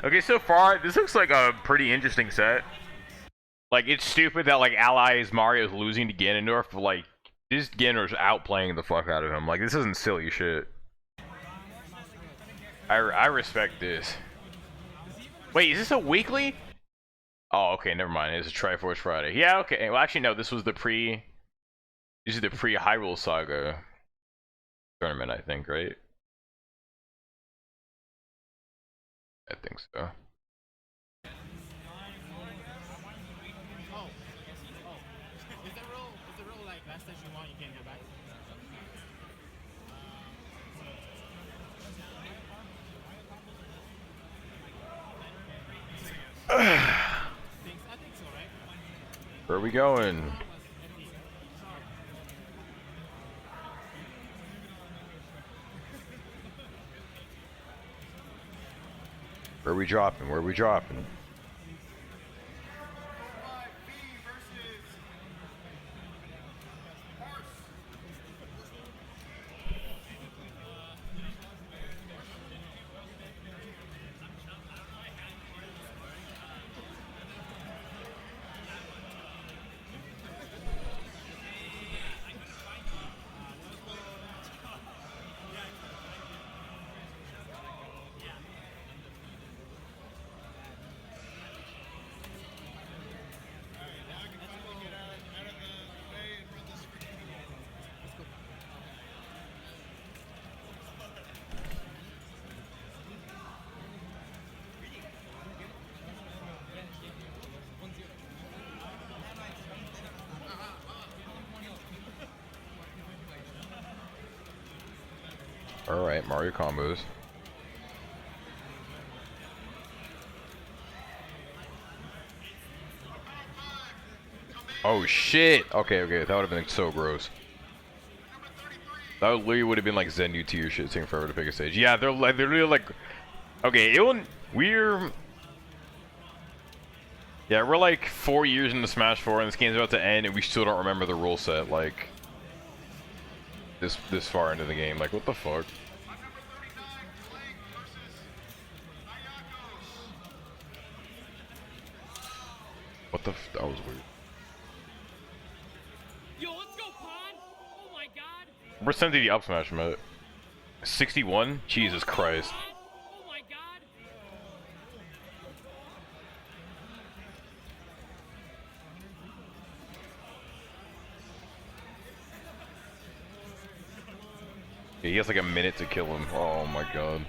Speaker 2: Okay, so far, this looks like a pretty interesting set. Like, it's stupid that, like, Allies Mario's losing to Ganondorf, but, like, this Ganondorf's outplaying the fuck out of him. Like, this isn't silly shit. I respect this. Wait, is this a weekly? Oh, okay, never mind. It's a Triforce Friday. Yeah, okay. Well, actually, no. This was the pre... This is the pre-Hyrule Saga tournament, I think, right? I think so. Where are we going? Where are we dropping? Where are we dropping? Alright, Mario combos. Oh shit! Okay, okay, that would have been so gross. That literally would have been like Zendu tier shit, taking forever to pick a stage. Yeah, they're really like, okay, we're yeah, we're like 4 years into Smash 4, and this game's about to end, and we still don't remember the rule set like this far into the game. Like, what the fuck? What the? That was weird.
Speaker 9: Yo, let's go, Pond! Oh my god!
Speaker 2: We're sent to the up smash mode. 61? Jesus Christ.
Speaker 9: Oh my god!
Speaker 2: Yeah, he has like a minute to kill him. Oh my god.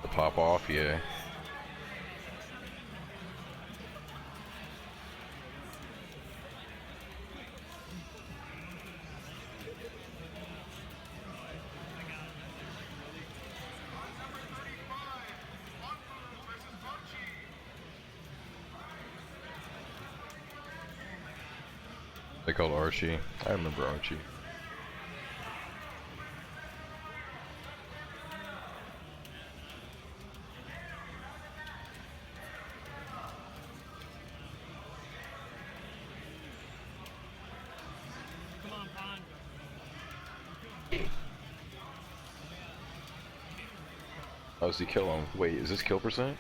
Speaker 2: The pop off, yeah. They called Archie. I remember Archie.
Speaker 9: Come on, Pond.
Speaker 2: How does he kill him? Wait, is this kill percent?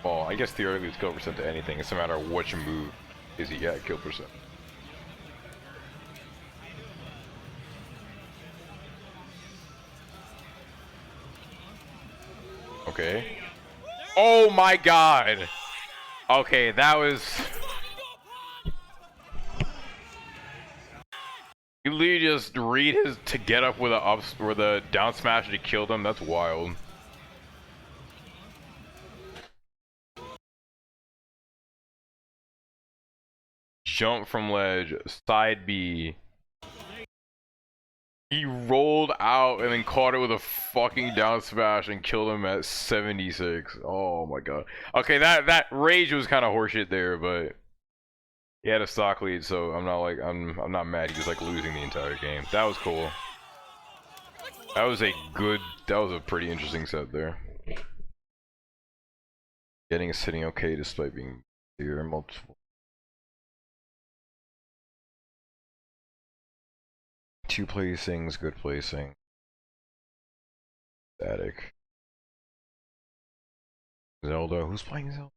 Speaker 2: Well, I guess theoretically it's kill percent to anything. It's no matter which move is he at kill percent. Okay. Oh my god! Okay, that was... You literally just read his to get up with a down smash and he killed him. That's wild. Jump from ledge, side B. He rolled out and then caught it with a fucking down smash and killed him at 76. Oh my god. Okay, that rage was kind of horseshit there, but he had a stock lead, so I'm not mad. He was like losing the entire game. That was cool. That was a pretty interesting set there. Getting is sitting okay despite being here multiple. 2 placings, good placing. Static. Zelda, who's playing Zelda?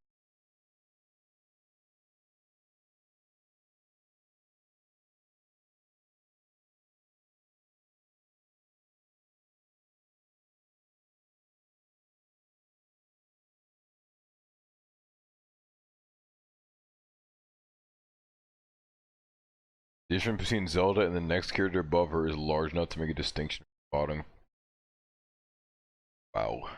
Speaker 2: The difference between Zelda and the next character above her is large enough to make a distinction from bottom. Wow.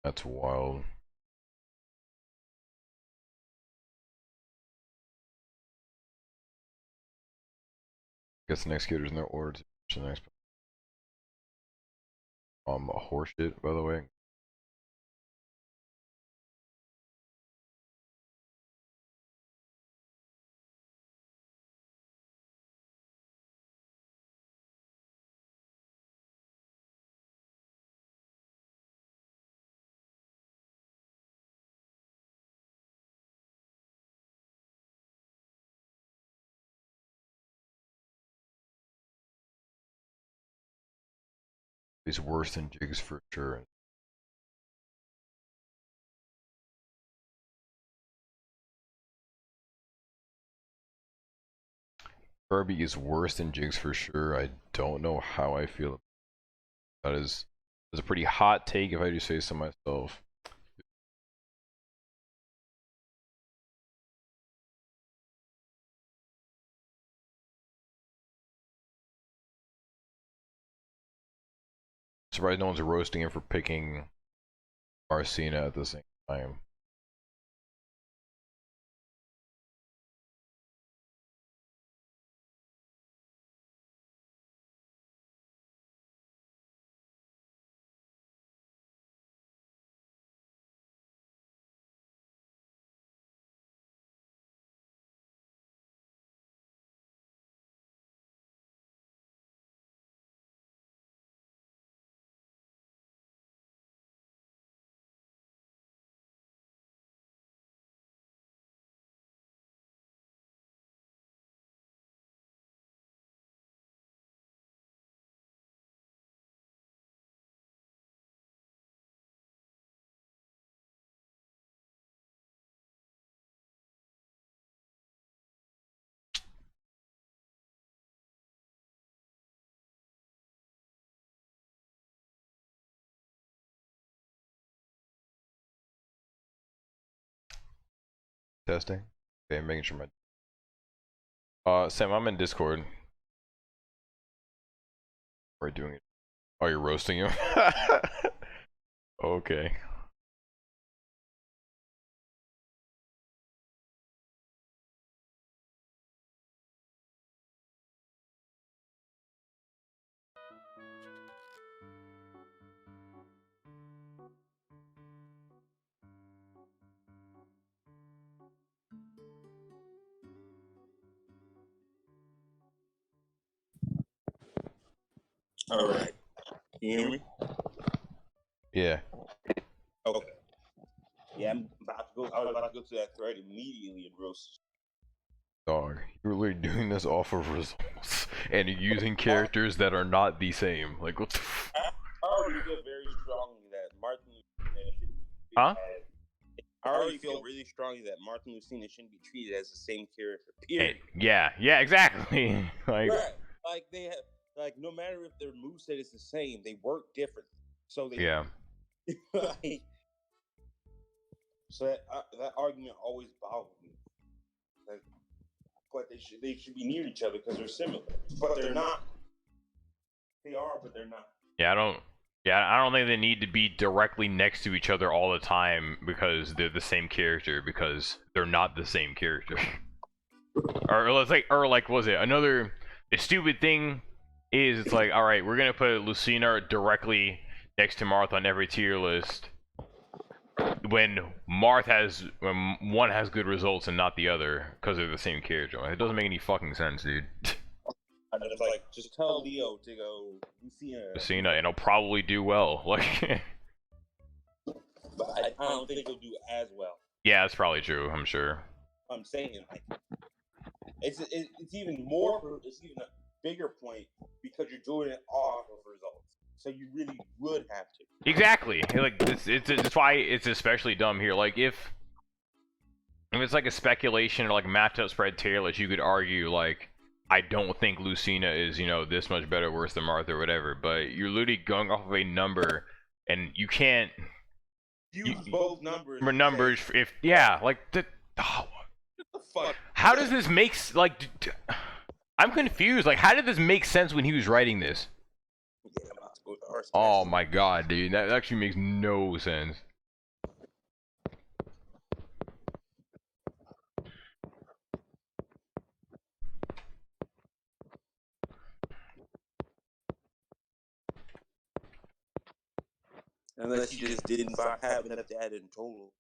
Speaker 2: That's wild. Guess the next character's in their order to the next. Horseshit, by the way. He's worse than Jigs for sure. Kirby is worse than Jigs for sure. I don't know how I feel. That's a pretty hot take if I do say so myself. Surprised no one's roasting him for picking Marcina at the same time. Testing. Okay, making sure my Sam, I'm in Discord. We're doing it. Oh, you're roasting him? Okay.
Speaker 10: All right. Can you hear me?
Speaker 2: Yeah.
Speaker 10: Okay. Yeah, I'm about to go. I was about to go to that thread immediately and roast.
Speaker 2: Dog, you're literally doing this off of results and you're using characters that are not the same. Like, what the f—
Speaker 10: I already feel very strongly that Martin Lucina should be
Speaker 2: Huh?
Speaker 10: I already feel really strongly that Martin Lucina shouldn't be treated as the same character. Period.
Speaker 2: Yeah, exactly. Like,
Speaker 10: right. Like they have, like no matter if their moveset is the same, they work different. So they
Speaker 2: yeah.
Speaker 10: like, so that argument always bothered me. Like, but they should be near each other because they're similar, but they're not. They are, but they're not.
Speaker 2: Yeah, I don't think they need to be directly next to each other all the time because they're the same character, because they're not the same character. or like was it another the stupid thing is it's like, all right, we're gonna put Lucina directly next to Marth on every tier list when one has good results and not the other because they're the same character. It doesn't make any fucking sense, dude.
Speaker 10: And it's like, just tell Leo to go
Speaker 2: Lucina, and he'll probably do well. Like,
Speaker 10: but I don't think he'll do as well.
Speaker 2: yeah, that's probably true. I'm sure.
Speaker 10: I'm saying, like, it's even more. It's even a bigger point because you're doing it off of results. So you really would have to.
Speaker 2: Exactly. Like, it's why it's especially dumb here. Like, if it's like a speculation or like matchup spread tier list, you could argue like, I don't think Lucina is, this much better, worse than Martha or whatever. But you're literally going off of a number, and you can't
Speaker 10: use both numbers.
Speaker 2: Numbers, if like the. Oh,
Speaker 10: what the fuck?
Speaker 2: How does this make I'm confused. Like, how did this make sense when he was writing this?
Speaker 10: Yeah, I'm about to go to
Speaker 2: Oh my god, dude, that actually makes no sense.
Speaker 10: Unless you just didn't have enough data in total,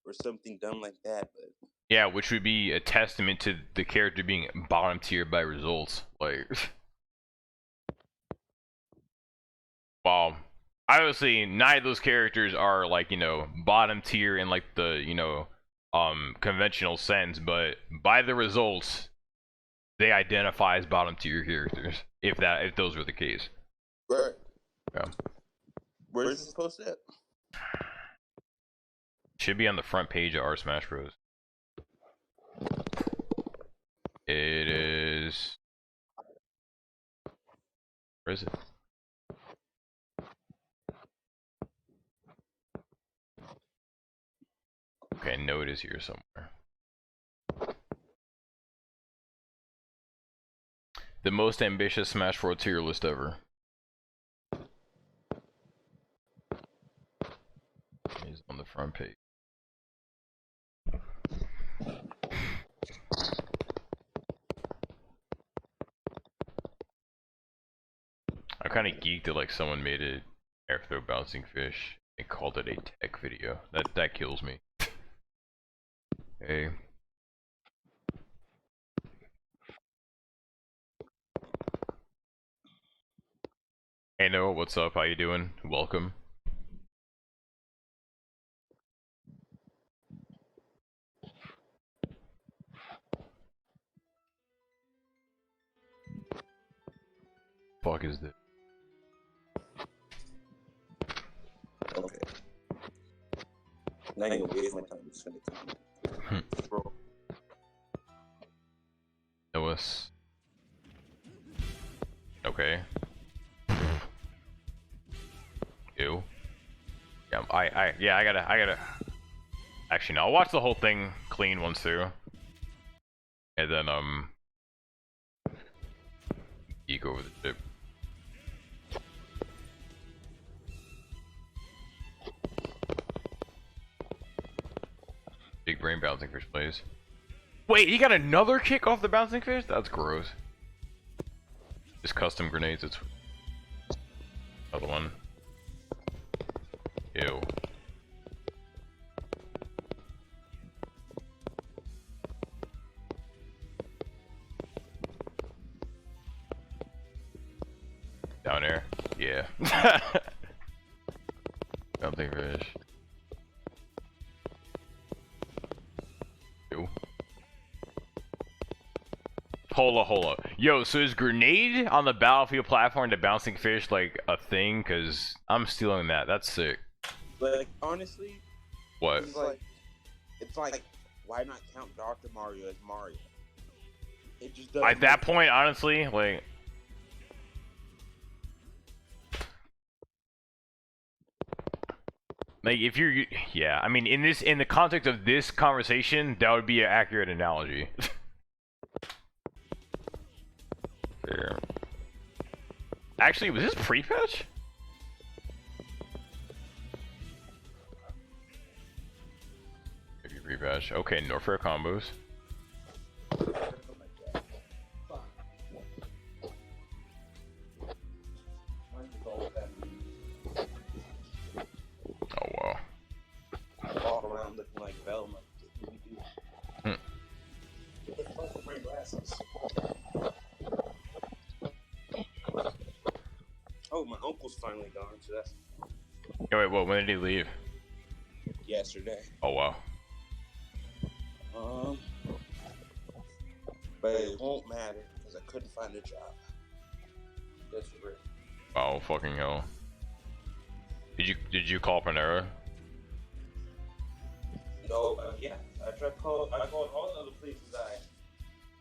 Speaker 10: or something dumb like that. But
Speaker 2: yeah, which would be a testament to the character being bottom tier by results. Like, well, obviously, neither of those characters are like, bottom tier in like the, conventional sense, but by the results, they identify as bottom tier characters, if those were the case.
Speaker 10: Right.
Speaker 2: Yeah.
Speaker 10: Where is this posted at?
Speaker 2: Should be on the front page of R Smash Bros. It is. Where is it? Okay, no, it is here somewhere. The most ambitious Smash 4 tier list ever. the front page. I kind of geeked that like someone made a air throw bouncing fish and called it a tech video. That kills me. Hey. Hey Noah, what's up? How you doing? Welcome. Fuck is this?
Speaker 10: Okay. Now you're gonna waste my time just send it to me. Bro.
Speaker 2: Noah's. Okay. Ew. Yeah, I gotta. Actually, no, I'll watch the whole thing clean once through. And then, geek over the chip. Big brain bouncing fish plays. Wait, he got another kick off the bouncing fish? That's gross. Just custom grenades, it's... Another one. Ew. Down air? Yeah. Bouncing fish. Ew. Hola. Yo, so is grenade on the battlefield platform to bouncing fish like a thing? Cause I'm stealing that. That's sick.
Speaker 10: Like honestly,
Speaker 2: What?
Speaker 10: It's like why not count Dr. Mario as Mario? It just doesn't.
Speaker 2: At that point, honestly, like. Like if you're, yeah, I mean, in the context of this conversation, that would be an accurate analogy. Fair. Actually, was this pre-patch? Maybe pre-patch. Okay, no fair combos. Oh wow.
Speaker 10: Walk around looking like Velma. Get the fuck with my glasses. Oh, my uncle's finally gone, so that's
Speaker 2: Oh wait, what? When did he leave?
Speaker 10: yesterday.
Speaker 2: Oh wow.
Speaker 10: But it won't matter because I couldn't find a job. That's real.
Speaker 2: Oh fucking hell. Did you call Panera?
Speaker 10: No, yeah. I called all the other places I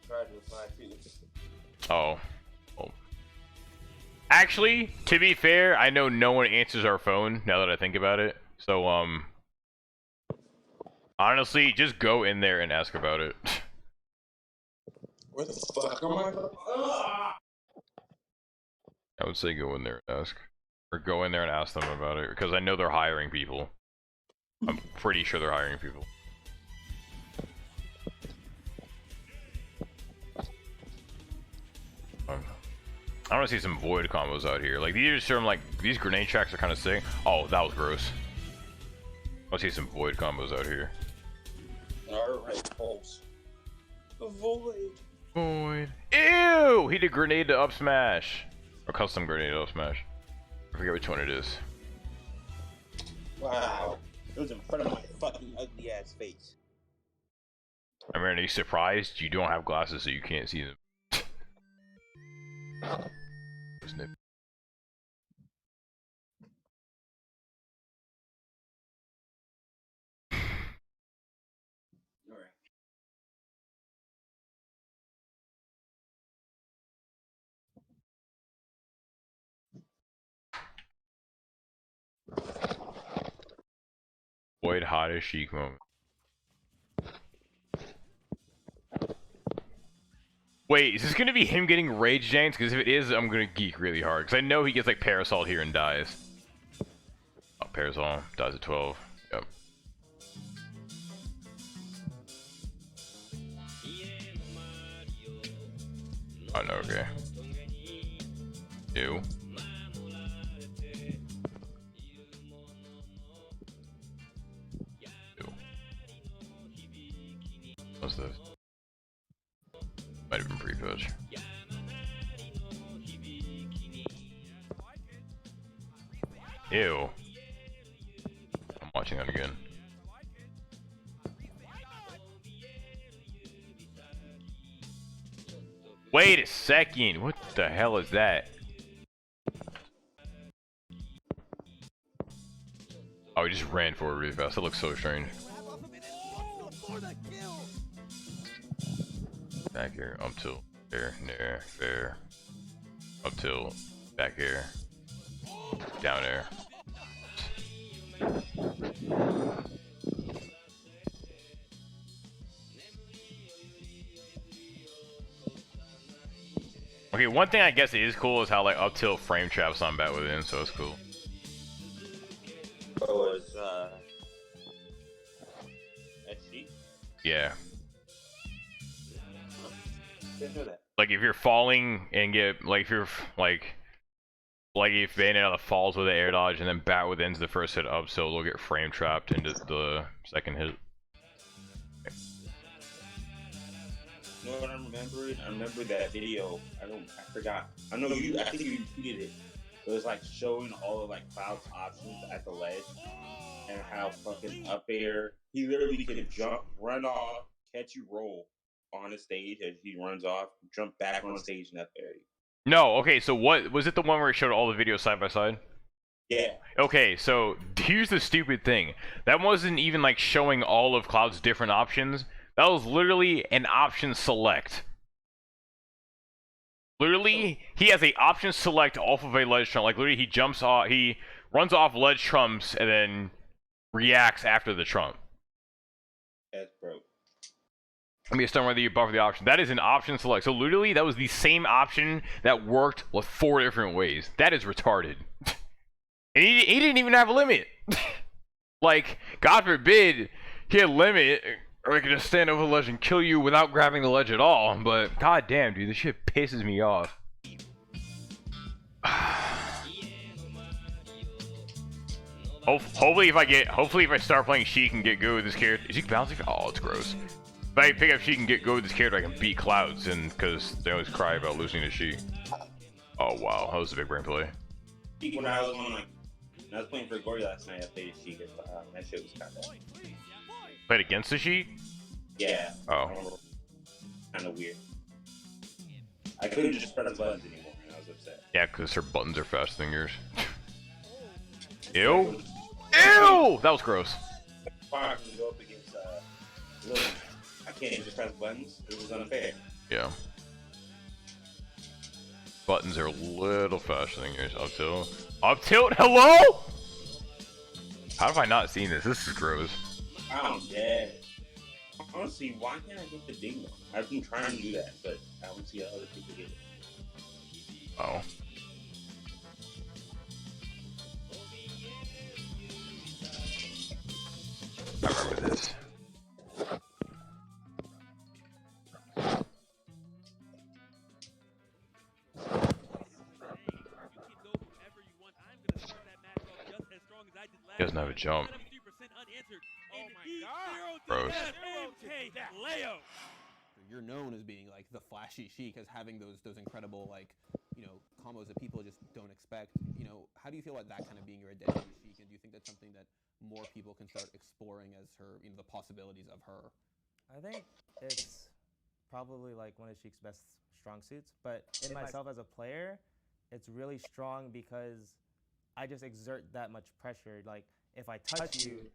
Speaker 10: tried to apply to.
Speaker 2: Oh. Oh. Actually, to be fair, I know no one answers our phone now that I think about it. So, honestly, just go in there and ask about it.
Speaker 10: Where the fuck am I?
Speaker 2: I would say go in there and ask. Or go in there and ask them about it, because I know they're hiring people. I'm pretty sure they're hiring people. I want to see some void combos out here. Like, these are some, like, these grenade tracks are kind of sick. Oh, that was gross. I want to see some void combos out here.
Speaker 10: Alright, pulse. Void.
Speaker 2: Void. Ew! He did grenade to up smash. Or custom grenade to up smash. I forget which one it is.
Speaker 10: Wow. It was in front of my fucking ugly ass face.
Speaker 2: I mean, are you surprised? You don't have glasses, so you can't see them. Snip. Void hottest chic moment. Wait, is this gonna be him getting rage janked? Because if it is, I'm gonna geek really hard. Because I know he gets like parasol here and dies. Oh, parasol dies at 12. Yep. Oh no, okay. Ew. What's this? Might have been pre-pitch. Ew. I'm watching that again. Wait a second. What the hell is that? Oh, he just ran forward really fast. That looks so strange. Back here, up till there, there, up till back here, down there. Okay, one thing I guess is cool is how like up till frame traps on bat within, so it's cool.
Speaker 10: Oh, it's SC?
Speaker 2: Yeah.
Speaker 10: Didn't know that.
Speaker 2: Like if you're falling and get like if you're like if Bayonetta falls with an air dodge and then bat within's the first hit up, so they'll get frame trapped into the second hit.
Speaker 10: You know what I'm remembering? I remember that video. I forgot. I know you. I think you tweeted it. It was like showing all of like Cloud's options at the ledge and how fucking up air. He literally could jump, run off, catch you, roll on the stage as he runs off, jump back on the stage and up air.
Speaker 2: No, okay. So what was it? The one where it showed all the videos side by side?
Speaker 10: Yeah.
Speaker 2: Okay, so here's the stupid thing. That wasn't even like showing all of Cloud's different options. That was literally an option select. Literally, he has a option select off of a ledge trump. Like literally, he jumps off, he runs off ledge trumps and then reacts after the trump.
Speaker 10: That's broke.
Speaker 2: I mean, it's done whether you buffer the option. That is an option select. So literally, that was the same option that worked like 4 different ways. That is retarded. And he didn't even have a limit. Like, God forbid, he had a limit. Or I could just stand over the ledge and kill you without grabbing the ledge at all. But god damn, dude, this shit pisses me off. Hopefully if I start playing Sheik and get good with this character. Is he bouncing? Oh, it's gross. If I pick up Sheik and get good with this character, I can beat Clouds, and because they always cry about losing to Sheik. Oh wow, that was a big brain play.
Speaker 10: When I was playing for Gory last night, I played Sheik. That shit was kind of.
Speaker 2: Played against the Sheik?
Speaker 10: Yeah.
Speaker 2: Oh.
Speaker 10: Kind of weird. I couldn't just press buttons anymore, and I was upset.
Speaker 2: Yeah, because her buttons are faster than yours. Ew! Ew! That was gross.
Speaker 10: Fire can go up against Lily. I can't just press buttons. It was unfair.
Speaker 2: Yeah. Buttons are a little faster than yours. Up tilt. Up tilt? Hello? How have I not seen this? This is gross.
Speaker 10: I'm dead. Honestly, why can't I get the ding one? I've been trying to do that, but I don't see how other people get it.
Speaker 2: Oh. I remember this. He doesn't have a jump. Gross.
Speaker 11: You're known as being like the flashy Sheik, as having those incredible like, you know, combos that people just don't expect. You know, how do you feel about that kind of being your identity, Sheik? And do you think that's something that more people can start exploring as her, you know, the possibilities of her?
Speaker 22: I think it's probably like one of Sheik's best strong suits, but in myself as a player, it's really strong because I just exert that much pressure. Like if I touch you,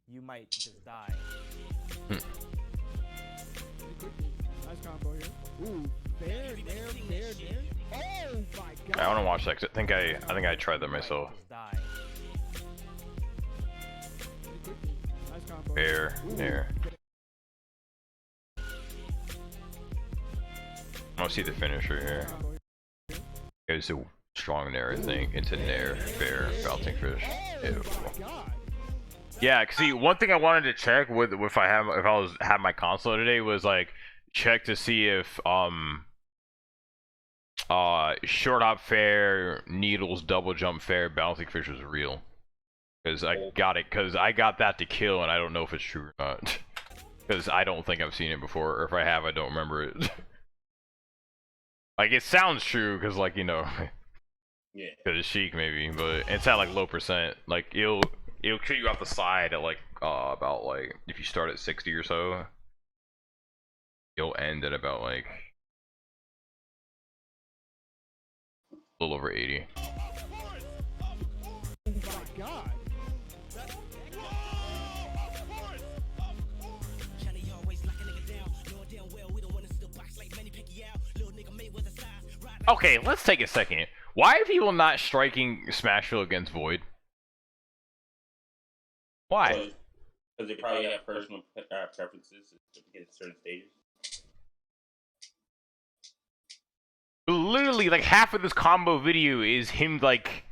Speaker 22: you might just die.
Speaker 21: Nice combo here. Ooh, there. Oh my god.
Speaker 2: I want to watch that 'cause I think I tried that myself.
Speaker 21: Nice combo.
Speaker 2: There. I want to see the finisher here. It was a strong nair, I think. Into nair, fair, bouncing fish. Ew. Yeah, cause see, one thing I wanted to check with if I have my console today was like check to see if short hop fair, needles, double jump fair, bouncing fish was real. Because I got that to kill, and I don't know if it's true or not. Because I don't think I've seen it before, or if I have, I don't remember it. Like, it sounds true, because, like, you know,
Speaker 10: yeah,
Speaker 2: because it's Sheik maybe, but it's at like low percent. Like, it'll kill you off the side at like about like, if you start at 60 or so, you'll end at about like a little over 80.
Speaker 5: Oh my god.
Speaker 2: Okay, let's take a second. Why are people not striking Smashville against Void? Why?
Speaker 10: Because they probably have personal preferences to get certain stages.
Speaker 2: Literally, like, half of this combo video is him, like,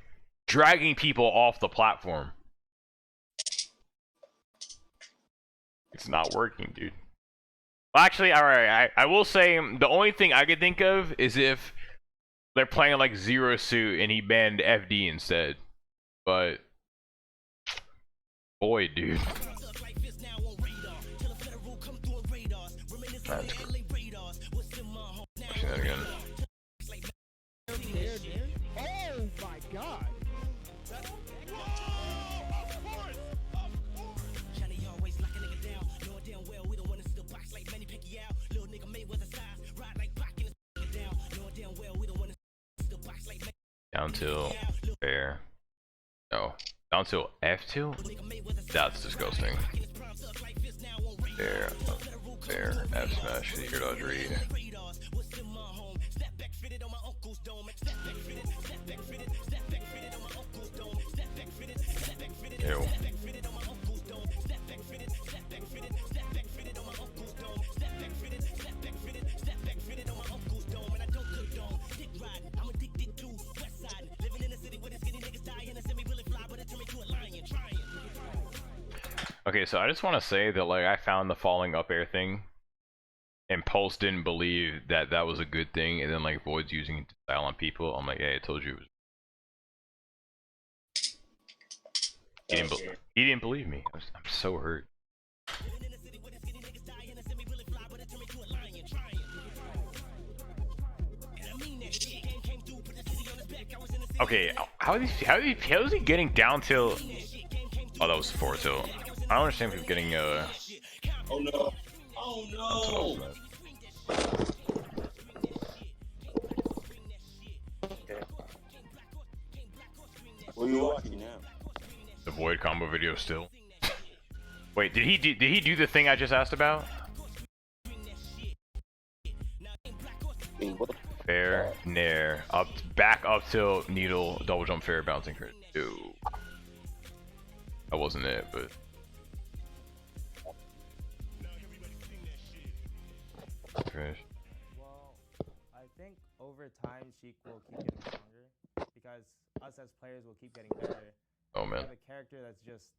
Speaker 2: dragging people off the platform. It's not working, dude. Actually, alright, I will say, the only thing I could think of is if they're playing, like, Zero Suit and he banned FD instead. But... boy, dude. That's cool. See that again.
Speaker 5: Oh my god.
Speaker 2: Down till fair. No. Down till F2? That's disgusting. Fair. Fair. F smash. Secret dodge read. Ew. Okay, so I just want to say that, like, I found the falling up air thing, and Pulse didn't believe that that was a good thing, and then, like, Void's using it to style on people. I'm like, hey, I told you it was. He didn't believe me. I'm so hurt. Okay, how is he getting down till? Oh, that was 4 till. I don't understand if he's getting
Speaker 10: Oh no! Oh no! Okay. What are you watching now?
Speaker 2: The Void combo video still. Wait, did he do the thing I just asked about? Fair, nair, up, back up till needle, double jump, fair, bouncing crit. Ew. That wasn't it, but.
Speaker 22: Well, I think over time Sheik will keep getting stronger because us as players will keep getting better.
Speaker 2: Oh man.
Speaker 22: We have a character that's just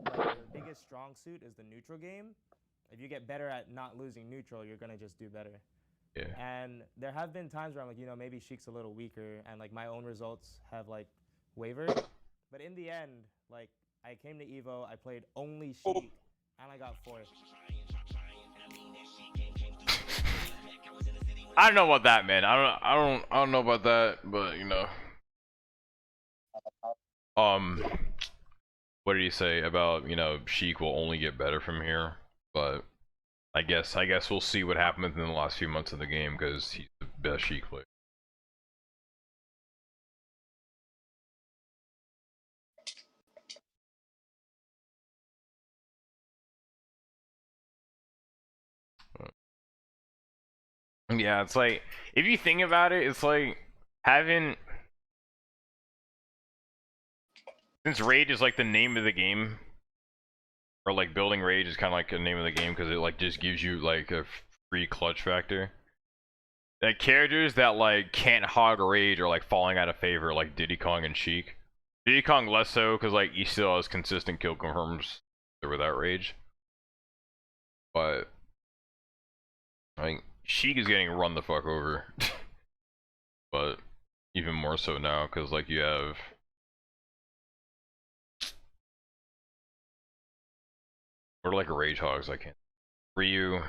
Speaker 22: like the biggest strong suit is the neutral game. If you get better at not losing neutral, you're gonna just do better.
Speaker 2: Yeah.
Speaker 22: And there have been times where I'm like, you know, maybe Sheik's a little weaker, and like my own results have like wavered. But in the end, like I came to Evo, I played only Sheik, and I got 4th.
Speaker 2: I don't know about that, man. I don't know about that, but you know. What did he say about, you know, Sheik will only get better from here? But I guess we'll see what happens in the last few months of the game because he's the best Sheik player. Yeah, it's like, if you think about it, it's like having, since Rage is like the name of the game, or like building Rage is kind of like the name of the game because it like just gives you like a free clutch factor. Like characters that like can't hog Rage or like falling out of favor, like Diddy Kong and Sheik. Diddy Kong less so because like he still has consistent kill confirms without Rage. But I think Sheik is getting run the fuck over. but even more so now because like you have or like Rage Hogs. I can't. Ryu,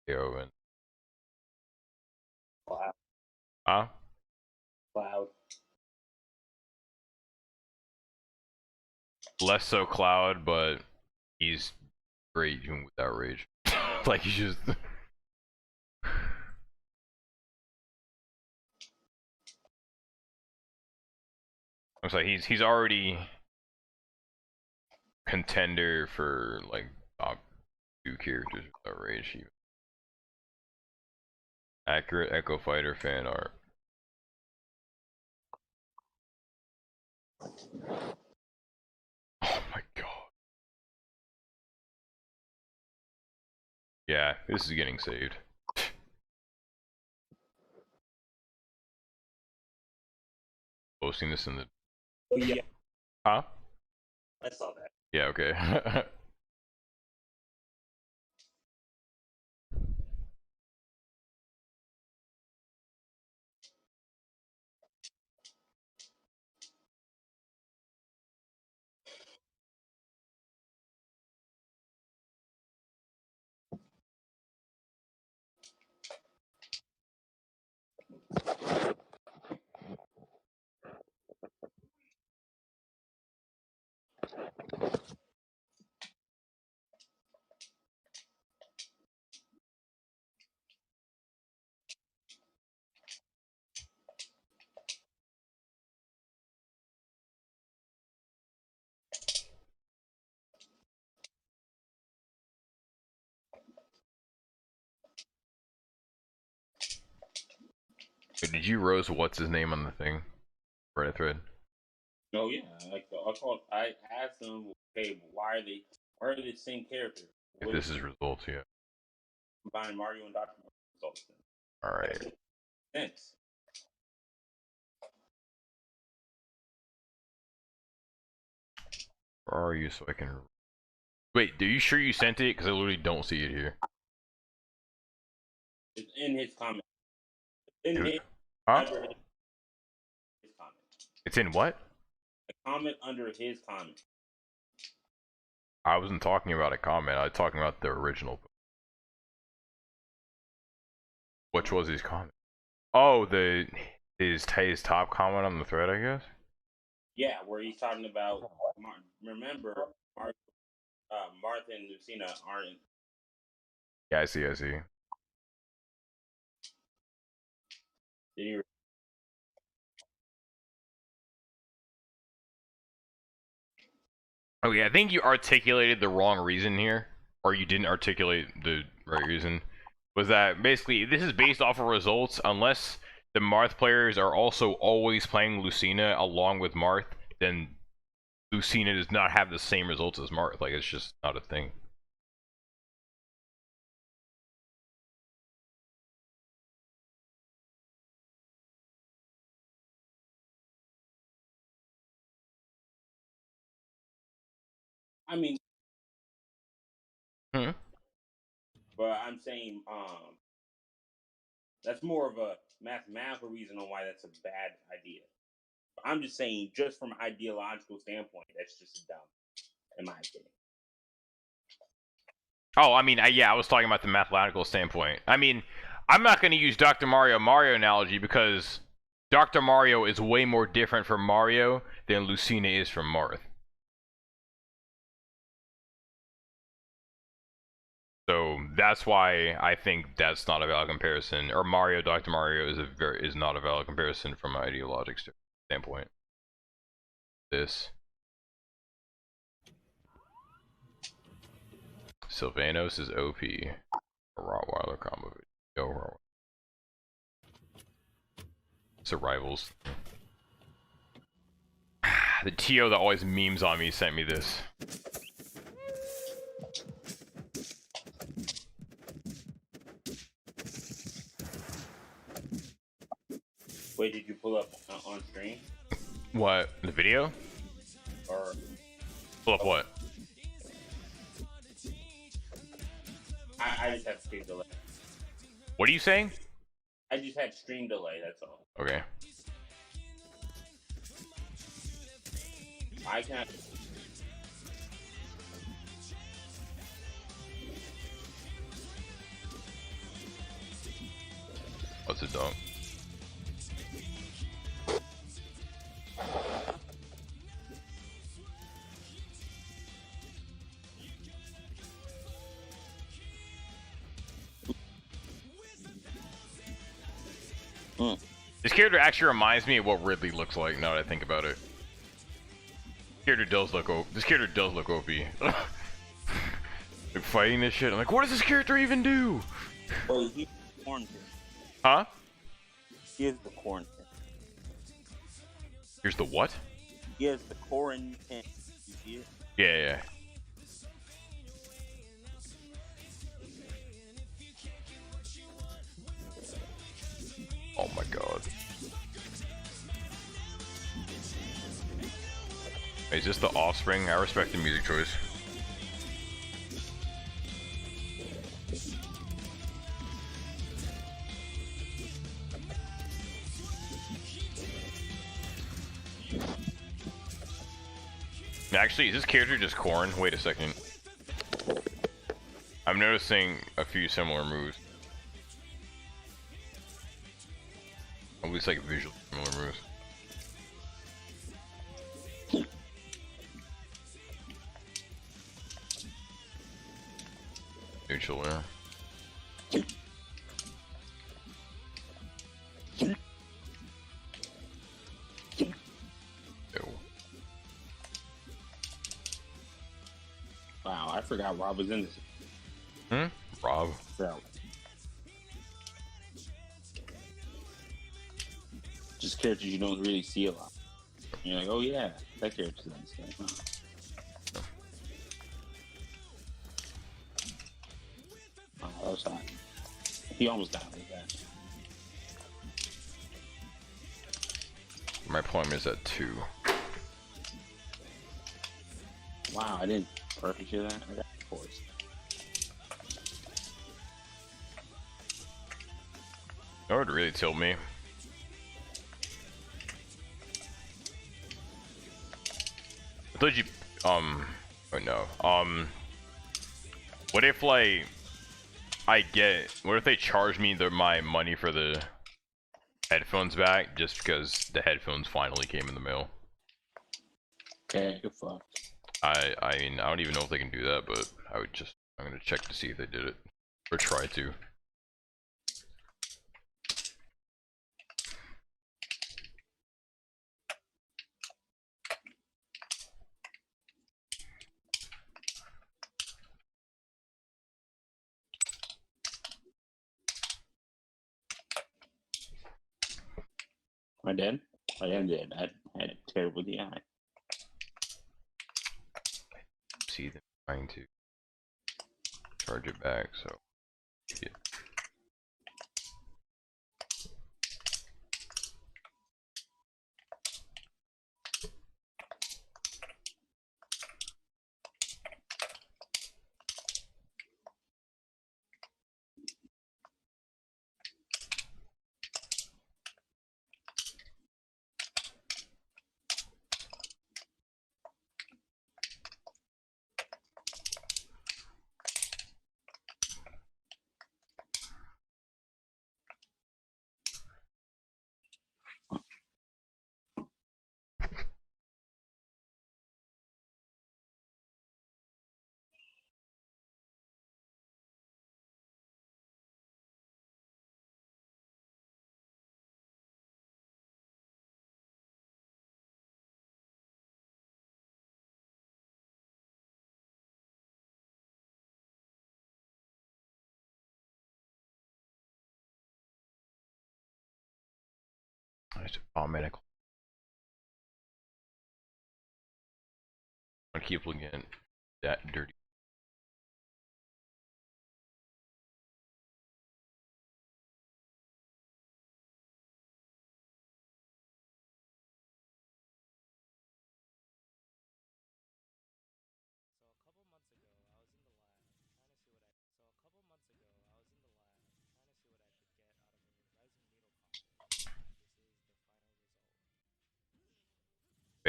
Speaker 2: Yo, and huh?
Speaker 10: Cloud.
Speaker 2: Less so Cloud, but he's great even without Rage. Like he's just. I'm sorry, he's already contender for like top 2 characters without Rage. Even. Accurate Echo Fighter fan art. Oh my god. Yeah, this is getting saved. Posting this in the.
Speaker 10: Oh, yeah.
Speaker 2: Huh?
Speaker 10: I saw that.
Speaker 2: Yeah, okay. Did you roast what's his name on the thing? Reddit thread?
Speaker 10: Oh yeah, like I asked them, hey, why are they the same character?
Speaker 2: If this is results, yeah.
Speaker 10: Combine Mario and Dr. Mario results.
Speaker 2: Alright.
Speaker 10: Thanks.
Speaker 2: Where are you so I can... Wait, are you sure you sent it? Because I literally don't see it here.
Speaker 10: It's in his comment.
Speaker 2: Huh?
Speaker 10: His comment.
Speaker 2: It's in what?
Speaker 10: A comment under his comment.
Speaker 2: I wasn't talking about a comment, I was talking about the original. Which was his comment? Oh, his top comment on the thread, I guess?
Speaker 10: Yeah, where he's talking about, remember, Martha and Lucina aren't.
Speaker 2: Yeah, I see.
Speaker 10: Did you?
Speaker 2: Okay, I think you articulated the wrong reason here, or you didn't articulate the right reason. Was that basically this is based off of results unless the Marth players are also always playing Lucina along with Marth, then Lucina does not have the same results as Marth. Like, it's just not a thing.
Speaker 10: I mean,
Speaker 2: Hmm?
Speaker 10: but I'm saying that's more of a mathematical reason on why that's a bad idea. I'm just saying, just from an ideological standpoint, that's just dumb, in my opinion.
Speaker 2: Oh, I mean, I was talking about the mathematical standpoint. I mean, I'm not going to use Dr. Mario analogy because Dr. Mario is way more different from Mario than Lucina is from Marth. So that's why I think that's not a valid comparison. Or Dr. Mario is not a valid comparison from an ideologic standpoint. This Sylvanos is OP. A Rottweiler combo. Yo, Rottweiler. Survivals. The TO that always memes on me sent me this.
Speaker 10: Wait, did you pull up on screen?
Speaker 2: What? The video?
Speaker 10: Or
Speaker 2: pull up what?
Speaker 10: I just have to take the left.
Speaker 2: What are you saying?
Speaker 10: I just had stream delay. That's all.
Speaker 2: Okay.
Speaker 10: I can't.
Speaker 2: What's a dunk? This character actually reminds me of what Ridley looks like now that I think about it. This character does look OP. Like fighting this shit, I'm like, what does this character even do?
Speaker 10: Well, he's quarantine.
Speaker 2: Huh?
Speaker 10: He is the quarantine.
Speaker 2: Here's the what?
Speaker 10: He is the quarantine. You see it?
Speaker 2: Yeah. Oh my god. Is this the Offspring? I respect the music choice. Actually, is this character just Korn? Wait a second. I'm noticing a few similar moves. At least like visual similar moves. Neutral there.
Speaker 10: Wow, I forgot Rob was in this.
Speaker 2: Rob.
Speaker 10: So. Just characters you don't really see a lot. You're like, oh yeah, that character's in this game. Oh, that was hot. He almost died like that.
Speaker 2: My point is at 2.
Speaker 10: Wow, I didn't perfect hear that. I got forced.
Speaker 2: That would really tilt me. I thought you, oh no, what if like, what if they charge me my money for the headphones back just because the headphones finally came in the mail?
Speaker 10: Okay, you're fucked.
Speaker 2: I mean, I don't even know if they can do that, but I'm gonna check to see if they did it, or try to.
Speaker 10: Am I dead? I am dead. I had a terrible DI.
Speaker 2: See them trying to charge it back, so yeah. Nice. Oh man, I keep looking at that dirty.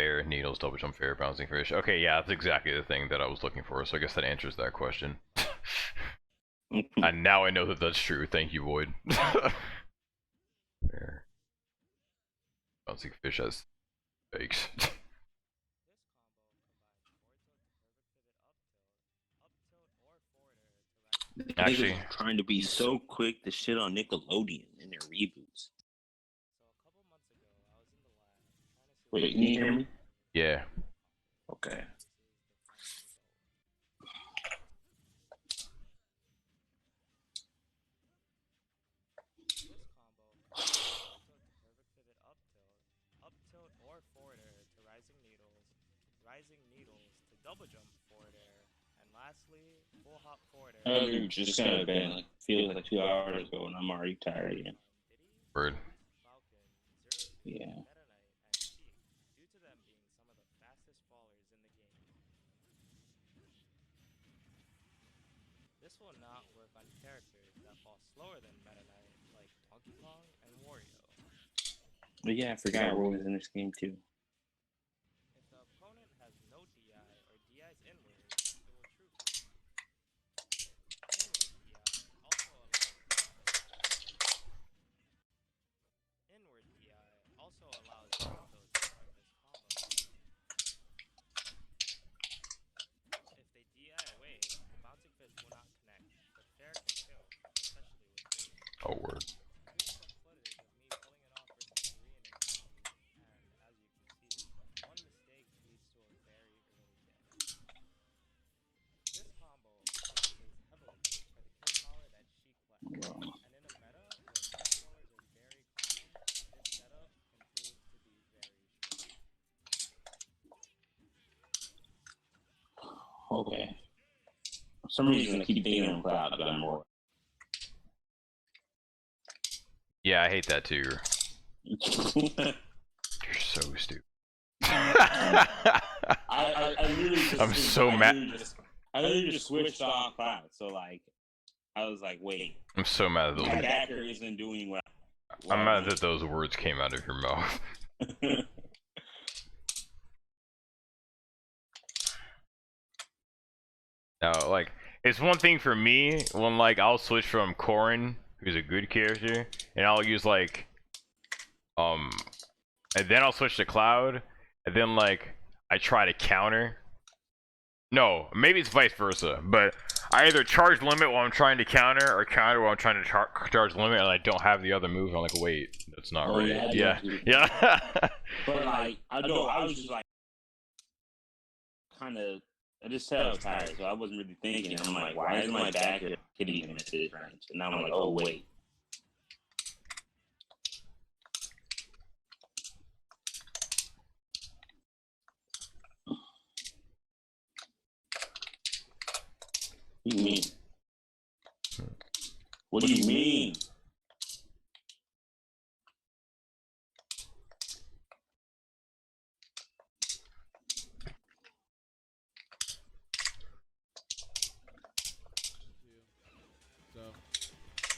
Speaker 2: fair, needles, double jump fair, bouncing fish. Okay, yeah, that's exactly the thing that I was looking for, so I guess that answers that question. And now I know that that's true. Thank you, Void. Fair. Bouncing fish has fakes. Actually,
Speaker 10: Niggas trying to be so quick to shit on Nickelodeon in their reboots. Wait, can you hear me?
Speaker 2: yeah.
Speaker 10: Okay. Earlier just kind of been like feels like 2 hours ago, and I'm already tired again.
Speaker 2: Word.
Speaker 10: Yeah.
Speaker 22: This will not work on characters that fall slower than Meta Knight, like Donkey Kong and Wario.
Speaker 10: But yeah, I forgot what was in this game too.
Speaker 22: If the opponent has no DI or DI's inward, it will true free. Inward DI also allows combos from this combo. If they DI away, the bouncing fish will not connect, but fair can kill, especially with bait.
Speaker 2: Oh, word.
Speaker 10: Okay. For some reason, I keep thinking of Cloud, but I'm more.
Speaker 2: Yeah, I hate that too. You're so stupid.
Speaker 10: I really just,
Speaker 2: I'm so mad.
Speaker 10: I literally just switched off Cloud, so like, I was like, wait.
Speaker 2: I'm so mad at those.
Speaker 10: My backer isn't doing what
Speaker 2: I'm mad that those words came out of your mouth. No, like, it's one thing for me when, like, I'll switch from Corrin, who's a good character, and I'll use, like, and then I'll switch to Cloud, and then, like, I try to counter. No, maybe it's vice versa, but I either charge limit while I'm trying to counter, or counter while I'm trying to charge limit, and I don't have the other move. I'm like, wait, that's not right. Yeah.
Speaker 10: But, like, I know, I was just, like, kind of. I just said I was tired, so I wasn't really thinking. I'm like, why is my backer hitting him at this range? And now I'm like, oh, wait. What do you mean? What do you mean?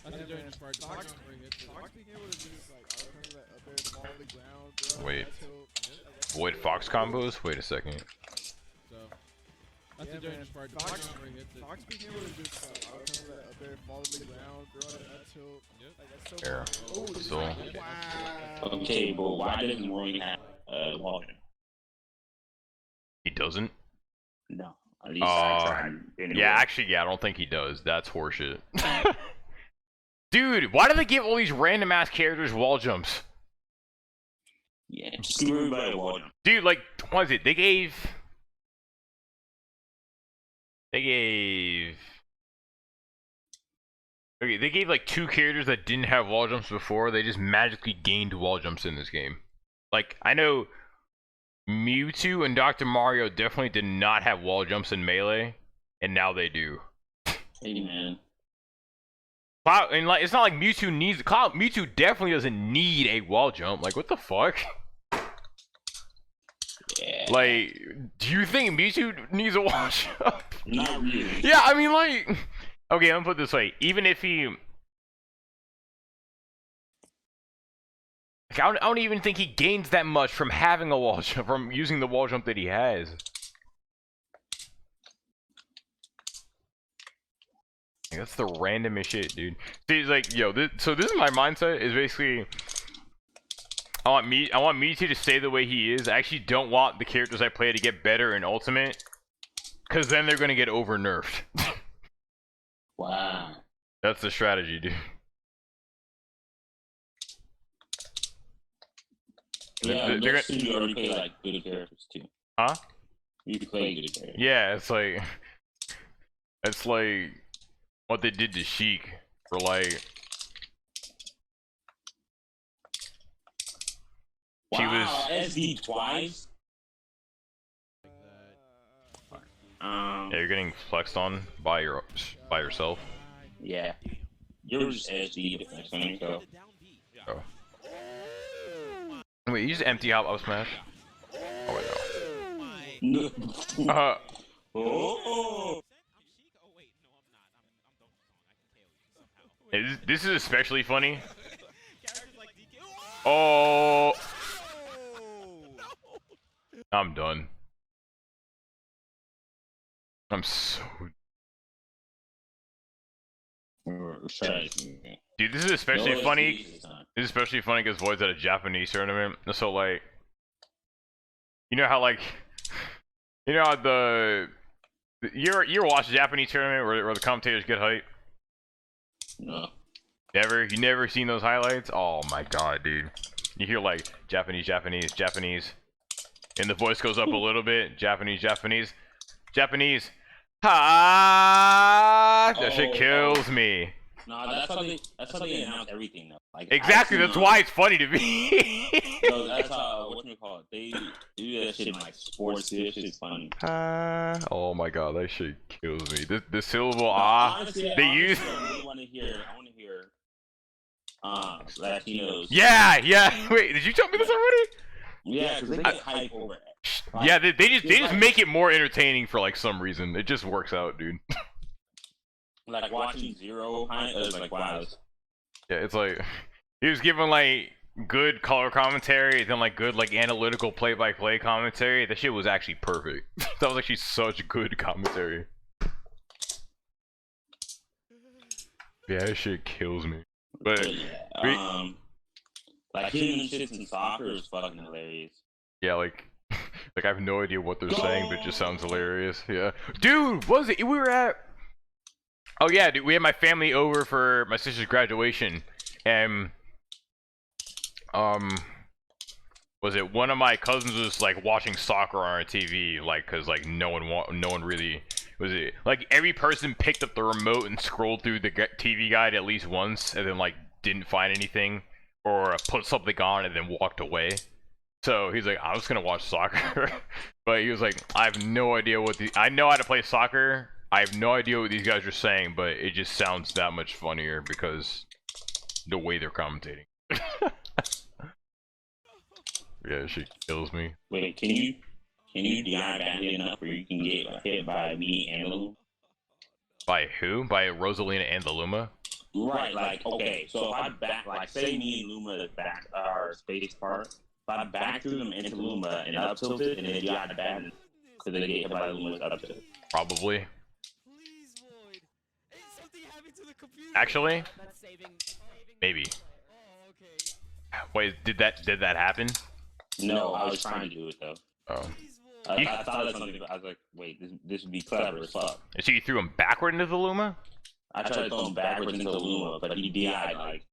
Speaker 4: That's the dangerous part. Fox being able to just like turn that up there, fall on the ground, bro.
Speaker 2: Wait. Void Fox combos? Wait a second.
Speaker 4: So that's the dangerous part. Fox being able to just turn that up there, fall on the ground, throw it at tilt. Like that's so
Speaker 2: Fair.
Speaker 4: cool.
Speaker 10: Wow. Okay, but why doesn't Roy have Walker?
Speaker 2: He doesn't?
Speaker 10: No. At least I tried. Anyway.
Speaker 2: Yeah, actually, yeah, I don't think he does. That's horseshit. Dude, why do they give all these random ass characters wall jumps?
Speaker 10: Yeah, just give everybody a wall jump.
Speaker 2: Dude, like, what is it? They gave. Okay, they gave like 2 characters that didn't have wall jumps before. They just magically gained wall jumps in this game. Like, I know Mewtwo and Dr. Mario definitely did not have wall jumps in Melee, and now they do.
Speaker 10: Hey, man.
Speaker 2: Cloud, and like, it's not like Mewtwo needs Mewtwo definitely doesn't need a wall jump. Like, what the fuck?
Speaker 10: Yeah.
Speaker 2: Like, do you think Mewtwo needs a wall jump?
Speaker 10: Not really.
Speaker 2: Yeah, I mean, like, okay, I'm gonna put it this way. Even if he, I don't even think he gains that much from having a wall jump, from using the wall jump that he has. That's the randomest shit, dude. See, it's like, yo, so this is my mindset, is basically, I want Mewtwo to stay the way he is. I actually don't want the characters I play to get better in Ultimate, because then they're gonna get over-nerfed.
Speaker 10: Wow.
Speaker 2: That's the strategy, dude.
Speaker 10: Yeah, those two you already play like good characters too.
Speaker 2: Huh?
Speaker 10: You play good characters.
Speaker 2: Yeah, it's like what they did to Sheik for like.
Speaker 10: Wow, SD twice.
Speaker 2: Yeah, you're getting flexed on by yourself.
Speaker 10: Yeah. You're just SD to flex on yourself.
Speaker 2: Oh. Wait, you just empty out up smash? Oh wait, no.
Speaker 10: Oh.
Speaker 2: Hey, this is especially funny. Oh. I'm done. I'm so. Dude, this is especially funny. This is especially funny because Void's at a Japanese tournament. So like, you know how like, you know how you ever watch a Japanese tournament where the commentators get hype?
Speaker 10: No.
Speaker 2: You never seen those highlights? Oh my god, dude. You hear like Japanese, Japanese, Japanese, and the voice goes up a little bit. Japanese, Japanese, Japanese. Ha! That shit kills me.
Speaker 10: No, that's how they announce everything though. Like
Speaker 2: exactly, that's why it's funny to me.
Speaker 10: No, that's whatchamacallit. They do that shit in like sports. This shit's funny.
Speaker 2: Oh my god, that shit kills me. The syllable
Speaker 10: honestly,
Speaker 2: they use.
Speaker 10: I want to hear. Latinos.
Speaker 2: Yeah. Wait, did you tell me this already?
Speaker 10: Yeah, because they get hype over it.
Speaker 2: Yeah, they just make it more entertaining for like some reason. It just works out, dude.
Speaker 10: Like watching Zero, it's like wow.
Speaker 2: Yeah, it's like he was given like good color commentary, then like good like analytical play-by-play commentary. That shit was actually perfect. That was actually such good commentary. Yeah, that shit kills me. But
Speaker 10: like hitting shits in soccer is fucking hilarious.
Speaker 2: Yeah, like I have no idea what they're saying, but it just sounds hilarious. Yeah, dude, what was it? We were at. Oh yeah, dude, we had my family over for my sister's graduation, and was it one of my cousins was like watching soccer on our TV, like, cause like no one really was it like every person picked up the remote and scrolled through the TV guide at least once, and then like didn't find anything or put something on and then walked away. So he's like, I'm just gonna watch soccer, but he was like, I have no idea I know how to play soccer. I have no idea what these guys are saying, but it just sounds that much funnier because the way they're commentating. Yeah, she kills me.
Speaker 10: Wait, can you DI badly enough where you can get hit by me and Luma?
Speaker 2: By who? By Rosalina and the Luma?
Speaker 10: Right, like, okay, so if I back, like, say me and Luma back our space part, if I back through them into Luma and up tilted, and then DI bad because they get hit by Luma's up tilt.
Speaker 2: Probably. Actually, maybe. Wait, did that happen?
Speaker 10: No, I was trying to do it though.
Speaker 2: Oh.
Speaker 10: I thought of something, but I was like, wait, this would be clever as fuck.
Speaker 2: So you threw him backward into the Luma?
Speaker 10: I tried to throw him backwards into the Luma, but he DI'd like.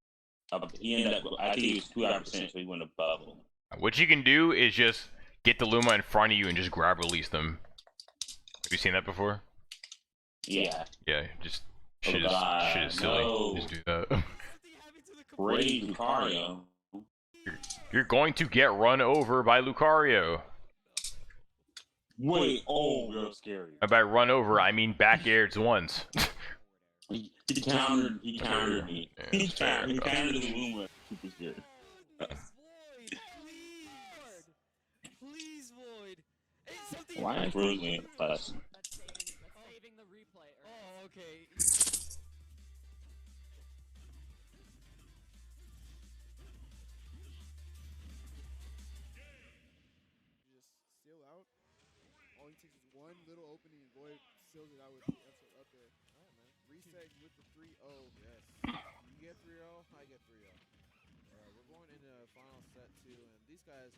Speaker 10: He ended up, I think he was 200%, so he went above him.
Speaker 2: What you can do is just get the Luma in front of you and just grab release them. Have you seen that before?
Speaker 10: Yeah.
Speaker 2: Yeah, just shit is silly.
Speaker 10: No.
Speaker 2: Just do that.
Speaker 10: Brave Lucario.
Speaker 2: You're going to get run over by Lucario.
Speaker 10: Wait, real scary.
Speaker 2: And by run over, I mean back airs once.
Speaker 10: He countered me. He countered the Luma. Super scary. Why is Rosalie plus?
Speaker 4: takes this one little opening and Void seals it out with the F up there. All right, man. Reset with the 3-0.
Speaker 13: Yes. You get 3-0, I get 3-0. All right, we're going into final set 2, and these guys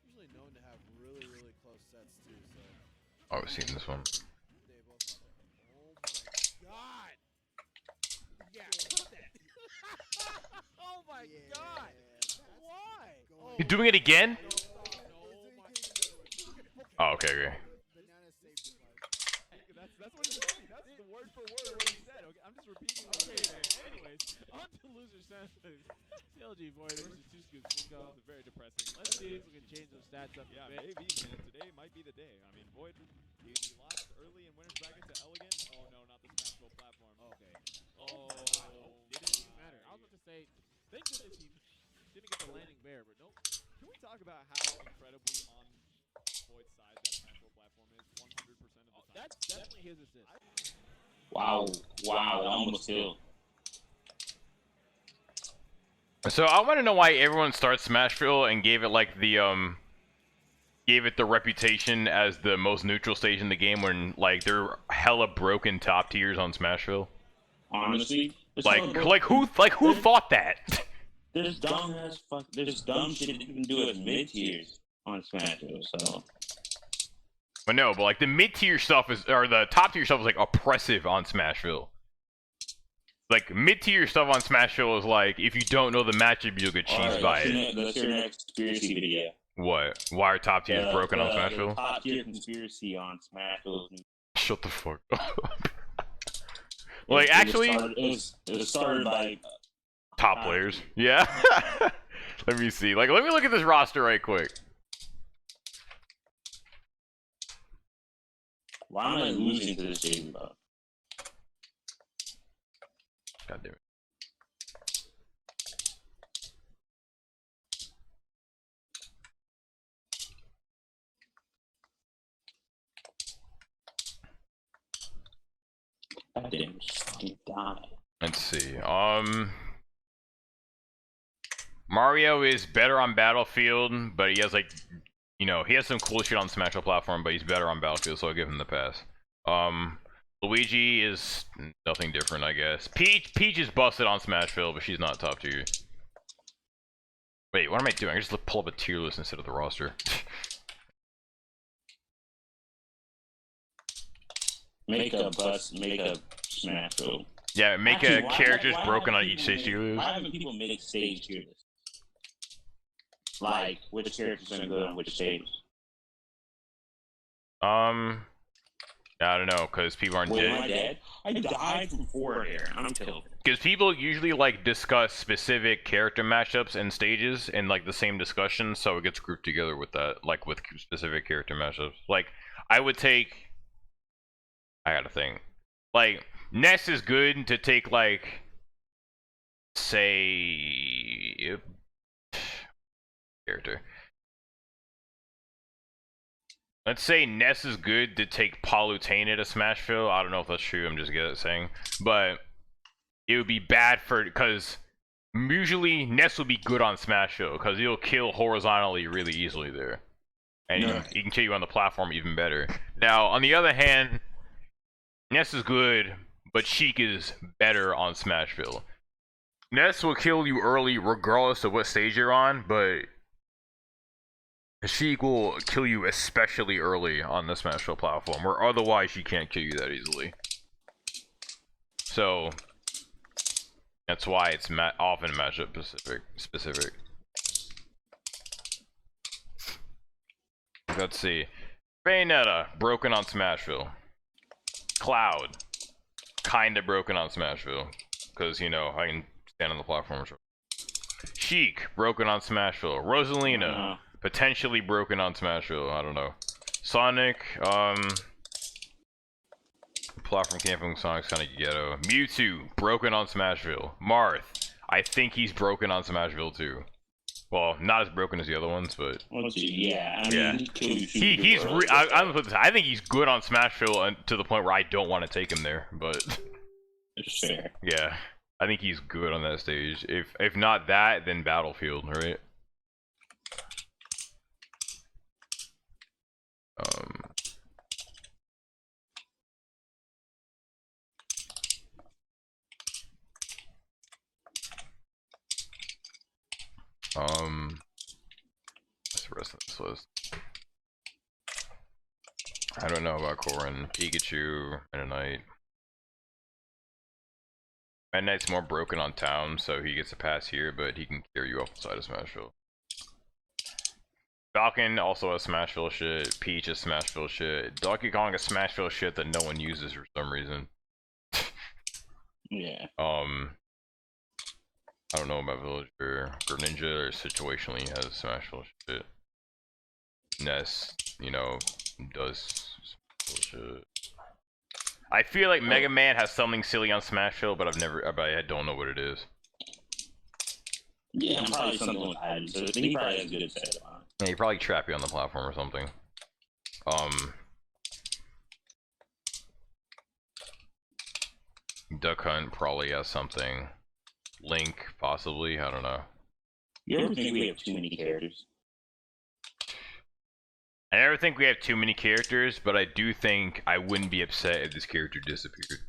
Speaker 13: usually known to have really, really close sets too. So.
Speaker 2: Oh, I've seen this one.
Speaker 13: They both. Oh my God! Yeah, cut that. Oh my God! Why? Oh,
Speaker 2: He's doing it again? Oh, okay, okay.
Speaker 4: That's what he said. That's the word for word what he said. Okay, I'm just repeating what he said. Anyways, on to loser senses. CLG Void versus 2 Scoops. It's very depressing. Let's see if we can change those stats up a bit.
Speaker 6: Maybe, man. Today might be the day. I mean, Void, he lost early in winner's bracket to Elegant. Oh no, not the Smashville platform.
Speaker 13: Okay.
Speaker 6: Oh,
Speaker 4: It didn't even matter. I was about to say, thank goodness he didn't get the landing bear, but nope.
Speaker 6: Can we talk about how incredibly on Void's side that Smashville platform is 100% of the time?
Speaker 4: That's definitely his assist.
Speaker 10: Wow, wow, almost killed.
Speaker 2: So I want to know why everyone starts Smashville and gave it like the gave it the reputation as the most neutral stage in the game when like they're hella broken top tiers on Smashville.
Speaker 10: Honestly,
Speaker 2: like who thought that?
Speaker 10: There's dumb shit that you can do as mid tiers on Smashville. So.
Speaker 2: But no, but like the mid tier stuff is, or the top tier stuff is like oppressive on Smashville. Like mid tier stuff on Smashville is like if you don't know the matchup, you'll get cheesed by it.
Speaker 10: That's your next conspiracy video.
Speaker 2: What? Why are top tiers broken on Smashville?
Speaker 10: Top tier conspiracy on Smashville.
Speaker 2: Shut the fuck up. Like actually,
Speaker 10: it was started by
Speaker 2: top players. Yeah. Let me see. Like let me look at this roster right quick.
Speaker 10: Why am I losing to this game, bro?
Speaker 2: God damn it.
Speaker 10: God damn, fucking die.
Speaker 2: Let's see. Mario is better on Battlefield, but he has like, you know, he has some cool shit on Smashville platform, but he's better on Battlefield, so I'll give him the pass. Luigi is nothing different, I guess. Peach is busted on Smashville, but she's not top tier. Wait, what am I doing? I just pull up a tier list instead of the roster.
Speaker 10: Make a Smashville.
Speaker 2: Yeah, make
Speaker 10: Actually,
Speaker 2: a characters broken on each stage tier list.
Speaker 10: Why haven't people make stage tier lists? Like, which characters are good on which stage?
Speaker 2: I don't know, because people aren't
Speaker 10: Wait,
Speaker 2: dead.
Speaker 10: am I dead? I died from forward air. I'm killed.
Speaker 2: Because people usually like discuss specific character matchups and stages in like the same discussion, so it gets grouped together with that, like with specific character matchups. Like, I would take. I gotta think. Like, Ness is good to take, like, say, character. Let's say Ness is good to take Palutena to Smashville. I don't know if that's true, I'm just saying. But it would be bad for, because usually Ness will be good on Smashville, because he'll kill horizontally really easily there. And he can kill you on the platform even better. Now, on the other hand, Ness is good, but Sheik is better on Smashville. Ness will kill you early regardless of what stage you're on, but Sheik will kill you especially early on the Smashville platform, where otherwise she can't kill you that easily. So that's why it's often matchup specific. Let's see. Bayonetta, broken on Smashville. Cloud, kinda broken on Smashville, because, you know, I can stand on the platform. Sheik, broken on Smashville. Rosalina, potentially broken on Smashville, I don't know. Sonic, platform camping Sonic's kinda ghetto. Mewtwo, broken on Smashville. Marth, I think he's broken on Smashville too. Well, not as broken as the other ones, but
Speaker 10: yeah, I mean,
Speaker 2: I think he's good on Smashville to the point where I don't want to take him there. But
Speaker 10: it's fair.
Speaker 2: Yeah, I think he's good on that stage. If not that, then Battlefield, right? What's the rest of this list? I don't know about Corrin. Pikachu, Meta Knight. Meta Knight's more broken on town, so he gets a pass here, but he can carry you off the side of Smashville. Falcon also has Smashville shit. Peach has Smashville shit. Donkey Kong has Smashville shit that no one uses for some reason.
Speaker 7: Yeah.
Speaker 2: I don't know about Villager. Greninja or situationally has Smashville shit. Ness, you know, does bullshit. I feel like Mega Man has something silly on Smashville, but I don't know what it is.
Speaker 7: Yeah, probably something with items. So he probably has a good set on it.
Speaker 2: Yeah, he probably trap you on the platform or something. Duck Hunt probably has something. Link, possibly, I don't know.
Speaker 7: You ever think we have too many characters?
Speaker 2: I never think we have too many characters, but I do think I wouldn't be upset if this character disappeared.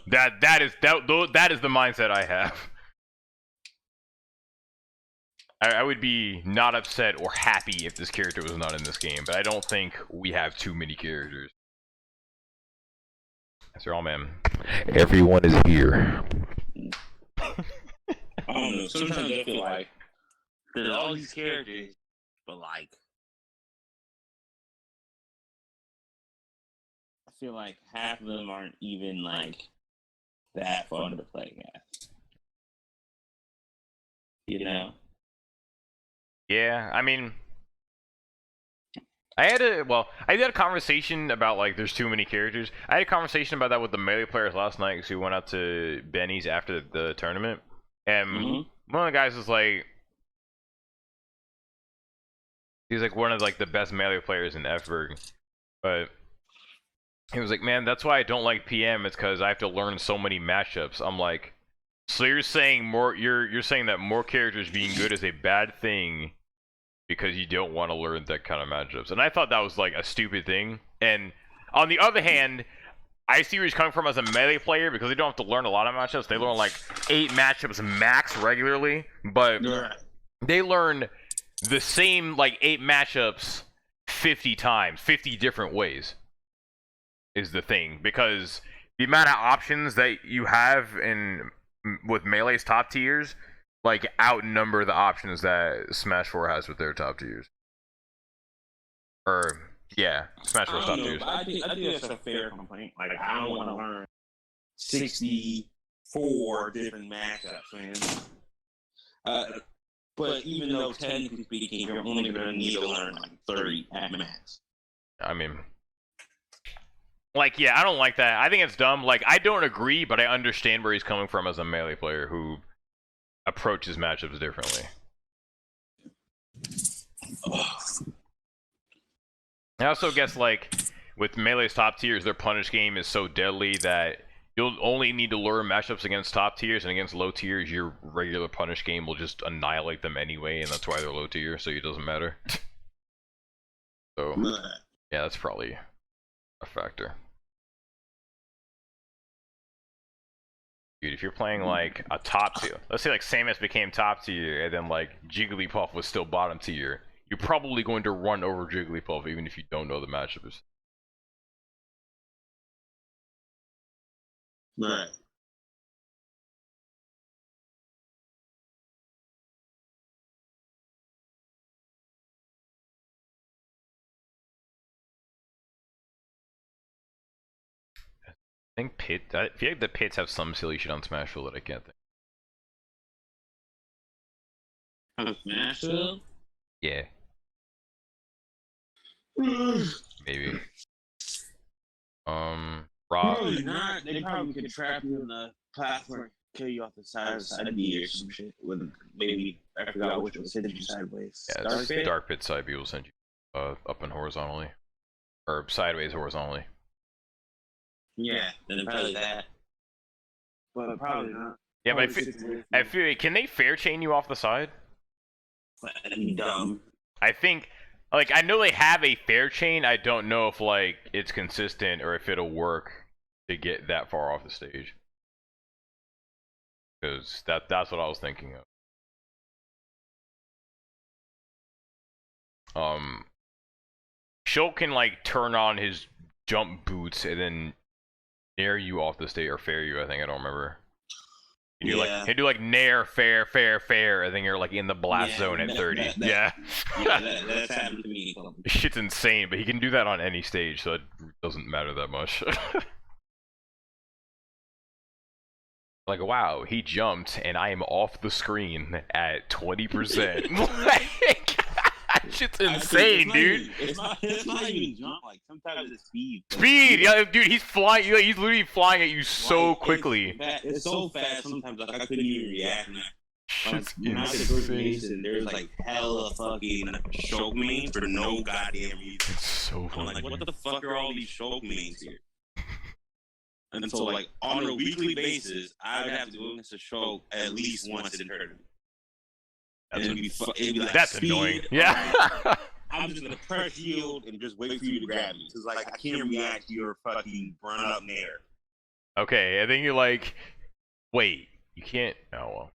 Speaker 2: that is the mindset I have. I would be not upset or happy if this character was not in this game, but I don't think we have too many characters. That's all, man. Everyone is here.
Speaker 7: I don't know. Sometimes I feel like there's all these characters, but like I feel like half of them aren't even like that fun to play as. You know?
Speaker 2: Yeah, I mean, I had a conversation about like there's too many characters. I had a conversation about that with the Melee players last night because we went out to Benny's after the tournament, and one of the guys was like, he's like one of like the best Melee players in F-Berg, but he was like, man, that's why I don't like PM. It's because I have to learn so many matchups. I'm like, so you're saying you're saying that more characters being good is a bad thing because you don't want to learn that kind of matchups. And I thought that was like a stupid thing. And on the other hand, I see where he's coming from as a Melee player because they don't have to learn a lot of matchups. They learn like 8 matchups max regularly, but they learn the same like 8 matchups 50 times, 50 different ways is the thing, because the amount of options that you have with Melee's top tiers like outnumber the options that Smash 4 has with their top tiers. Or yeah, Smash 4's top tiers.
Speaker 7: I think that's a fair complaint. Like I don't want to learn 64 different matchups, man. But even though technically speaking, you're only going to need to learn like 30 at max.
Speaker 2: I mean, like, yeah, I don't like that. I think it's dumb. Like, I don't agree, but I understand where he's coming from as a Melee player who approaches matchups differently. I also guess, like, with Melee's top tiers, their punish game is so deadly that you'll only need to learn matchups against top tiers, and against low tiers, your regular punish game will just annihilate them anyway, and that's why they're low tier, so it doesn't matter. So, yeah, that's probably a factor. Dude, if you're playing like a top tier, let's say like Samus became top tier, and then like Jigglypuff was still bottom tier, you're probably going to run over Jigglypuff even if you don't know the matchups.
Speaker 7: Right.
Speaker 2: I think I feel like the pits have some silly shit on Smashville that I can't think.
Speaker 7: On Smashville?
Speaker 2: Yeah. Maybe.
Speaker 7: Probably not. They probably could trap you in the platform, kill you off the side B or some shit. With maybe I forgot which one send you sideways.
Speaker 2: Yeah, it's Dark Pit side B will send you up and horizontally, or sideways horizontally.
Speaker 7: Yeah, then probably that. But probably not.
Speaker 2: Yeah, but I feel can they fair chain you off the side?
Speaker 7: Dumb.
Speaker 2: I think, like, I know they have a fair chain. I don't know if like it's consistent or if it'll work to get that far off the stage. Because that's what I was thinking of. Shulk can like turn on his jump boots and then nair you off the stage, or fair you, I think, I don't remember. He'd do like nair, fair, and then you're like in the blast zone at 30.
Speaker 7: That's happened to me.
Speaker 2: Shit's insane, but he can do that on any stage, so it doesn't matter that much. Like, wow, he jumped and I am off the screen at 20%. Like, shit's insane, dude.
Speaker 7: It's not even jump. Like, sometimes it's speed.
Speaker 2: Speed, yeah, dude. He's flying. He's literally flying at you so quickly.
Speaker 7: It's so fast. Sometimes like I couldn't even react.
Speaker 2: Shit's
Speaker 7: when I was at first Mason, there's like hella fucking choke mains for no goddamn reason.
Speaker 2: It's so funny.
Speaker 7: I'm like, what the fuck are all these choke mains here? And so, like, on a weekly basis, I would have to witness a choke at least once in tournament. It'd be like,
Speaker 2: that's
Speaker 7: speed,
Speaker 2: annoying. Yeah.
Speaker 7: I'm just gonna press yield and just wait for you to grab me. Cause like I can't react to your fucking run up nair.
Speaker 2: Okay, and then you're like, wait, you can't. Oh well.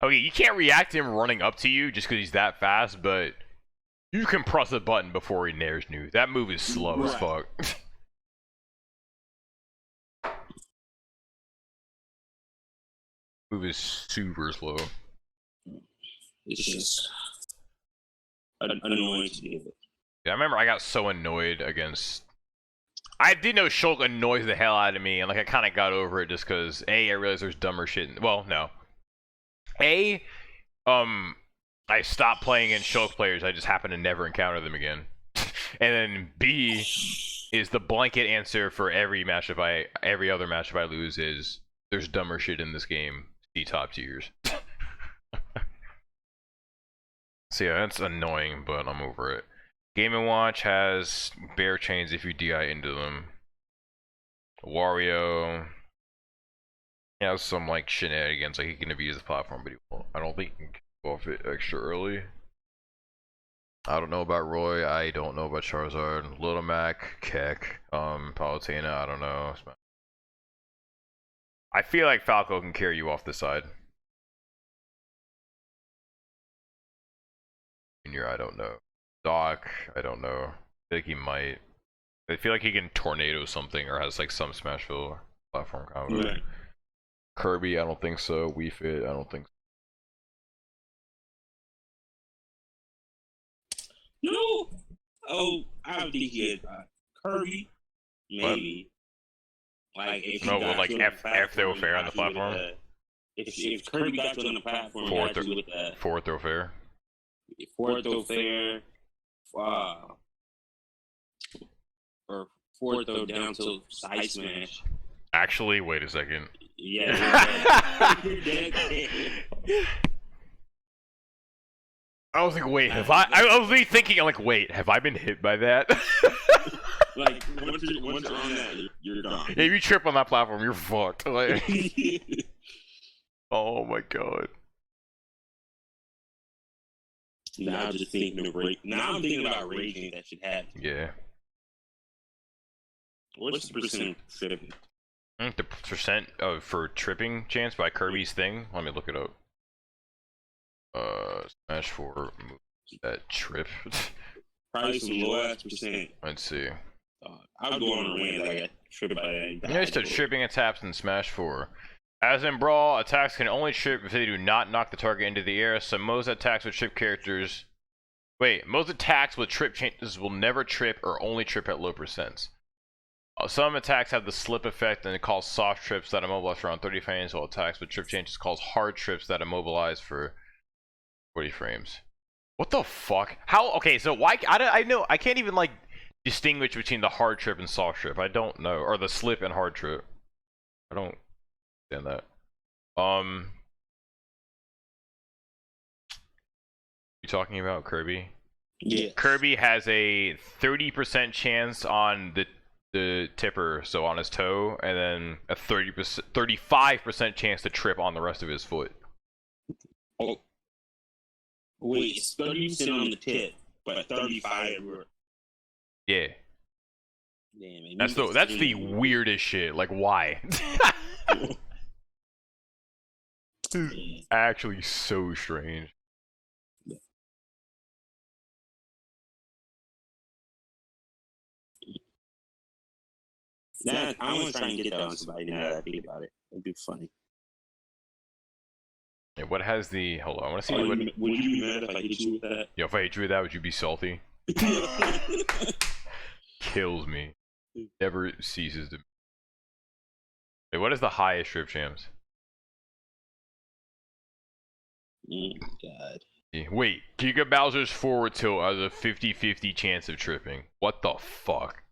Speaker 2: Okay, you can't react to him running up to you just because he's that fast, but you can press a button before he nairs you. That move is slow as fuck. Move is super slow.
Speaker 7: It's just annoying to deal with.
Speaker 2: Yeah, I remember I got so annoyed against. I did know Shulk annoys the hell out of me, and like I kind of got over it just because I realized there's dumber shit. Well, no. I stopped playing in Shulk players. I just happened to never encounter them again. And then B is the blanket answer for every other matchup I lose is there's dumber shit in this game. Top tiers. So yeah, that's annoying, but I'm over it. Game & Watch has bear chains if you DI into them. Wario has some like shenanigans, like he can abuse the platform, but he won't. I don't think he can go off it extra early. I don't know about Roy, I don't know about Charizard, Little Mac, Keck, Palutena, I don't know. I feel like Falco can carry you off the side. Junior, I don't know. Doc, I don't know. I feel like he might. I feel like he can tornado something or has like some Smashville platform combo.
Speaker 7: Right.
Speaker 2: Kirby, I don't think so. Wii Fit, I don't think so.
Speaker 7: No! Oh, I don't think he had Kirby. Maybe. Like, if
Speaker 2: no, well, like F throw fair on the platform.
Speaker 7: If Kirby got you on the platform,
Speaker 2: four throw fair.
Speaker 7: Four throw fair. Or four throw down to side smash.
Speaker 2: Actually, wait a second.
Speaker 7: Yeah.
Speaker 2: I was like, wait, have I was really thinking, I'm like, wait, have I been hit by that?
Speaker 7: Like, once you're on that, you're done.
Speaker 2: Yeah, if you trip on that platform, you're fucked. Like, oh my god.
Speaker 7: Now I'm just thinking of Now I'm thinking about raging that should happen.
Speaker 2: Yeah.
Speaker 7: What's the percent tripping?
Speaker 2: The percent for tripping chance by Kirby's thing? Let me look it up. Smash 4 that trip.
Speaker 7: Probably some low ass percent.
Speaker 2: Let's see.
Speaker 7: I'll go on a rant like I trip by that.
Speaker 2: Here's to tripping attacks in Smash 4. As in Brawl, attacks can only trip if they do not knock the target into the air, so most attacks with trip characters... Wait, most attacks with trip changes will never trip or only trip at low percents. Some attacks have the slip effect and it calls soft trips that immobilize for around 30 frames, while attacks with trip changes calls hard trips that immobilize for 40 frames. What the fuck? How? Okay, so why? I know I can't even like distinguish between the hard trip and soft trip. I don't know, or the slip and hard trip. I don't understand that. You talking about Kirby?
Speaker 7: Yeah.
Speaker 2: Kirby has a 30% chance on the tipper, so on his toe, and then a 35% chance to trip on the rest of his foot.
Speaker 7: Oh. Wait, it's 30% on the tip, but 35 everywhere.
Speaker 2: Yeah.
Speaker 7: Damn,
Speaker 2: that's the weirdest shit. Like, why? This is actually so strange.
Speaker 7: That I want to try and get that on somebody now that I think about it. It'd be funny.
Speaker 2: Yeah, what has the... Hold on, I want to see
Speaker 7: Oh,
Speaker 2: what...
Speaker 7: would you be mad if I hit you with that?
Speaker 2: Yo, if I hit you with that, would you be salty? Kills me. Never ceases to... Wait, what is the highest strip champs?
Speaker 7: God.
Speaker 2: Wait, Giga Bowser's forward tilt has a 50-50 chance of tripping. What the fuck?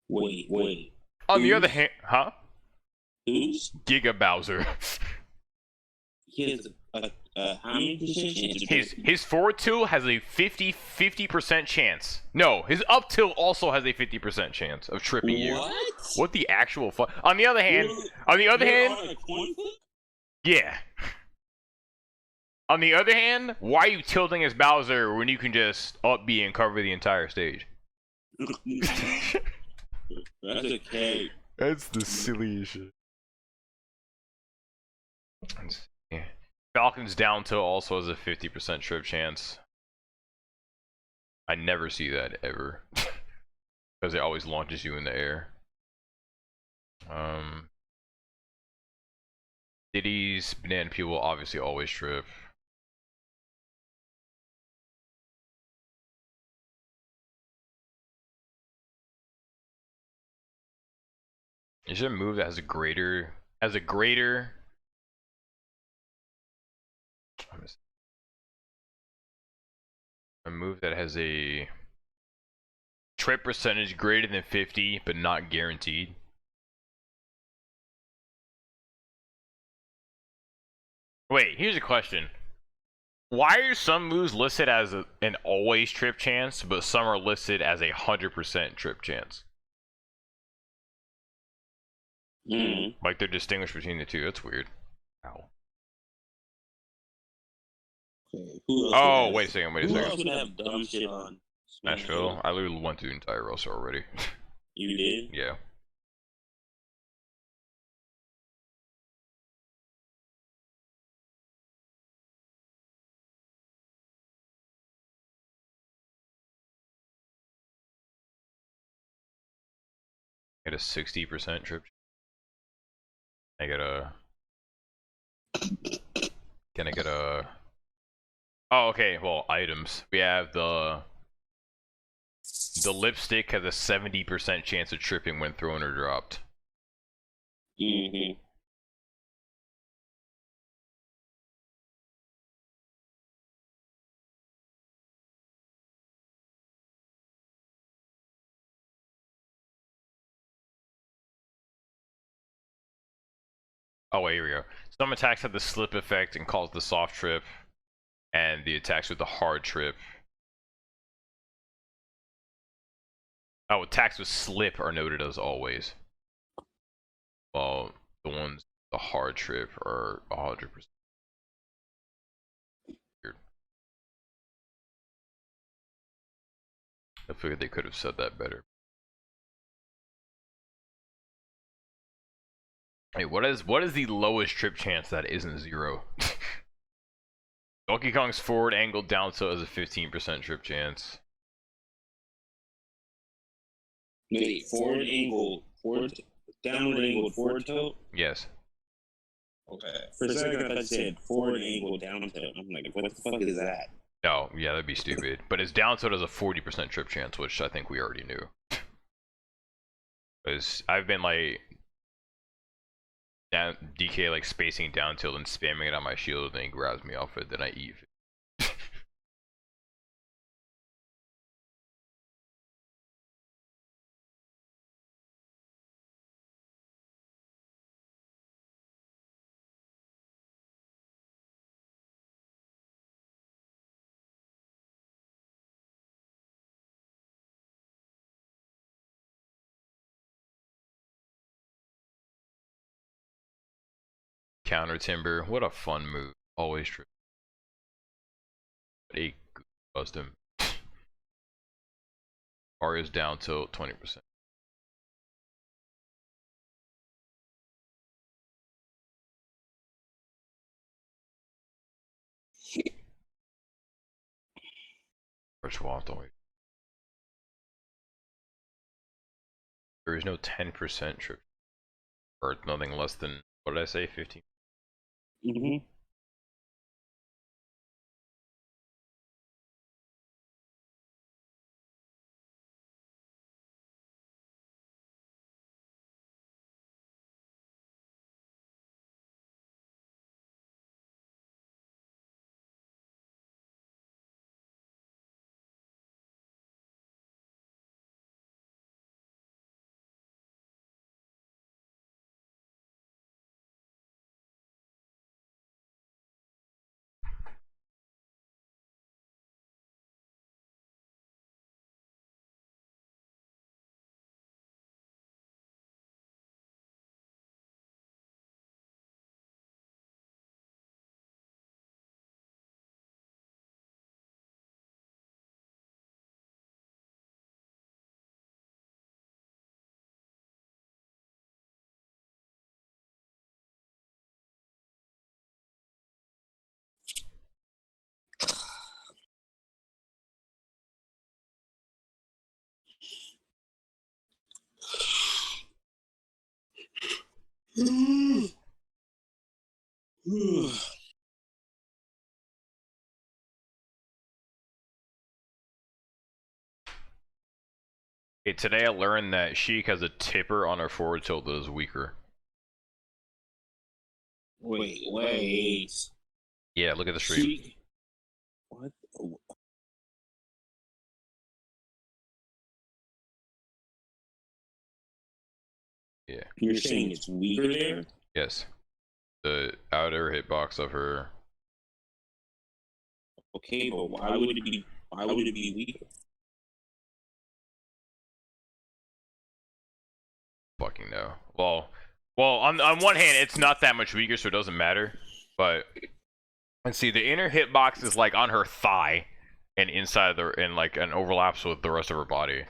Speaker 7: Wait.
Speaker 2: On the other hand... Huh?
Speaker 7: Who's?
Speaker 2: Giga Bowser.
Speaker 7: He has how many percent chance?
Speaker 2: His forward tilt has a 50% chance. No, his up tilt also has a 50% chance of tripping you. What the actual fuck? On the other hand, yeah. On the other hand, why are you tilting as Bowser when you can just up B and cover the entire stage?
Speaker 7: That's okay.
Speaker 2: That's the silliest shit. Yeah. Falcon's down tilt also has a 50% trip chance. I never see that ever. Because it always launches you in the air. Diddy's Banana Peel will obviously always trip. Is there a move that has a greater a move that has a trip percentage greater than 50 but not guaranteed? Wait, here's a question. Why are some moves listed as an always trip chance, but some are listed as 100% trip chance? Like they're distinguished between the two. That's weird. Ow. Oh, wait a second.
Speaker 7: Who else would have dumb shit on
Speaker 2: Nashville? I literally went through the entire roster already.
Speaker 7: You did?
Speaker 2: Yeah. Get a 60% trip. I get a... Can I get a... Oh, okay. Well, items. We have the lipstick has a 70% chance of tripping when thrown or dropped. Oh wait, here we go. Some attacks have the slip effect and cause the soft trip, and the attacks with the hard trip. Oh, attacks with slip are noted as always. While the ones the hard trip are 100%. Weird. I figured they could have said that better. Hey, what is the lowest trip chance that isn't 0? Donkey Kong's forward angle down tilt has a 15% trip chance.
Speaker 7: Wait, downward angle, forward tilt?
Speaker 2: Yes.
Speaker 7: Okay. For a second, I thought you said forward angle, down tilt. I'm like, what the fuck is that?
Speaker 2: Oh, yeah, that'd be stupid. But his down tilt has a 40% trip chance, which I think we already knew. Because I've been like DK like spacing down tilt and spamming it on my shield, and then he grabs me off it, then I eat. Counter Timber, what a fun move. Always true. A bust him. Arya's down tilt 20%. First of all, don't wait. There is no 10% trip, or nothing less than, what did I say, 15?
Speaker 7: Mm-hmm.
Speaker 2: Okay, today I learned that Sheik has a tipper on her forward tilt that is weaker.
Speaker 7: Wait.
Speaker 2: Yeah, look at the stream.
Speaker 7: Sheik. What?
Speaker 2: Yeah.
Speaker 7: You're saying it's weaker there?
Speaker 2: Yes. The outer hitbox of her.
Speaker 7: Okay, but why would it be? Why would it be weaker?
Speaker 2: Fucking no. Well, on one hand, it's not that much weaker, so it doesn't matter. But let's see, the inner hitbox is like on her thigh, and inside the and like and overlaps with the rest of her body.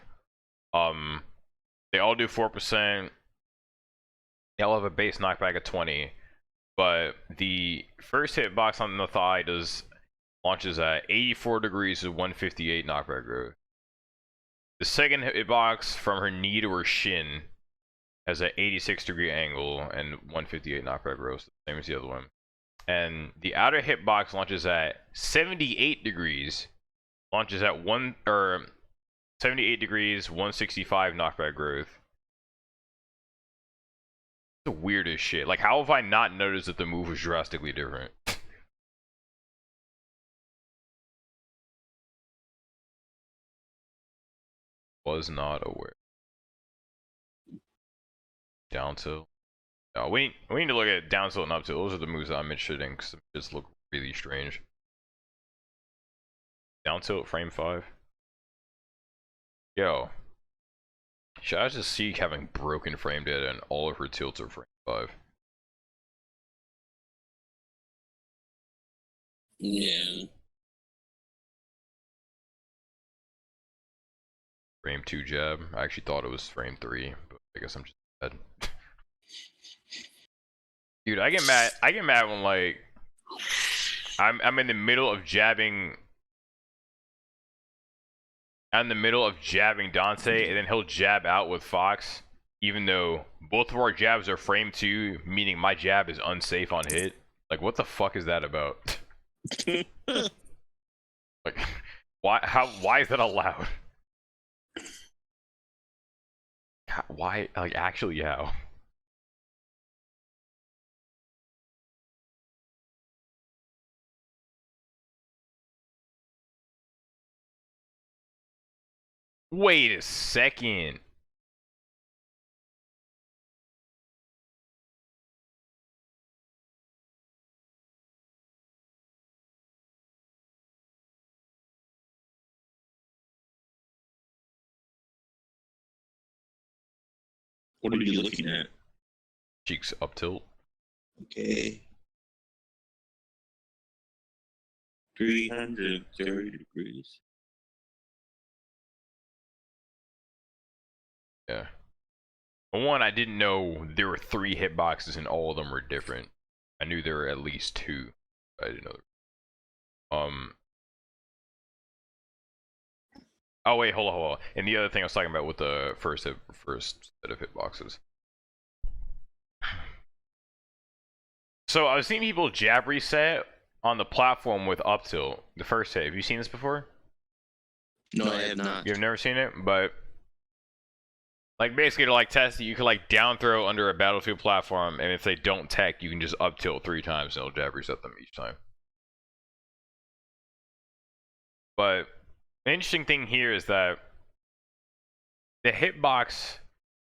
Speaker 2: They all do 4%. They all have a base knockback of 20, but the first hitbox on the thigh launches at 84 degrees with 158 knockback growth. The second hitbox from her knee to her shin has an 86 degree angle and 158 knockback growth, same as the other one. And the outer hitbox launches at 78 degrees, launches at 78 degrees, 165 knockback growth. The weirdest shit. Like, how have I not noticed that the move was drastically different? Was not aware. Down tilt. No, we need to look at down tilt and up tilt. Those are the moves that I'm interested in because they just look really strange. Down tilt, frame 5. Yo. Should I just see having broken frame data and all of her tilts are frame 5?
Speaker 7: Yeah.
Speaker 2: Frame 2 jab. I actually thought it was frame 3, but I guess I'm just bad. Dude, I get mad when like I'm in the middle of jabbing. I'm in the middle of jabbing Dante, and then he'll jab out with Fox, even though both of our jabs are frame 2, meaning my jab is unsafe on hit. Like, what the fuck is that about? Like, why is that allowed? Why, like, actually, how? Wait a second.
Speaker 7: What are you looking at?
Speaker 2: Cheeks up tilt.
Speaker 7: Okay. 330 degrees.
Speaker 2: Yeah. One, I didn't know there were 3 hitboxes and all of them were different. I knew there were at least 2. I didn't know. Oh wait, hold on. And the other thing I was talking about with the first set of hitboxes. So I was seeing people jab reset on the platform with up tilt. The first hit. Have you seen this before?
Speaker 7: No, I have not.
Speaker 2: You've never seen it, but like basically to like test it, you can like down throw under a battlefield platform, and if they don't tech, you can just up tilt 3 times and it'll jab reset them each time. But the interesting thing here is that the hitbox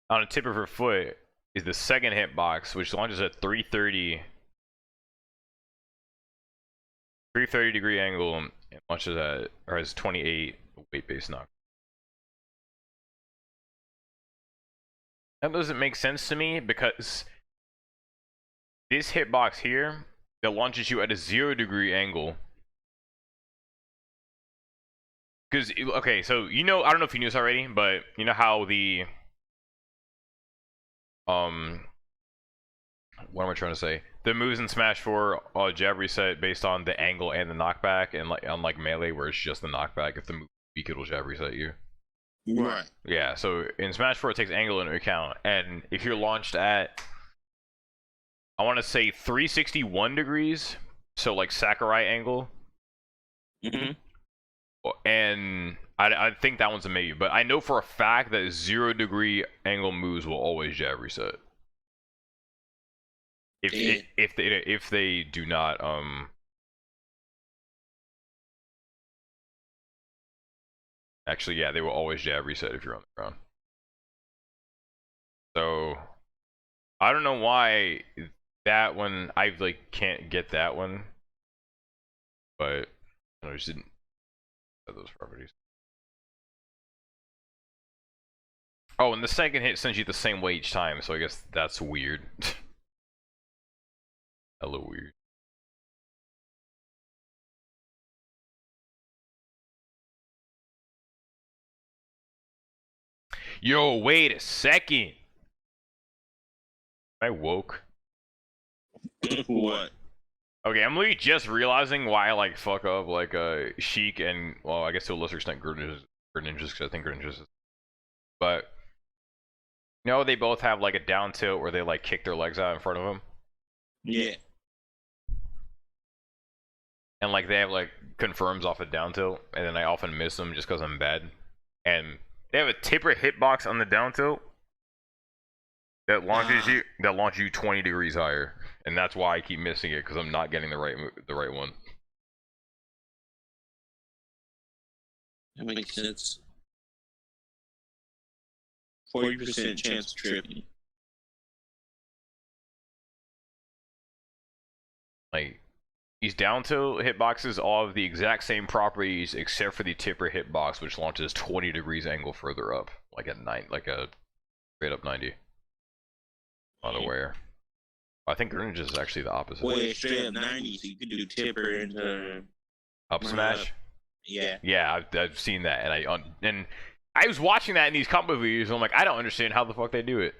Speaker 2: on the tip of her foot is the second hitbox, which launches at 330 degree angle and launches at, or has 28 weight base knock. That doesn't make sense to me because this hitbox here that launches you at a 0 degree angle. Because, okay, so you know, I don't know if you knew this already, but you know how the what am I trying to say? The moves in Smash 4 jab reset based on the angle and the knockback, and like unlike Melee where it's just the knockback, if the move is weak it'll jab reset you.
Speaker 7: Right.
Speaker 2: Yeah, so in Smash 4 it takes angle into account, and if you're launched at, I want to say 361 degrees, so like Sakurai angle. And I think that one's a maybe, but I know for a fact that 0 degree angle moves will always jab reset. If they do not actually, yeah, they will always jab reset if you're on the ground. So I don't know why that one, I like can't get that one, but I just didn't have those properties. Oh, and the second hit sends you the same way each time, so I guess that's weird. A little weird. Yo, wait a second. I woke.
Speaker 7: What?
Speaker 2: Okay, I'm literally just realizing why I like fuck up like Sheik and, well, I guess to a lesser extent Greninjas, because I think Greninjas is, but you know they both have like a down tilt where they like kick their legs out in front of them.
Speaker 7: Yeah.
Speaker 2: And like they have like confirms off a down tilt, and then I often miss them just because I'm bad. And they have a tipper hitbox on the down tilt that launches you 20 degrees higher, and that's why I keep missing it, because I'm not getting the right one.
Speaker 7: That makes sense. 40% chance of tripping.
Speaker 2: Like these down tilt hitboxes all have the exact same properties except for the tipper hitbox, which launches 20 degrees angle further up, like at 9, like a straight up 90. Unaware. I think Greninja is actually the opposite.
Speaker 7: Wait, straight up 90, so you could do tipper and
Speaker 2: up smash.
Speaker 7: Yeah.
Speaker 2: Yeah, I've seen that, and I was watching that in these combo videos, and I'm like, I don't understand how the fuck they do it.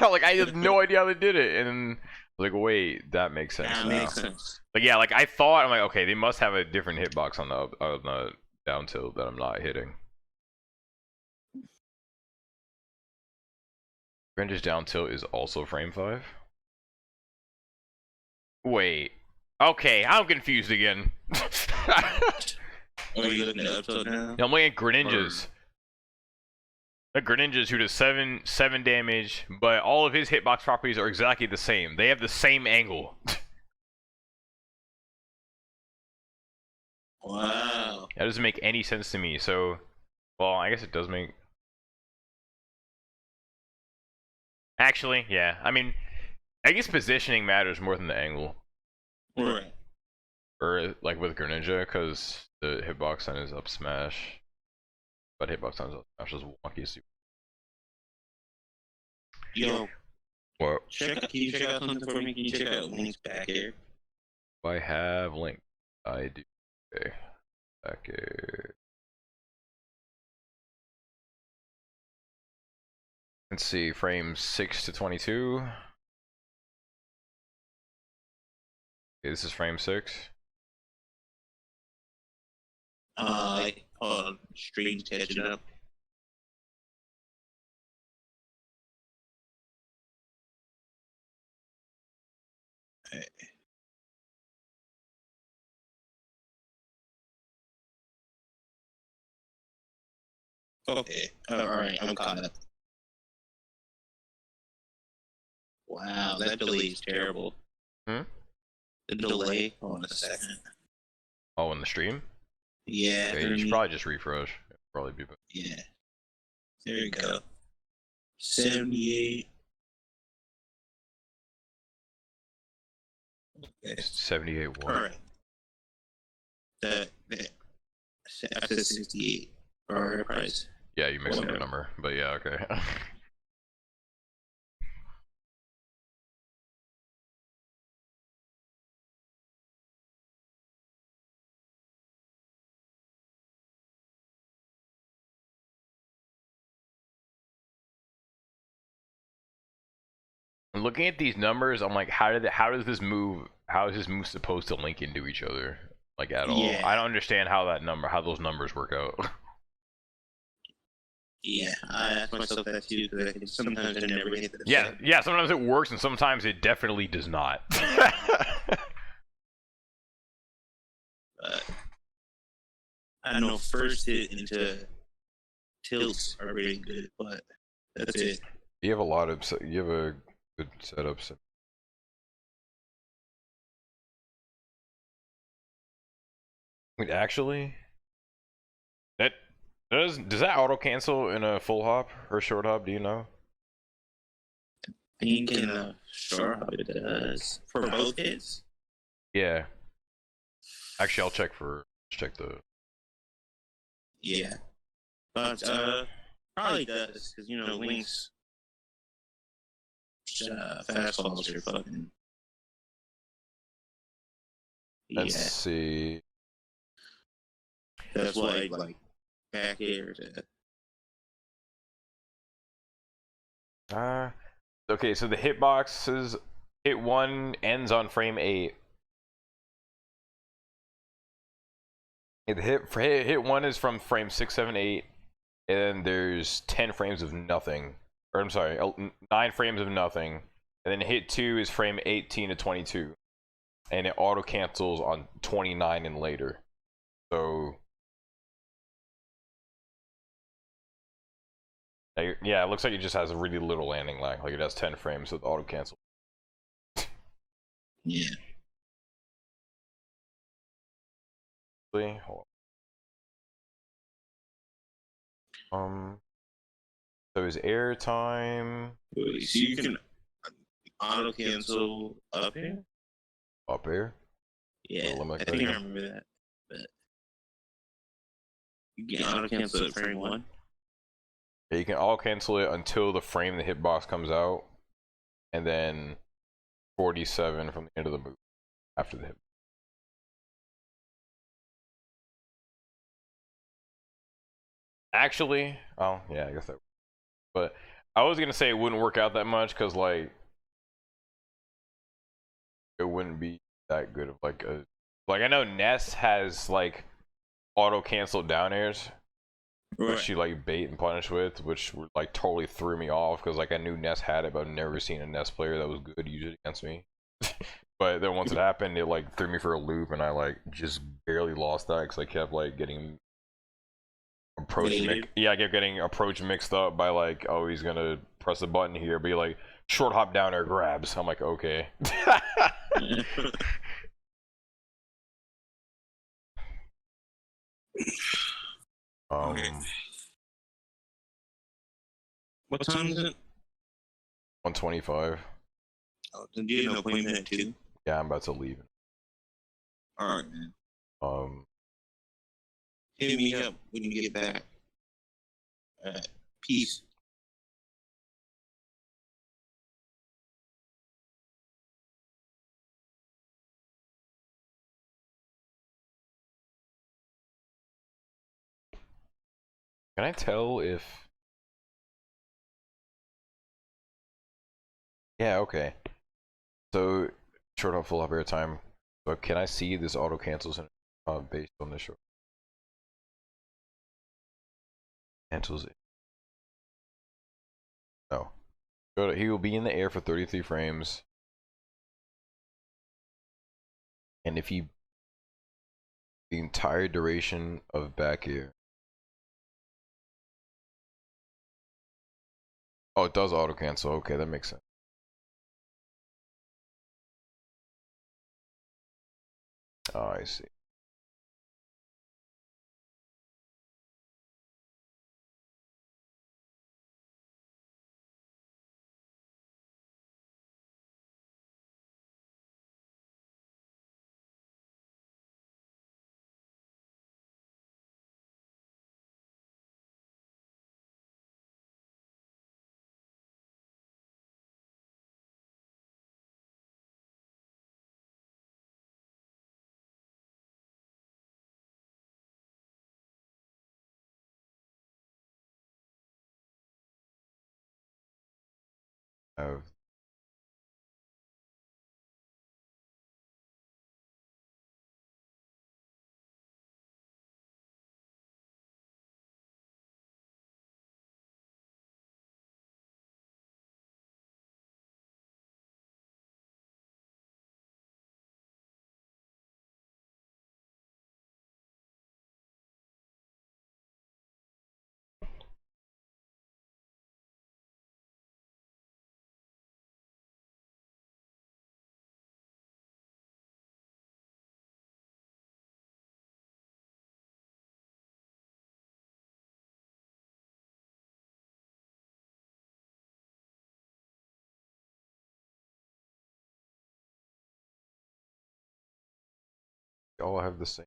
Speaker 2: Like I have no idea how they did it, and like, wait, that makes sense.
Speaker 7: That makes sense.
Speaker 2: But yeah, like I thought, I'm like, okay, they must have a different hitbox on the down tilt that I'm not hitting. Greninja's down tilt is also frame 5. Wait. Okay, I'm confused again.
Speaker 7: Are you looking at up tilt now?
Speaker 2: I'm looking at Greninja's. The Greninja's who does 7 damage, but all of his hitbox properties are exactly the same. They have the same angle.
Speaker 7: Wow.
Speaker 2: That doesn't make any sense to me. So, well, I guess it does make. Actually, yeah. I mean, I guess positioning matters more than the angle.
Speaker 7: Right.
Speaker 2: Or like with Greninja, because the hitbox on is up smash, but hitbox on is up smash is wonky.
Speaker 7: Yo.
Speaker 2: What?
Speaker 7: Can you check out something for me? Can you check out Link's back air?
Speaker 2: I have Link. I do. Okay. Back air. Let's see, frames 6 to 22. Okay, this is frame 6.
Speaker 7: Hold strings catching up. Okay, all right, I'm caught up. Wow, that delay is terrible.
Speaker 2: Hmm?
Speaker 7: The delay. Hold on a second.
Speaker 2: Oh, in the stream?
Speaker 7: Yeah.
Speaker 2: Okay, you should probably just refresh. It'll probably be better.
Speaker 7: Yeah. There you go. 78. Okay.
Speaker 2: 78 what?
Speaker 7: All right. That I said 68 for our price.
Speaker 2: Yeah, you mixed up the number, but yeah, okay. Looking at these numbers, I'm like, how is this move supposed to link into each other? Like at all?
Speaker 7: Yeah.
Speaker 2: I don't understand how those numbers work out.
Speaker 7: Yeah, I ask myself that too because sometimes I never hit the
Speaker 2: Yeah, sometimes it works and sometimes it definitely does not.
Speaker 7: I know first hit into tilts are really good, but that's it.
Speaker 2: You have a good setup. Wait, actually, does that auto cancel in a full hop or short hop? Do you know?
Speaker 7: I think in a short hop it does for both hits.
Speaker 2: Yeah. Actually, I'll check the.
Speaker 7: Yeah, but probably does because Link's fastballs are fucking.
Speaker 2: Let's see.
Speaker 7: That's why like back air to.
Speaker 2: Okay, so the hitboxes, hit 1 ends on frame 8. The hit 1 is from frame 6, 7, 8, and then there's 10 frames of nothing. Or I'm sorry, 9 frames of nothing. And then hit 2 is frame 18 to 22. And it auto cancels on 29 and later. So yeah, it looks like it just has a really little landing lag. Like it has 10 frames with auto cancel.
Speaker 7: Yeah.
Speaker 2: Hold on. So is airtime?
Speaker 7: So you can auto cancel up air.
Speaker 2: Up air?
Speaker 7: Yeah, I think I remember that. But you can auto cancel at frame 1.
Speaker 2: Yeah, you can auto cancel it until the frame the hitbox comes out, and then 47 from the end of the move after the hit. Actually, oh yeah, I guess that. But I was gonna say it wouldn't work out that much because like it wouldn't be that good of like a I know Ness has like auto cancel down airs. Which she like bait and punish with, which like totally threw me off because like I knew Ness had it, but I've never seen a Ness player that was good use it against me. But then once it happened, it like threw me for a loop, and I like just barely lost that because I kept like getting approach. I kept getting approach mixed up by like, oh, he's gonna press a button here, but he like short hop down air grabs. I'm like, okay.
Speaker 7: What time is it?
Speaker 2: 1:25.
Speaker 7: Oh, do you have an appointment at 2?
Speaker 2: Yeah, I'm about to leave.
Speaker 7: Alright, man. Hit me up when you get back. Peace.
Speaker 2: Can I tell if? Yeah, okay. So short hop full hop airtime. But can I see this auto cancels based on this short? cancels it. No. He will be in the air for 33 frames. And if he the entire duration of back air. Oh, it does auto cancel. Okay, that makes sense. Oh, I see. Have they all have the same.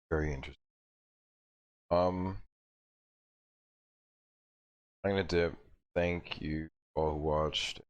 Speaker 2: Very interesting. I'm gonna dip. Thank you all who watched.